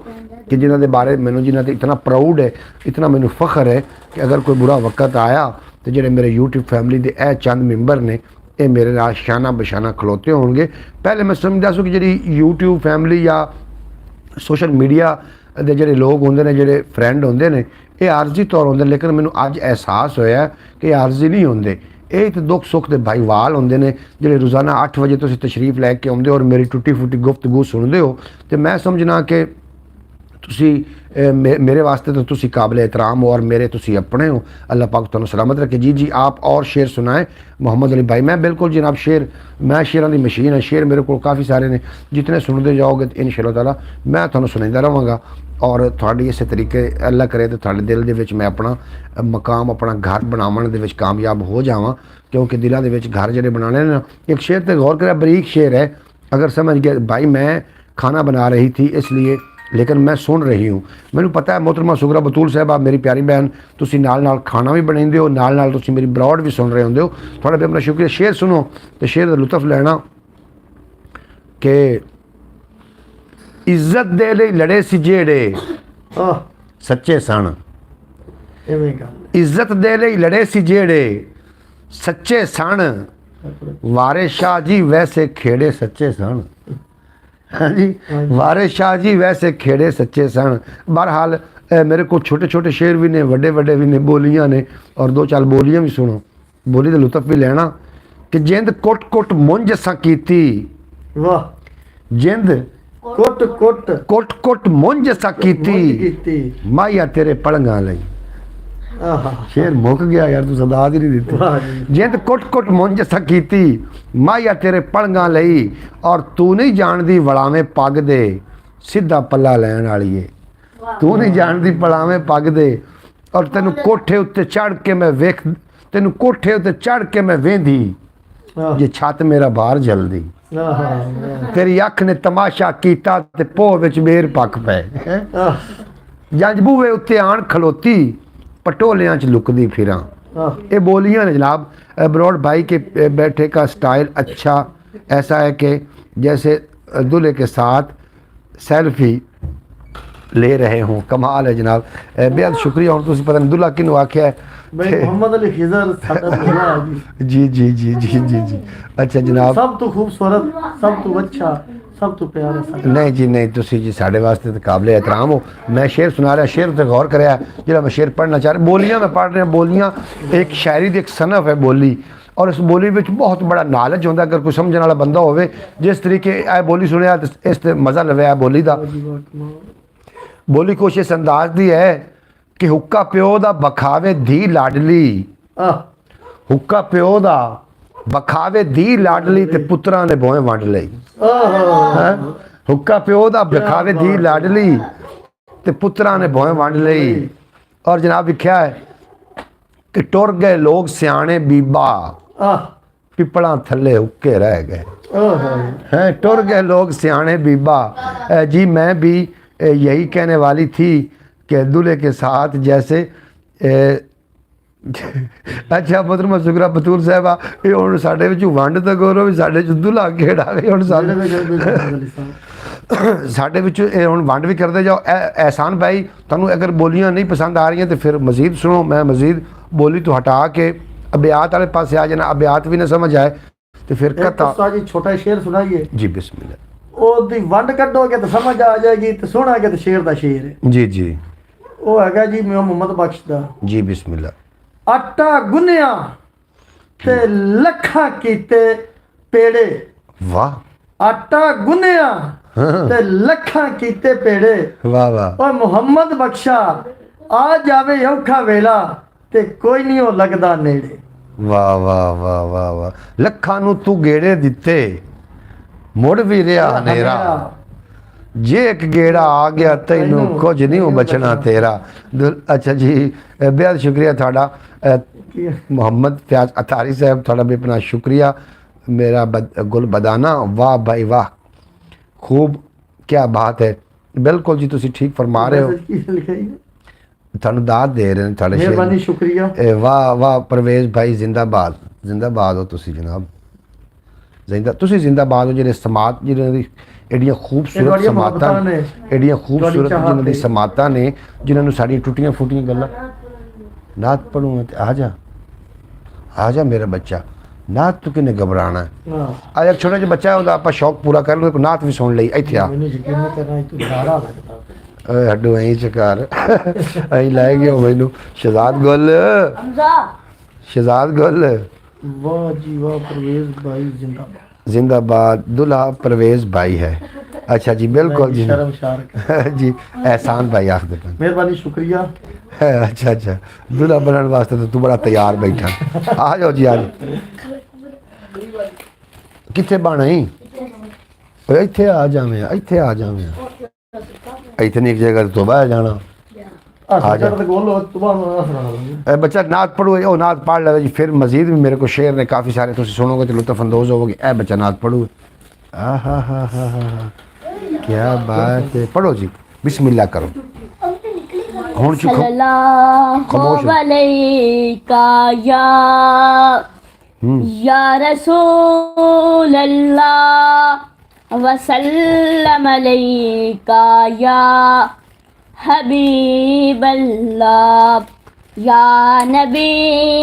कि जिन्हों के बारे मैंने जिन्हों से इतना प्राउड है इतना मैंने फख्र है कि अगर कोई बुरा वक्त आया तो जेडे मेरे यूट्यूब फैमिली के ए चंद मिंबर ने ये मेरे नाल शाना बशाना खलोते होंगे पहले मैं समझदा सू कि जी यूट्यूब फैमिली या सोशल मीडिया के जोड़े लोग होंगे ने जोड़े फ्रेंड होंगे ने ये आरजी तौर होंगे लेकिन मैंने अज एहसास होया कि आरजी नहीं होंगे ये तो दुख सुख के भाईवाल होंगे ने जोड़े रोज़ाना 8 बजे तुम तशरीफ लैके आते और मेरी टुटी फुटी गुफ्तगू सुनते हो तो मैं समझना कि तुसी मेरे वास्ते तो तुसी काबिल एहतराम हो और मेरे तुसी अपने हो अल्लाह पाक तुहानू सलामत रखे जी आप और शेर सुनाए मोहम्मद अली भाई मैं बिल्कुल जनाब शेर मैं शेरां दी मशीन है शेर मेरे को काफ़ी सारे ने जितने सुनते जाओगे इंशाअल्लाह ताला मैं तुहानू सुनांदा रहांगा और थोड़ी इस तरीके अल्लाह करे तो थोड़े दिल दे विच मैं अपना मकाम अपना घर बनावन दे विच कामयाब हो जावां क्योंकि दिलों दे विच घर जिहड़े बनाने ना एक शेर ते गौर करें बरीक शेर है अगर समझ गए भाई मैं खाना बना रही थी इसलिए लेकिन मैं सुन रही हूँ मैंने पता है मोहतरमा सुगरा बतूल साहब आप मेरी प्यारी बहन तुसी नाल नाल खाना भी बनाते हो नाल नाल तुसी मेरी ब्रॉड भी सुन रहे होंगे हो थोड़ा भी अपना शुक्रिया शेर सुनो तो शेर का लुत्फ लेना कि इज्जत दे लई लड़े सी जेड़े सच्चे सन इज्जत दे लई लड़े सी जेड़े सच्चे सन वारे शाह जी वैसे खेड़े सच्चे सन हाँ जी, वारिस शाह जी वैसे खेड़े सच्चे सन। बहरहाल मेरे को छोटे छोटे शेर भी ने, वड्डे वड्डे भी ने, बोलियां ने, और दो चार बोलियां भी सुनो, बोली का लुत्फ भी लेना। कि जिंद कुट कुट मुंज असां कीती, वाह, जिंद कुट कुट कुट कुट मुंज असां कीती, कीती। माया तेरे पलंगा लई। आहा, शेर मुक गया यार, तू सदाद ही नहीं वाह दी। जी। जिंद कुट कुट मुंज असां कीती, माया तेरे पलंगा लई, और तू नहीं जानदी वड़ावे पग दे, सीधा पल्ला लैन वालीए। तू नहीं जानदी पलावे पग दे, और तेनू कोठे उत्ते चढ़ के मैं वेख, तेनू कोठे उत्ते चढ़ के मैं वेंदी, आह, जे छत मेरा बाहर जलदी। आहा, तेरी अख ने तमाशा कीता ते पोह विच बेर पक पे। आह, जंज बूहे उत्ते आन खलोती, पटोलियां च लुकदी फिरां। आह, ये बोलियां ने जनाब। ब्रॉड भाई के बैठे का स्टाइल अच्छा ऐसा है कि जैसे दूल्हे के साथ सेल्फी ले रहे हों। कमाल है जनाब, बेहद शुक्रिया। और तुम पता नहीं दूल्हा किनू आख्या है? भाई मोहम्मद अली खिजर साडा दूल्हा है जी। जी जी जी जी जी जी। अच्छा जनाब, सब तो खूबसूरत, सब तो अच्छा, सब तो प्यारा सा। नहीं जी नहीं, तुसी जी साढ़े वास्ते तो काबिले एहतराम हो। मैं शेर सुना रहा, शेर ते गौर कराया जरा मैं शेर पढ़ना चाह रहा। बोलियां मैं पढ़ रहा, बोलियां एक शायरी दी एक सनफ है बोली, और इस बोली में बहुत बड़ा नॉलेज होता। अगर कोई समझने वाला बंदा होवे, जिस तरीके ए बोली सुनिया इस ते मज़ा लवे बोली का। बोली कुछ इस अंदाज दी है कि हुक्का प्यो दा बखावे धी लाडली, आह, हुक्का प्यो दा बखावे धी लाडली, ते पुत्रां ने बोए वंड लई। आहा, हैं? हुक्का प्यो दा बखावे धी लाडली, ते पुत्रां ने बोए वंड लई। और जनाब लिखा है कि टुर गए लोग सियाने बीबा, आह, पिपड़ा थल्ले हुक्के रह गए। आहा, हैं, टुर गए लोग सियाने बीबा। जी मैं भी यही कहने वाली थी कि दूल्हे के साथ जैसे अच्छा मोहतरमा शुक्रा बतूल साहबा, ये हुण साडे विच वंड तो गोरो भी, साडे च दूल्हा केड़ा वे हुण साडे विच हुण वंड भी करदे जाओ। एहसान भाई तुहानूं अगर बोलियां नहीं पसंद आ रही तो फिर मजीद सुनो। मैं मजीद बोली तो हटा के अबियात वाले पासे आ जाना। अबियात भी ना समझ आए तो फिर कथा। जी छोटा शेर सुनाइए। जी बिस्मिल्लाह। ਉਹਦੀ ਵੰਡ ਕੱਢੋਗੇ ਤਾਂ ਸਮਝ ਆ ਜਾਏਗੀ, ਤੇ ਸੁਣਾਂਗੇ ਤਾਂ ਸ਼ੇਰ ਦਾ ਸ਼ੇਰ ਹੈ। जी जी ਉਹ ਹੈਗਾ ਜੀ ਮੁਹੰਮਦ ਬਖਸ਼ ਦਾ। जी बिस्मिल्लाह। ਆਟਾ ਗੁੰਨਿਆ ਤੇ ਲੱਖਾਂ ਕੀਤੇ ਪੇੜੇ, वाह ਆਟਾ ਗੁੰਨਿਆ ਤੇ ਲੱਖਾਂ ਕੀਤੇ ਪੇੜੇ। वाह वाह ਓਏ ਮੁਹੰਮਦ ਬਖਸ਼ਾ ਆ ਜਾਵੇ ਔਖਾ ਵੇਲਾ, ਤੇ ਕੋਈ ਨਹੀਂ ਉਹ ਲੱਗਦਾ ਨੇੜੇ। वाह वाह वाह वाह वाह। लखा नू तू गेड़े दिते, मुड़ भी रहा हनेरा, जे एक गेड़ा आ गया तैनू कुछ नहीं बचना तेरा। अच्छा जी बेहद शुक्रिया थोड़ा मोहम्मद फयाज अतारी साहब, थोड़ा भी अपना शुक्रिया। मेरा गुल बदाना, वाह भाई वाह, खूब, क्या बात है। बिल्कुल जी तुसी ठीक फरमा रहे हो, थानू दाद दे रहे हैं थोड़े मेहरबानी, शुक्रिया। वाह वाह परवेज भाई जिंदाबाद, जिंदाबाद हो तुसी जनाब, तुसी जिंदाबाद हो। ਜਿਹੜੇ ਸਮਾਤ ਜਿਹਨਾਂ ਦੀ एडियां खूबसूरत समातां ने, एडियां खूबसूरत जिन्हां दी समातां ने, जिन्हां नूं साडियां टुटियां फुटियां गल्लां। नात पढ़ूं ते आ जा मेरा बच्चा, नात तू किन्ने घबराना है। आ एक छोटा जिहा बच्चा होंदा, आपां शौक पूरा कर लो, नात भी सुन ਲਈ ਇੱਥੇ ਆ। ਮੈਨੂੰ ਯਕੀਨ ਨਹੀਂ ਕਰਨਾ ਤੂੰ ਸਾਰਾ ਲੱਗਦਾ। ਓਏ ਹੱਡੂ ਐਂ ਚਕਾਰ ਐਂ ਲੈ ਗਿਆ ਮੈਨੂੰ। ਸ਼ਹਜ਼ਾਦ ਗੁੱਲ, हमजा शहजाद गुल, वाह जी वाह, परवेज भाई जिंदाबाद। जिंदाबाद। दुल्हा परवेज भाई है। अच्छा जी बिल्कुल जी शर्मशार जी एहसान भाई आखदे पन। मेहरबानी, शुक्रिया। अच्छा अच्छा, दुल्हा बनने वास्ते तो तू बड़ा तैयार बैठा। आ जाओ जी आ जाओ। किथे बना ही इत्थे आ जावें, इत्थे आ जावें, इत्थे नहीं एक जगह तो बह जाना। आ जा बच्चा नात पढ़ो, ओ नात पढ़ ले जी। फिर मजीद भी मेरे को शेर ने काफ़ी सारे तुम सुनोगे तो लुत्फ अंदोज होगे। ए बच्चा नात पढ़ो। हा हा हा हा हा, क्या बात है। पढ़ो जी, बिस्मिल्लाह करो। हुण चुप सल्लल्लाहु अलैका या रसूल अल्लाह वसल्लम अलैका या हबीब अल्लाह या नबी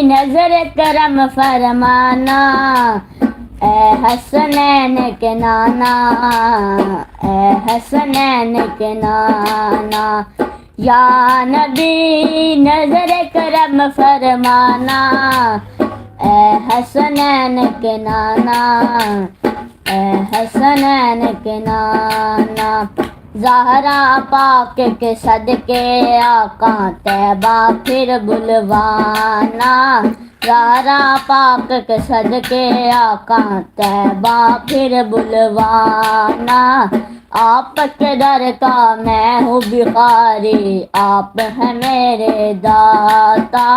नजर करम फरमाना ए हसनैन के नाना, ए हसनैन के नाना, या नबी नजर करम फरमाना, ए हसनैन के नाना, ए हसनैन के नाना, ज़हरा पाक के सदके आका तैबा फिर बुलवाना, ज़हरा पाक के सदके आका तैबा फिर बुलवाना, आपके दर का मैं हूँ भिखारी, आप हैं मेरे दाता,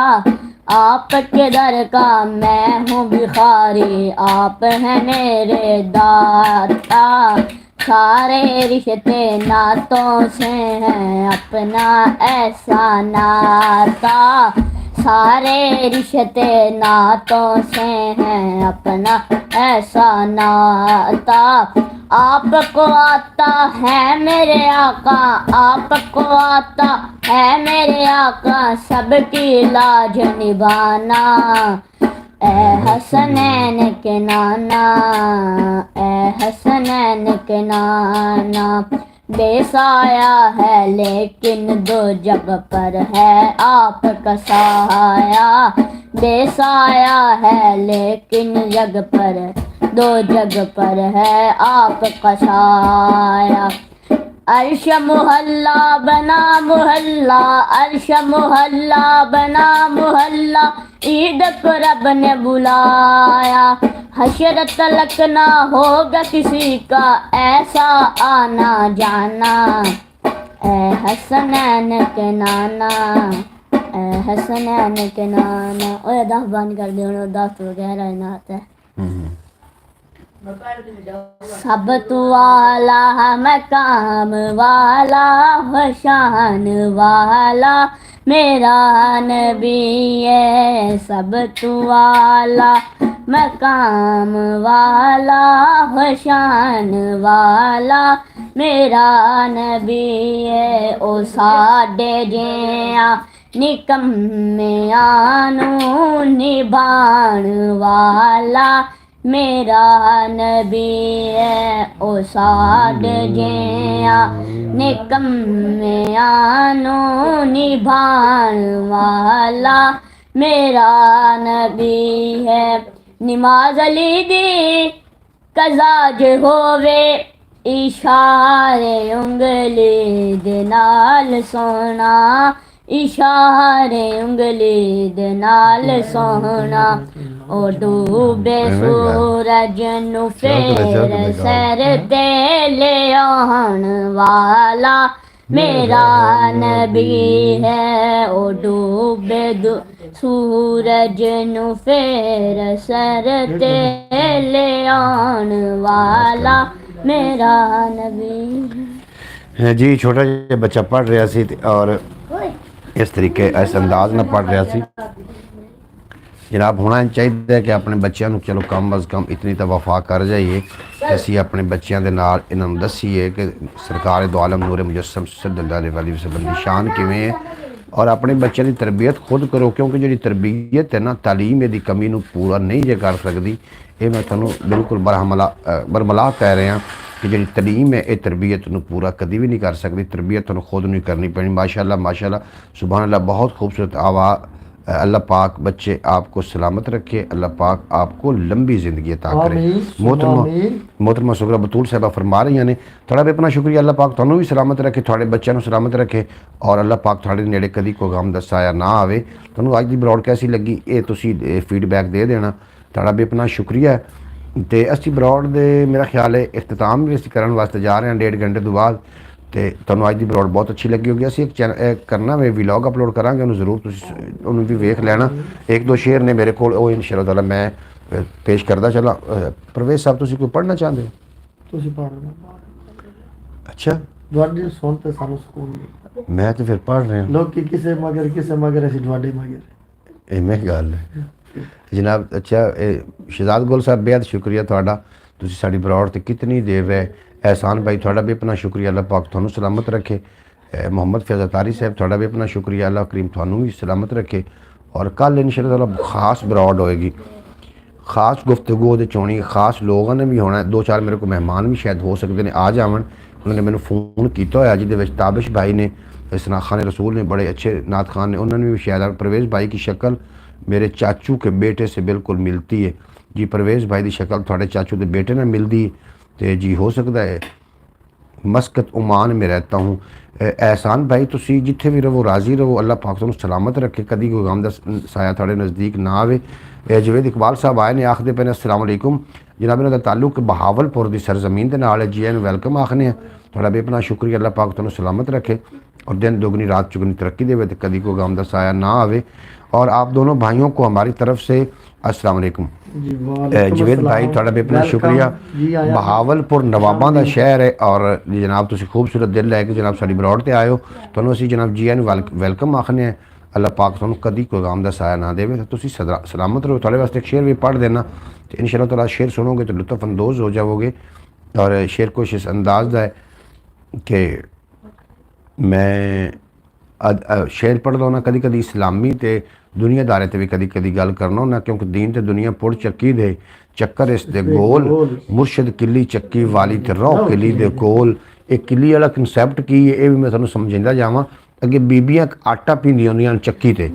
आपके दर का मैं हूँ भिखारी, आप हैं मेरे दाता, सारे रिश्ते नातों से हैं अपना ऐसा नाता, सारे रिश्ते नातों से हैं अपना ऐसा नाता, आपको आता है मेरे आका, आपको आता है मेरे आका सबकी लाज निभाना, ए हसनैन के नाना, ए हसनैन के नाना, बेसाया है लेकिन दो जग पर है आपका साया, बेसाया है लेकिन जग पर, दो जग पर है आपका साया, अर्श मोहल्ला बना मोहल्ला, अर्श मोहल्ला बना मोहल्ला, ईद को रब ने बुलाया, हशर तलक ना होगा किसी का ऐसा आना जाना, ए हसनैन के नाना, ए हसनैन के नाना। ओए दस बंद कर दे, 10 वगैरह ना आता है। सब तू वाला मकाम वाला शान वाला मेरा नबी है, सब तू वाला मकाम वाला शान वाला मेरा नबी है, ओ साडे जिया निकम्मे आनू निभाण वाला मेरा नबी है, ओ साड जिया निकम्मे आनू निभाण वाला मेरा नबी है, नमाज अली दी कज़ाज होवे इशारे उंगली दे नाल सोना, इशारे उंगली दे नाल सोना, ओ डूबे सूरज नु फेर सर ते ले आउण वाला मेरा नबी है, ओ डूबे सूरज नु फेर सर ते ले आउण वाला मेरा नबी है। जी छोटा जिहा बच्चा पढ़ रहा सी और इस तरीके इस अंदाज में पढ़ रहा सी। जनाब होना चाहिए कि अपने बच्चों को चलो कम अज़ कम इतनी तो वफा कर जाइए कि असी अपने बच्चों के नाल इन्होंने दसीए कि सरकार दो आलम नूर मुजस्सम सल्लल्लाहु अलैहि वसल्लम की शान किवें है, और अपने बच्चों की तरबियत खुद करो, क्योंकि जी तरबियत है ना तालीम की कमी नू पूरा नहीं जे कर सकती। ये मैं तुहानू बिल्कुल बरमला कह रहा कि जी तलीम है ये तरबियत नू पूरा कभी भी नहीं कर सकती, तरबियत तुहानू खुद नहीं करनी पैनी। माशाअल्लाह माशाअल्लाह सुभान अल्लाह, बहुत खूबसूरत आवाज़। अल्लाह पाक बच्चे आपको सलामत रखे, अल्लाह पाक आपको लंबी ज़िंदगी अता करे। मोहतरमा सुगरा बतूल साहबा फरमा रही ने थोड़ा भी अपना शुक्रिया, अल्लाह पाक तुहानू भी सलामत रखे, थोड़े बच्चों सलामत रखे, और अल्लाह पाक थोड़े नेड़े कभी कोई गम दसाया ना आवे। तुहानू अज की ब्रॉड कैसी लगी ये तुसी फीडबैक दे देना, थोड़ा भी अपना शुक्रिया। तो असी ब्रॉड दे मेरा ख्याल है इख्तिताम भी असी करने वास्ते जा रहे हैं 1.5 घंटे तो बाद। तो तुहानू अज की ब्रॉड बहुत अच्छी लगी होगी। असी एक चैनल करना मैं व्लॉग अपलोड करांगे, उन्होंने जरूर उन्होंने भी वेख लेना। 1-2 शेर ने मेरे को इंशाअल्लाह ताला मैं पेश करता चला। परवेज साहब तुसी कोई पढ़ना चाहते हो? ਤੁਸੀਂ ਪੜ੍ਹਨਾ अच्छा ਤੁਹਾਡੀ ਸੁਣ ਤੇ ਸਾਨੂੰ ਸਕੂਨ ਮਿਲਦਾ। मैं तो फिर पढ़ रहा हूँ। ਲੋਕੀ ਕਿਸੇ ਮਗਰ ਅਸੀਂ ਤੁਹਾਡੇ ਮਗਰ। इवें गल है जनाब। अच्छा शहजाद गुल साहब बेहद शुक्रिया थोड़ा, तुसी साडी ब्रॉड ते कितनी देव है। एहसान भाई थोड़ा भी अपना शुक्रिया, अल्लाह पाक तुहानू सलामत रखे। मोहम्मद फैज़ अतारी साहब थोड़ा भी अपना शुक्रिया, अल्लाह करीम तुहानू भी सलामत रखे। और कल इंशाअल्लाह ताला खास ब्रॉड होएगी, ਖਾਸ ਗੁਫ਼ਤਗੂ ਉਹਦੇ 'ਚ ਹੋਣੀ, ਖਾਸ ਲੋਕਾਂ ਨੇ ਵੀ ਹੋਣਾ, 2-4 ਮੇਰੇ ਕੋਲ ਮਹਿਮਾਨ ਵੀ ਸ਼ਾਇਦ ਹੋ ਸਕਦੇ ਨੇ ਆ ਜਾਵਣ। ਉਹਨਾਂ ਨੇ ਮੈਨੂੰ ਫੋਨ ਕੀਤਾ ਹੋਇਆ ਜਿਹਦੇ ਵਿੱਚ ਤਾबिश भाई ने, सना खान रसूल ने, बड़े अच्छे नात खान ने, उन्होंने भी शायद परवेज़ भाई की शक्ल मेरे चाचू के बेटे से बिल्कुल मिलती है जी। परवेज़ भाई की शक्ल थोड़े चाचू के बेटे ने मिलती तो जी हो सकता है। मस्कत ओमान में रहता हूँ। एहसान भाई तुसी जिथे भी रहो राज़ी रहो, अल्लाह पाक तुहानू सलामत रखे, कदी कोई गम दा साया थोड़े नज़दीक ना आवे। जवेद इकबाल साहब आए ने, आखते पे ने अस्सलाम वालेकुम जनाब, इन्हों का ताल्लुक बहावलपुर की सरजमीन के नाल है जी। एन वेलकम आखने हैं, थोड़ा बेपना शुक्रिया, अल्लाह पाक तुहानू सलामत रखे और दिन दुगनी रात चुगनी तरक्की देवे तो कदी कोई गम दा साया ना आवे। और आप दोनों भाइयों को हमारी तरफ से अस्सलाम वालेकुम। जी वालेकुम जवेद अस्सलाम। भाई थोड़ा बेपना वेलकम शुक्रिया। जी आया। बहावलपुर नवाबां का शहर है और जनाब तुसी खूबसूरत दिल लैके जनाब साडी ब्रॉड ते आए हो, तुहानू असीं जनाब जी एन वेलकम आखने हैं। अल्लाह पाक तुहानू कदी कोई गम दा साया ना देवे तो तुसी सलामत रहो। थोड़े वास्ते एक शेर भी पढ़ देना तो इंशाअल्लाह ताला शेर सुनोगे तो लुत्फ़ अंदोज़ हो जाओगे। और शेर कुछ इस अंदाज है कि मैं शेर पढ़दा होना कदी कदी इस्लामी ते दुनियादारे ते भी कदी कदी गल करना होना, क्योंकि दीन ते दुनिया पुड़ चक्की दे चक्कर इस दे गोल, मुर्शद किली चक्की वाली ते रौह किली दे कोल। एक किली वाला कंसैप्ट की है, ये भी मैं तुहानू समझांदा जावां। अगे बीबियां आटा पींदियां होंदियां चक्की ते,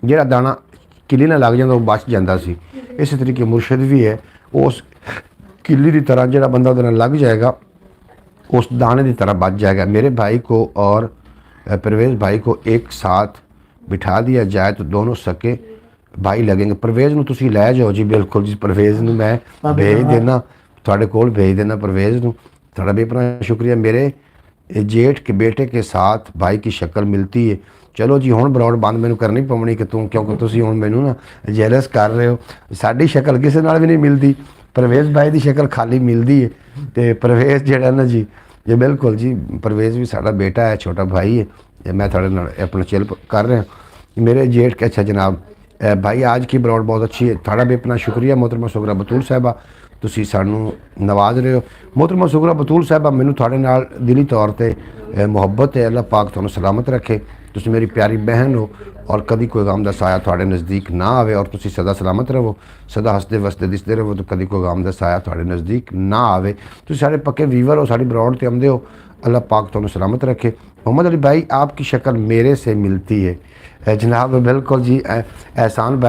जिहड़ा दाना किली ना लग जांदा वो बच जांदा सी। इस तरीके मुर्शद भी है, उस किली की तरह जिहड़ा बंदा उहदे नाल लग जाएगा उस दाने की तरह बच जाएगा। मेरे भाई को और परवेज़ भाई को एक साथ बिठा दिया जाए तो दोनों सके भाई लगेंगे। परवेज़ नूं तुसीं लै जाओ जी, बिल्कुल जी, परवेज़ नूं मैं भेज देना, तुहाडे कोल भेज देना परवेज़ नूं। थोड़ा बेपना शुक्रिया। मेरे जेठ के बेटे के साथ भाई की शक्ल मिलती है। चलो जी हुण ब्रॉड बंद मैनू करनी पवनी कि तू, क्योंकि तुसीं हुण मैनू ना जेलस कर रहे हो। साडी शक्ल किसी नाल भी नहीं मिलती, परवेज़ भाई की शक्ल खाली मिलती है। तो परवेज़ जिहड़ा ना जी, ये बिल्कुल जी, परवेज़ भी साडा बेटा है, छोटा भाई है। मैं थोड़े नाल अपना चिल कर रहा मेरे जेठ के। अच्छा जनाब भाई आज की ब्रॉड बहुत अच्छी है, थोड़ा बेपना शुक्रिया। मोहतरमा सुगरा बतूल साहिबा तुसी सानू नवाज रहे हो। मोहतरमा सुगरा बतूल साहिबा मैनू थोड़े नाल दिली तौर पर मुहब्बत है, अल्लाह पाक तुहानू सलामत रखे। तुसी मेरी प्यारी बहन हो और कदी कोई गम दा साया थोड़े नज़दीक ना आवे और तुसी सदा सलामत रहो, सदा हसते वसते दिसते रहो तो कदी कोई गम दा साया थोड़े नज़दीक ना आवे। तुसी सारे पक्के वीवर हो, साड़ी ब्रॉड ते आंदे हो, अल्लाह पाक तुहानू सलामत रखे। मोहम्मद अली भाई आपकी शक्ल मेरे से मिलती है जनाब, बिल्कुल जी। एहसान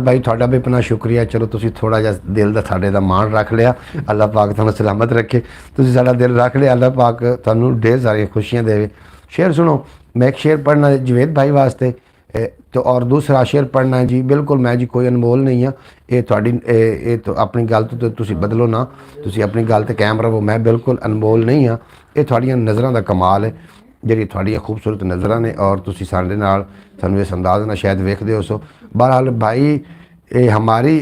भाई थोड़ा भी अपना शुक्रिया। चलो तुसी थोड़ा जिहा दिल दा साडे दा मान रख लिया, अल्लाह पाक तुहानू सलामत रखे। तुसी साडा दिल रख लिया, अल्लाह पाक तुहानू ढेर सारियां खुशियां देवे। शेर सुनो, मैं एक शेर पढ़ना जवेद भाई वास्ते तो और दूसरा शेर पढ़ना है जी। बिल्कुल मैं जी कोई अनमोल नहीं हाँ, ये थोड़ी ये तो अपनी गल तो तुसी बदलो ना, तुसी अपनी गल ते कायम रहो। मैं बिल्कुल अनमोल नहीं हाँ, ये थोड़ियां नज़रां दा कमाल है, ਜਿਹੜੀ ਤੁਹਾਡੀਆਂ खूबसूरत नज़रां ने और तुसी साडे नाल सानू इस अंदाज नाल शायद वेखदे हो। सो बहरहाल भाई ये हमारी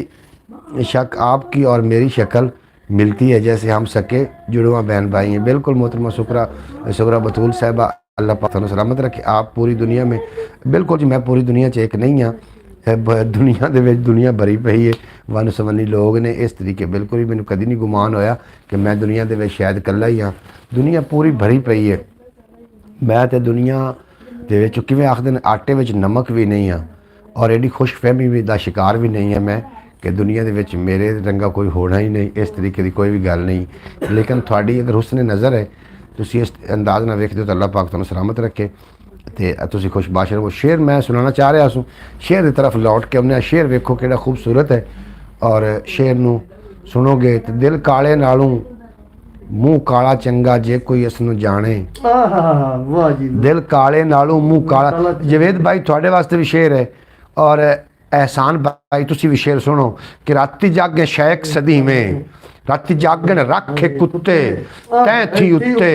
शक आपकी और मेरी शक्ल मिलती है जैसे हम सके जुड़वा बहन भाई हैं। बिल्कुल मोहतरमा सुगरा बतूल साहिबा, अल्लाह पाक तुहानू सलामत रखे। आप पूरी दुनिया में, बिल्कुल जी मैं पूरी दुनिया च एक नहीं हाँ, दुनिया दे विच दुनिया भरी पई है, वन सवन्नी लोग ने। इस तरीके बिल्कुल ही मैनू कदी नहीं गुमान होया कि मैं दुनिया दे विच शायद कल्ला ही हाँ, दुनिया पूरी भरी पई है। मैं तो दुनिया दे विच किवें आखदे ने आटे विच नमक भी नहीं हाँ और एडी खुशफहमी भी दा शिकार भी नहीं है मैं कि दुनिया दे विच मेरे रंगा कोई होना ही नहीं, इस तरीके की कोई भी गल नहीं। लेकिन थोड़ी अगर हुस्न नज़र है तुसी इस अंदाज नाल वेखदे हो तो अल्लाह पाक तुहानू सलामत रखे तो तुसी खुशबाश रहो। शेर मैं सुनाना चाह रहा सूँ, शेर की तरफ लौट के हमने शेर वेखो किहड़ा खूबसूरत है और शेर नू सुनोगे तो दिल काले नालों मूँह काला चंगा जे कोई इसनू जाने। वाह जी, दिल काले नालों मूँह काला। जवेद भाई थोड़े वास्ते भी शेर है और एहसान भाई तुसी भी शेर सुनो कि राती जागे शेख सदी में, राती जागन रखे कुत्ते तैं थी उत्ते,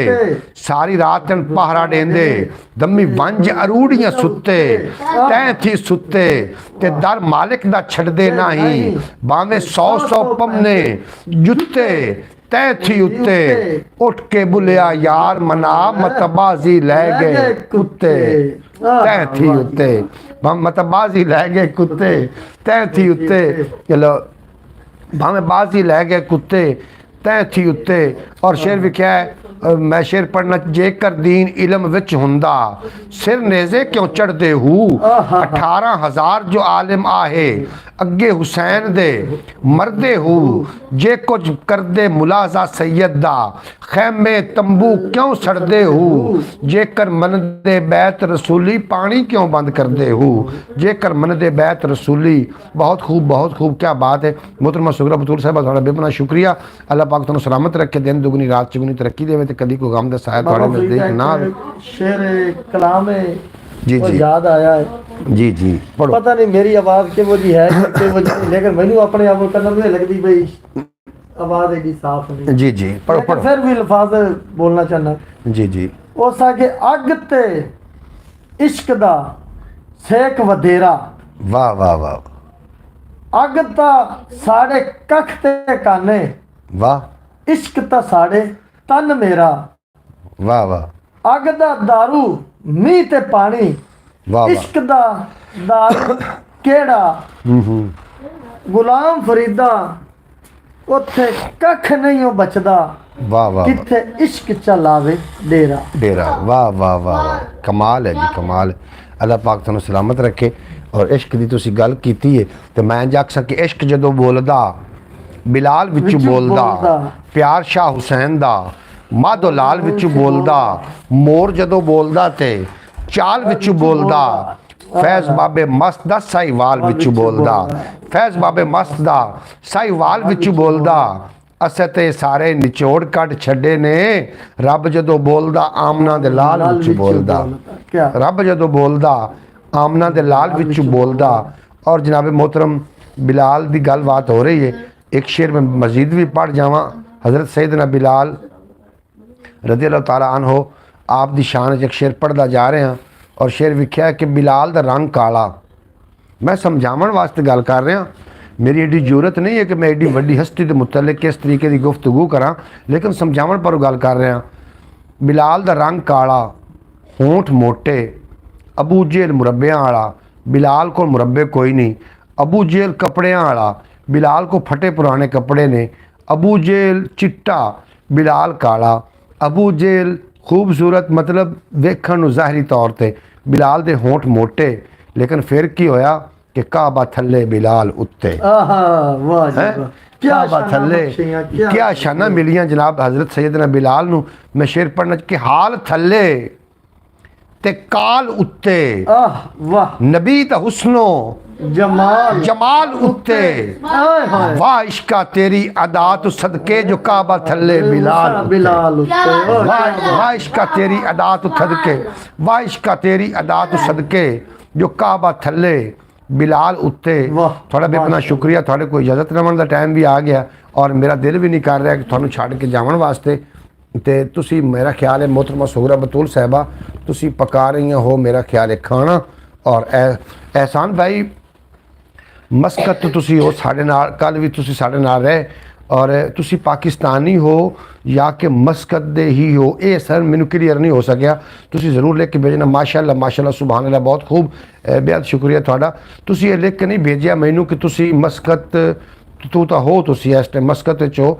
सारी रात पहरा देंदे दम्मी वंज अरूड़ियां सुत्ते तैं थी सुत्ते, ते दर मालिक दा छड़दे नहीं भावें 100 पमने जुत्ते तैं थी उत्ते, उठ के बुलिया यार मना मतबाजी लै गए कुत्ते तैं थी उत्ते, मतबाजी लै गए कुत्ते तैं थी उत्ते। चलो भावें बाजी लै गए कुत्ते तैं थी उत्ते। और शेर भी क्या है, मैं शेर पढ़ना, जेकर दीन इलम विच हुंदा सिर नेज़े क्यों चढ़दे हूँ, 18,000 जो आलिम आहे ਅੱਗੇ ਹੁਸੈਨ ਦੇ ਮਰਦੇ ਹੋ ਜੇ ਕੁਝ ਕਰਦੇ ਮੁਲਾਜ਼ਾ ਸੈयद ਦਾ ਖੈਮੇ ਤੰਬੂ ਕਿਉਂ ਸੜਦੇ ਹੋ ਜੇਕਰ ਮੰਨਦੇ ਬੈਤ ਰਸੂਲੀ ਪਾਣੀ ਕਿਉਂ ਬੰਦ करते हो जेकर मनदे बैत रसूली। बहुत खूब क्या बात है मोहतरमा सुगरा बतूल साहब थोड़ा बेपना शुक्रिया। अल्लाह पाक तुहानू सलामत रखे दिन दुगनी रात चुगनी तरक्की देवे ते कदी कोई गम दा साया थोड़े नजदीक ना आवे। शेर कलाम है जी वो जी याद आया है जी पढ़ो। पता नहीं मेरी आवाज के वो जी है कि वो जी, लेकिन मैनू अपने आप को करना नहीं लगती भाई आवाज एडी साफ नहीं। जी पढ़ो लेकिन पढ़ो फिर भी अल्फाज बोलना चाहना जी उस आगे अग ते इश्क दा सेक वधेरा वाह वाह वाह अग ता साढ़े कख ते काने वाह इश्क ता साढ़े तन मेरा वाह वाह अग दा दारू मीह ते पानी वाह इश्क दा दारू केड़ा गुलाम फरीदा उत्थे कख नहीं हो बचदा वाह वाह किथे इश्क चलावे डेरा। डेरा वाह वाह वाह कमाल है जी कमाल। अल्लाह पाक तुहानू सलामत रखे। और इश्क की तुसी गल कीती है तो मैं आख सके इश्क जदों बोलदा बिलाल विच बोलदा प्यार शाह हुसैन दा माधो लाल विच बोलदा मोर जदों बोलदा ते चाल विच बोलदा फैज बाबे मस्त दा साहिवाल विच बोलदा फैज बाबे मस्त दा साहिवाल विच बोलदा असें ते सारे निचोड़ कट छड्डे ने रब जदों बोलदा आमना दे लाल विच बोलदा क्या रब जदों बोलदा आमना दे लाल विच बोलदा। और जनाब मोहतरम बिलाल की गल बात हो रही है एक शेर में मजीद भी पढ़ जावा। हज़रत सैयदना बिलाल रज़ी अल्लाह तआला अन्हो आप दी शान च एक शेर पढ़दा जा रहे हैं और शेर विख्या है कि बिलाल दा रंग काला। मैं समझावन वास्ते गल कर रहा मेरी एडी जरूरत नहीं है कि मैं एडी वड्डी हस्ती के मुतल्लिक किस तरीके की गुफ्तगू करा लेकिन समझावन पर गल कर रहा। बिलाल दा रंग काला होंठ मोटे अबू जेल मुरब्बियां वाला बिलाल को मुरब्बे कोई नहीं अबू जेल कपड़ियां वाला बिलाल को फटे पुराने कपड़े ने अबू जेल चिट्टा बिलाल काला अबू जेल खूबसूरत मतलब वेखण नूं ज़ाहरी तौर पर बिलाल दे होंठ मोटे लेकिन फिर की होया कि काबा थल्ले बिलाल उत्ते वाह जी वाह। क्या काबा शाना थल्ले बख्शियां, क्या शाना मिलियां जनाब हज़रत सैयदना बिलाल नूं। मैं शेर पढ़ना कि हाल थल्ले ते काल उत्ते वाह नबी दा हुस्नो जमाल जमाल उत्ते हाय हाय वाह इश्का तेरी अदा तो सदके जो काबा थल्ले बिलाल उत्ते। बिलाल उत्ते वाह इश्का तेरी अदा तो सदके वाह इश्का तेरी अदा तो सदके जो काबा थल्ले बिलाल उत्ते। वाह, थोड़ा बेपना शुक्रिया थोड़े कोई इजाजत लवन का टाइम भी आ गया और मेरा दिल भी नहीं कर रहा कि थानू छड़ के जावन वास्ते ते तुसी मेरा ख्याल है मोहतरमा सुगरा बतूल साहबा तुसी पका रही हो मेरा ख्याल है खाना। और एहसान भाई मस्कत तो तुसी हो साढ़े नाल कल भी तुसी साढ़े नाल रहे और तुसी पाकिस्तानी हो या कि मस्कत दे ही हो ये सर मैनू क्लीयर नहीं हो सकिया तुसी ज़रूर लिख के भेजना माशाल्लाह सुभान अल्लाह बहुत खूब बेहद शुक्रिया थोड़ा तुसी ये लिख के नहीं भेजिया मैनू कि तुसी मस्कत तू तो हो तुसी इस टाइम मस्कत विच हो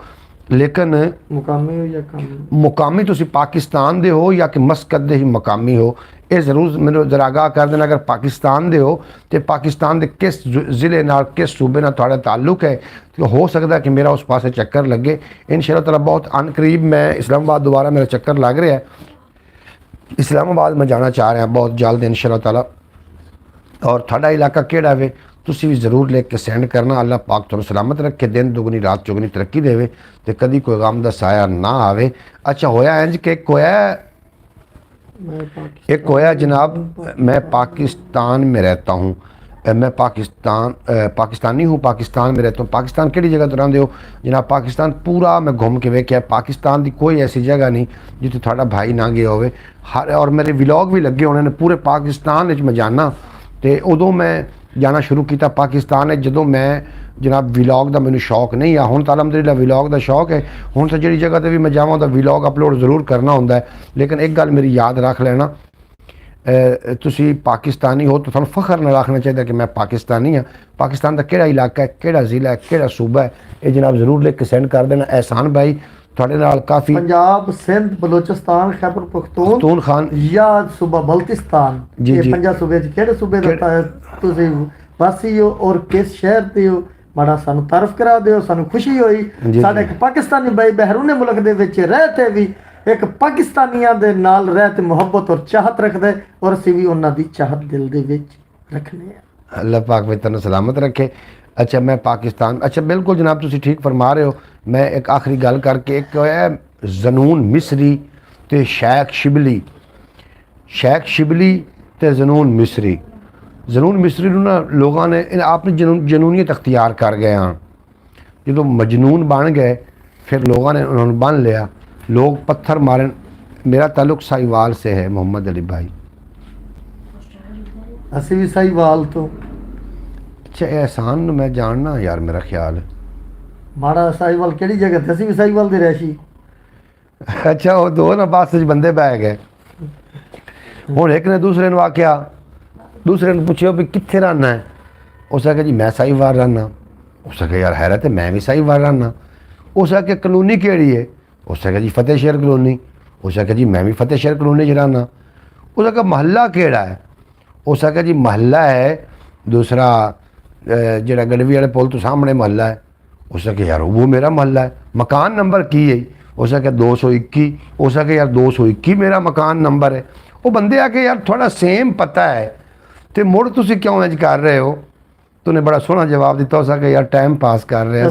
लेकिन मुकामी हो या कामी मुकामी तुसी पाकिस्तान दे हो या कि मस्कत दे ही मकामी हो ये ज़रूर मैनू जरा आगाह कर देना। अगर पाकिस्तान दे हो तो पाकिस्तान दे किस ज़िले नाल किस सूबे नाल थोड़ा ताल्लुक है तो हो सकता है कि मेरा उस पासे चक्कर लगे इंशाअल्लाह ताला। बहुत अनकरीब मैं इस्लामाबाद दोबारा मेरा चक्कर लग रहा है इस्लामाबाद में जाना चाह रहा बहुत जल्द इंशाअल्लाह ताला। और थोड़ा इलाका केड़ा वे तुसी भी ज़रूर लिख के सेंड करना। अल्लाह पाक तुहानू सलामत रखे दिन दुगनी रात चौगनी तरक्की देवे तो कभी कोई गम दा साया ना आवे। अच्छा होया इंज के एक होया जनाब मैं पाकिस्तान में रहता हूँ मैं पाकिस्तानी हूँ पाकिस्तान में रहता हूँ। पाकिस्तान किहड़ी जगह तो रहंदे हो जनाब? पाकिस्तान पूरा मैं घूम के वेख्या पाकिस्तान की कोई ऐसी जगह नहीं जिथे थोड़ा भाई ना गया होवे हर और मेरे व्लॉग भी लगे होने ने पूरे पाकिस्तान विच मैं जाना तो उदों मैं जाना शुरू किया पाकिस्तान है जदों मैं जनाब व्लॉग का मैनू शौक नहीं आ हुण तां अलहमदुलिल्लाह व्लॉग का शौक है हुण तो जिहड़ी जगह ते भी मैं जावां उहदा व्लॉग अपलोड जरूर करना हुंदा है। लेकिन एक गल मेरी याद रख लेना तुसी पाकिस्तानी हो तो थानू फखर नाल आखना चाहिए कि मैं पाकिस्तानी हाँ। पाकिस्तान का किहड़ा इलाका है किहड़ा ज़िला है किहड़ा सूबा है ये जनाब जरूर लिख के सेंड कर देना। एहसान भाई थोड़े नाल काफ़ी पंजाब सिंध बलोचिस्तान खैबर पख्तून खान या सूबा बल्तिस्तान जी, ये जी। पंजाब सूबे च केड़े सूबे दा तुसी ਵਾਸੀ ਹੋ ਔਰ ਕਿਸ ਸ਼ਹਿਰ ਤੇ ਹੋ, ਮਾੜਾ ਸਾਨੂੰ ਤਾਰਫ ਕਰਾ ਦਿਓ, ਸਾਨੂੰ ਖੁਸ਼ੀ ਹੋਈ। ਜੀ। ਸਾਡੇ ਇੱਕ ਪਾਕਿਸਤਾਨੀ ਬਾਈ ਬਹਿਰੂਨੇ ਮੁਲਕ ਦੇ ਵਿੱਚ ਰਹਿ ਤੇ ਵੀ ਇੱਕ ਪਾਕਿਸਤਾਨੀਆਂ ਦੇ ਨਾਲ ਰਹਿ ਤੇ ਮੁਹੱਬਤ ਔਰ ਚਾਹਤ ਰੱਖਦੇ, ਔਰ ਅਸੀਂ ਵੀ ਉਹਨਾਂ ਦੀ ਚਾਹਤ ਦਿਲ ਦੇ ਵਿੱਚ ਰੱਖਨੇ ਆ। ਅੱਲਾਹ ਪਾਕ ਵੀ ਤੁਹਾਨੂੰ ਸਲਾਮਤ ਰੱਖੇ। ਅੱਛਾ ਮੈਂ ਪਾਕਿਸਤਾਨ, ਅੱਛਾ ਬਿਲਕੁਲ ਜਨਾਬ ਤੁਸੀਂ ਠੀਕ ਫਰਮਾ ਰਹੇ ਹੋ। ਮੈਂ ਇੱਕ ਆਖਰੀ ਗੱਲ ਕਰਕੇ, ਇੱਕ ਹੋਇਆ ਜ਼ਨੂਨ ਮਿਸਰੀ ਤੇ ਸ਼ੇਖ ਸ਼ਿਬਲੀ ਤੇ ਜ਼ਨੂਨ ਮਿਸਰੀ। ਜ਼ਨੂਨ ਮਿਸਰੀ ਨੂੰ ਨਾ ਲੋਕਾਂ ਨੇ ਆਪਣੀ ਜਨੂਨੀਅਤ ਅਖਤਿਆਰ ਕਰ ਗਏ ਹਨ। ਜਦੋਂ ਮਜਨੂਨ ਬਣ ਗਏ ਫਿਰ ਲੋਕਾਂ ਨੇ ਉਹਨਾਂ ਨੂੰ ਬੰਨ ਲਿਆ, ਲੋग पत्थर मारन। मेरा ताल्लुक साहिवाल से है, मोहम्मद अली भाई। ਅਸੀਂ ਵੀ ਸਾਹੀਵਾਲ ਤੋਂ। अच्छा एहसान ਨੂੰ मैं जानना यार, मेरा ख्याल है। ਮਾੜਾ ਸਾਹੀਵਾਲ ਕਿਹੜੀ ਜਗ੍ਹਾ ਤੇ? ਅਸੀਂ ਵੀ ਸਾਹੀਵਾਲ ਦੇ ਰਹਿਸ਼ੀ। अच्छा वो दो ना बस च बंदे पै गए। ਹੁਣ ਇੱਕ ਨੇ ਦੂਸਰੇ ਨੂੰ ਆਖਿਆ, ਦੂਸਰੇ ਨੂੰ ਪੁੱਛਿਓ ਵੀ ਕਿੱਥੇ ਰਹਿਣਾ ਹੈ। ਉਸ ਆਖਿਆ ਜੀ ਮੈਂ ਸਾਹੀਵਾਲ ਰਹਿਣਾ। ਉਸ ਆਖਿਆ ਯਾਰ हैरत है, मैं भी साहिवाल रहना। उस आखिया कलोनी केड़ी है? उस आखिया जी फतेह शहर कलोनी। उस आखिया जी मैं भी फतेह शहर कलोनी च रहना। उस आखिया महल्ला केड़ा है? उस आखिया जी महल्ला है दूसरा जेड़ा गड़वी वाले पुल तो सामने महल्ला है। उस आखिया यार वो मेरा महल्ला है। मकान नंबर की है? उस आखिया 221। उस आखिया यार 221 मेरा मकान नंबर है। वो बंदे आके यार थोड़ा सेम पता है तो मुड़ तुसी क्यों इंज कर रहे हो? तूने बड़ा सोहना जवाब दिता। उस आखिया यार टाइम पास कर रहे हैं,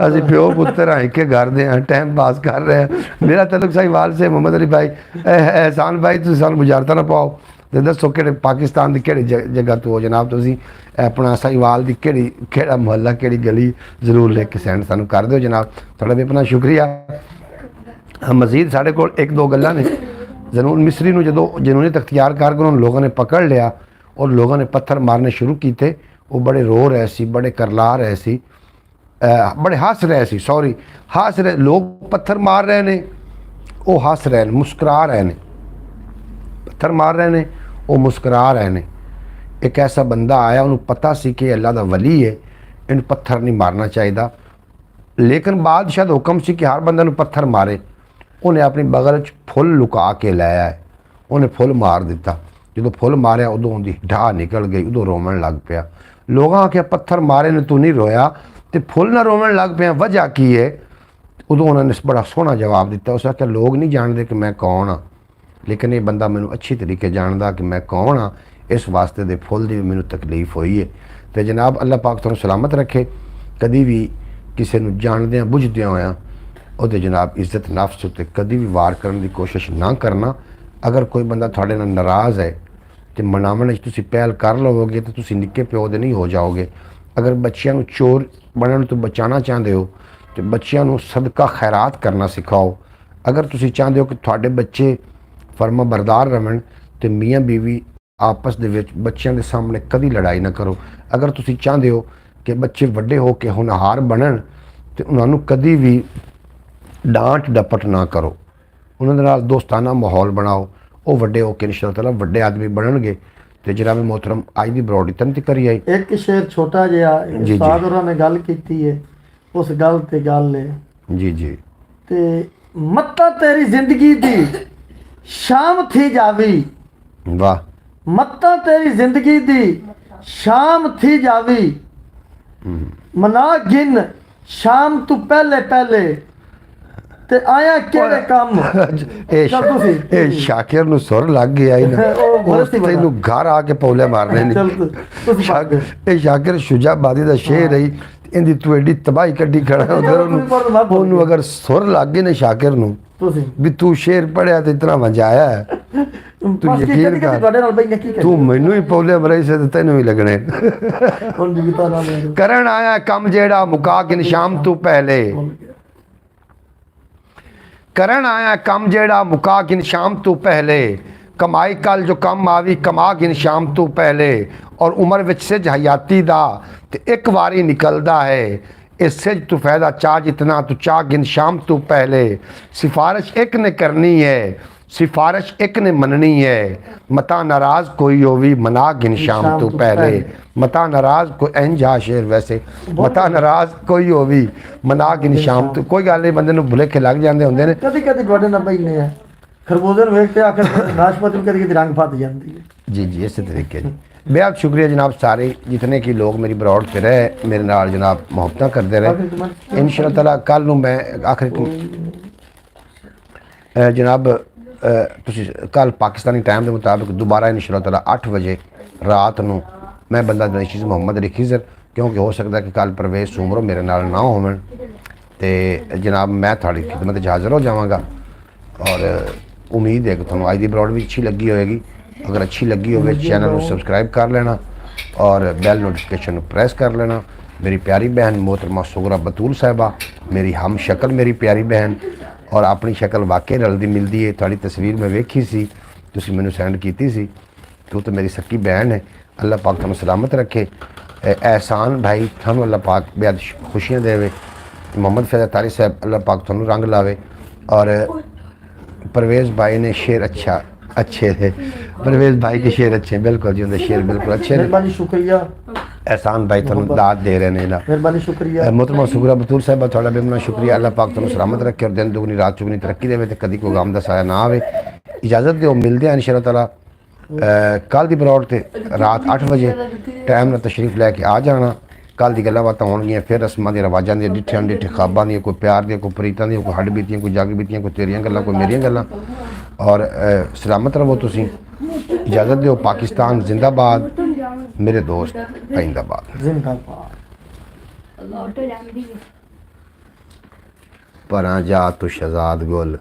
असि प्यो पुत्र हैं, के घर दे हैं, टाइम पास कर रहे हैं। मेरा तलक साहिवाल से। मोहम्मद अली भाई, एहसान भाई तुसीं सानूं बुझारता ना पाओ ते दसो किहड़े पाकिस्तान दी किहड़ी जगह तो हो जनाब तुसीं? अपना साहिवाल दी किहड़ा मुहल्ला किहड़ी गली जरूर लिख के सेंड सानूं कर दिओ जनाब। तुहाडा भी अपना शुक्रिया। मजीद साढ़े कोल एक दो गल्लां ने। ज़नून मिस्री नूं जदों जनूनीयत अख्तियार कर के उन्होंने लोगों ने पकड़ लिया और लोगों ने पत्थर मारने शुरू किए। वो बड़े रो रहे सी, बड़े करला रहे सी, बड़े हस रहे सी, सॉरी हस रहे। लोग पत्थर मार रहे ने, वो हस रहे ने, मुस्करा रहे ने। पत्थर मार रहे ने, वो मुस्करा रहे ने। एक ऐसा बंदा आया, उन्होंने पता सी कि अल्लाह दा वली है, इन पत्थर नहीं मारना चाहिए, लेकिन बादशाह का हुक्म सी कि हर बंदे नूं पत्थर मारे। उन्हें अपनी बगल च फुल लुका के लाया है, उन्हें फुल मार दिता। जो फुल मारिया उदों उनकी ढाह निकल गई, उदों रोवन लग पिया। लोगों आख्या पत्थर मारे ने तू नहीं रोया तो फुल ना रोवन लग पिया, वजह की है? उदों उन्होंने बड़ा सोहना जवाब दिता। उस आख्या लोग नहीं जानते कि मैं कौन हाँ, लेकिन ये बंदा मैनू अच्छी तरीके जानता कि मैं कौन हाँ, इस वास्ते दे फुल की मैनू तकलीफ हुई है। तो जनाब अल्लाह पाक तुहानू सलामत रखे। कभी भी किसी नू जानद्या बुझद्या होया उहदे जनाब इज्जत नफ्स उत्ते कभी भी वार करने की कोशिश ना करना। अगर कोई बंदा थोड़े नाल नाराज़ है तो मनावन तुसीं पहल कर लवोगे तो तुसीं निक्के प्यो दे नहीं हो जाओगे। अगर बच्चियां नू चोर बनने तो बचाना चाहते हो तो बच्चियां नू सदका खैरात करना सिखाओ। अगर तुसीं चाहते हो कि थोड़े बच्चे फर्मा बरदार रहन तो मियाँ बीवी आपस दे विच बच्चियां दे सामने कभी लड़ाई ना करो। अगर तुसीं चाहते हो कि बच्चे वड्डे हो के होनहार बनन तो उन्होंने कभी भी डांट डपट ना करो, उन्होंने नाल दोस्ताना माहौल बनाओ। वो वड्डे होकर इंशाअल्लाह ताला वड्डे आदमी बनणगे। तो जनाब मोहतरम अज की ब्रॉडी तंती करी आई। एक शेर छोटा जिहा जी। उस्ताद होरां ने गल कीती है, उस गल ते गल है जी जी। ते मत्ता तेरी जिंदगी दी शाम थी जावी, वाह। मत्ता तेरी जिंदगी दी शाम थी जावी, मना गिन शाम तू पहले पहले ते आया केड़े काम। चल तुसी ए शाकिर नु सुर लग गया ही ना, तेनू घर आके पौले मारने चल नहीं। तुसी ए शाकिर शुजाबादी दा शेर है, इंदी तू एडी तबाही कड्डी खड़ा उधर ओनू अगर सुर लग गए ने शाकिर नु तुसी भी तू शेर पढ़िया ते इतना मजा आया है। तू यकीन कर ਤੁਹਾਡੇ ਨਾਲ ਬਈ ਨੇ ਕੀ तू मैनू ही पौले मराई से तेनू ही लगने। ਹੁਣ ਜਿਗਤਾ ਨਾਲ करन आया कम जेड़ा मुका के शाम तू पहले, करन आया कम जेड़ा मुका किन शाम तू पहले, कमाई कल जो कम आवी कमा किन शाम तू पहले। और उम्र विच सिज हयाती दा ते एक वारी निकलदा है, इस सिज तू फायदा चाह जितना तू चाह गिन शाम तू पहले। सिफारिश एक ने करनी है, सिफारिश एक ने मननी है, मता नाराज कोई होवी मना गिन शाम तू पहले। मता नाराज कोई इंजा शेर वैसे, मता नाराज कोई होवी मना गिन शाम तू। कोई गल नहीं, बंदे नूं भुलेखे लग जांदे हुंदे ने। ਕਦੀ ਕਦੀ ਤੁਹਾਡੇ ਨਾਲ ਬਈ ਨੇ ਖਰਬੂਜ਼ੇ ਨੂੰ ਵੇਖ ਕੇ ਆਖਰ ਨਾਸ਼ਪਤੀ ਨੂੰ ਕਦੀ ਕਦੀ ਰੰਗ ਫੱਟ ਜਾਂਦੀ ਹੈ। जी जी इस तरीके जी। बेहद शुक्रिया जनाब सारे जितने कि लोग मेरी ब्रॉड पे रहे मेरे नाल जनाब मुहब्बत करते रहे इंशाअल्लाह ताला कल नूं मैं आखिर जनाब ਤੁਸੀਂ ਕੱਲ ਪਾਕਿਸਤਾਨੀ ਟਾਈਮ ਦੇ ਮੁਤਾਬਿਕ ਦੁਬਾਰਾ ਇਨਸ਼ਾਅੱਲਾਹ ਤਾਲਾ 8 ਵਜੇ ਰਾਤ ਨੂੰ ਮੈਂ ਬੰਦਾ ਨਸ਼ੀਜ਼ ਮੁਹੰਮਦ ਰਖੀਜ਼ਰ ਕਿਉਂਕਿ ਹੋ ਸਕਦਾ ਕਿ ਕੱਲ ਪ੍ਰਵੇਸ਼ ਸੁਮਰੋ ਮੇਰੇ ਨਾਲ ਨਾ ਹੋਵਣ ਤੇ ਜਨਾਬ ਮੈਂ ਤੁਹਾਡੀ ਖਿਦਮਤ 'ਚ ਹਾਜ਼ਰ ਹੋ ਜਾਵਾਂਗਾ ਔਰ ਉਮੀਦ ਹੈ ਕਿ ਤੁਹਾਨੂੰ ਅੱਜ ਦੀ ਬਰੋਡ ਵੀ ਅੱਛੀ ਲੱਗੀ ਹੋਏਗੀ ਅਗਰ ਅੱਛੀ ਲੱਗੀ ਹੋਵੇ ਚੈਨਲ ਨੂੰ ਸਬਸਕ੍ਰਾइब ਕਰ ਲੈਣਾ ਔਰ ਬੈਲ ਨੋਟੀਫਿकेशन ਨੂੰ ਪ੍ਰੈਸ ਕਰ ਲੈਣਾ मेरी प्यारी बहन मोहतरमा सुगरा बतूल साहिबा मेरी हम शक्ल मेरी प्यारी बहन और अपनी शक्ल वाकई रलती मिलती है थोड़ी तस्वीर मैं वेखी सी तुसी मैनू सेंड की सी तू तो मेरी सक्की बहन है अल्लाह पाक तुहानू सलामत रखे एहसान भाई थानू अल्लाह पाक बेहद खुशियाँ देवे मोहम्मद फैज़ तारी साहब अल्लाह पाक थानू रंग लावे और परवेज़ भाई ने शेर अच्छे थे परवेज़ भाई के शेर अच्छे हैं बिल्कुल जी उनके शेर बिल्कुल अच्छे ने मेहरबानी शुक्रिया एहसान भाई तुहानू दाद दे रहे हैं ना मेहरबानी शुक्रिया मोहतरमा सुगरा बतूल साहिबा थोड़ा बेमना शुक्रिया अल्लाह पाक तुहानू सलामत रखे और दिन दुगनी रात चुगनी तरक्की देवे ते कदी कोई गम दा साया ना आवे इजाज़त दिओ मिलदे हैं इंशाअल्लाह ताला कल दी बरौड़ ते रात 8 बजे टाइम नाल तशरीफ लैके आ जाना कल दी गल्लां बातां होणगियां फिर रस्मां दी रवाजां दी डिठे अनडिठे ख्वाबां दी कोई प्यार दी कोई प्रीतां दी कोई हड्ड बीतियां कोई जग बीतियां कोई तेरियां गल्लां कोई मेरियां गल्लां और सलामत रहो तुसीं इजाज़त दिओ पाकिस्तान जिंदाबाद मेरे दोस्त आइंदाबाद जिंदाबाद परां जा तू शहजाद गुल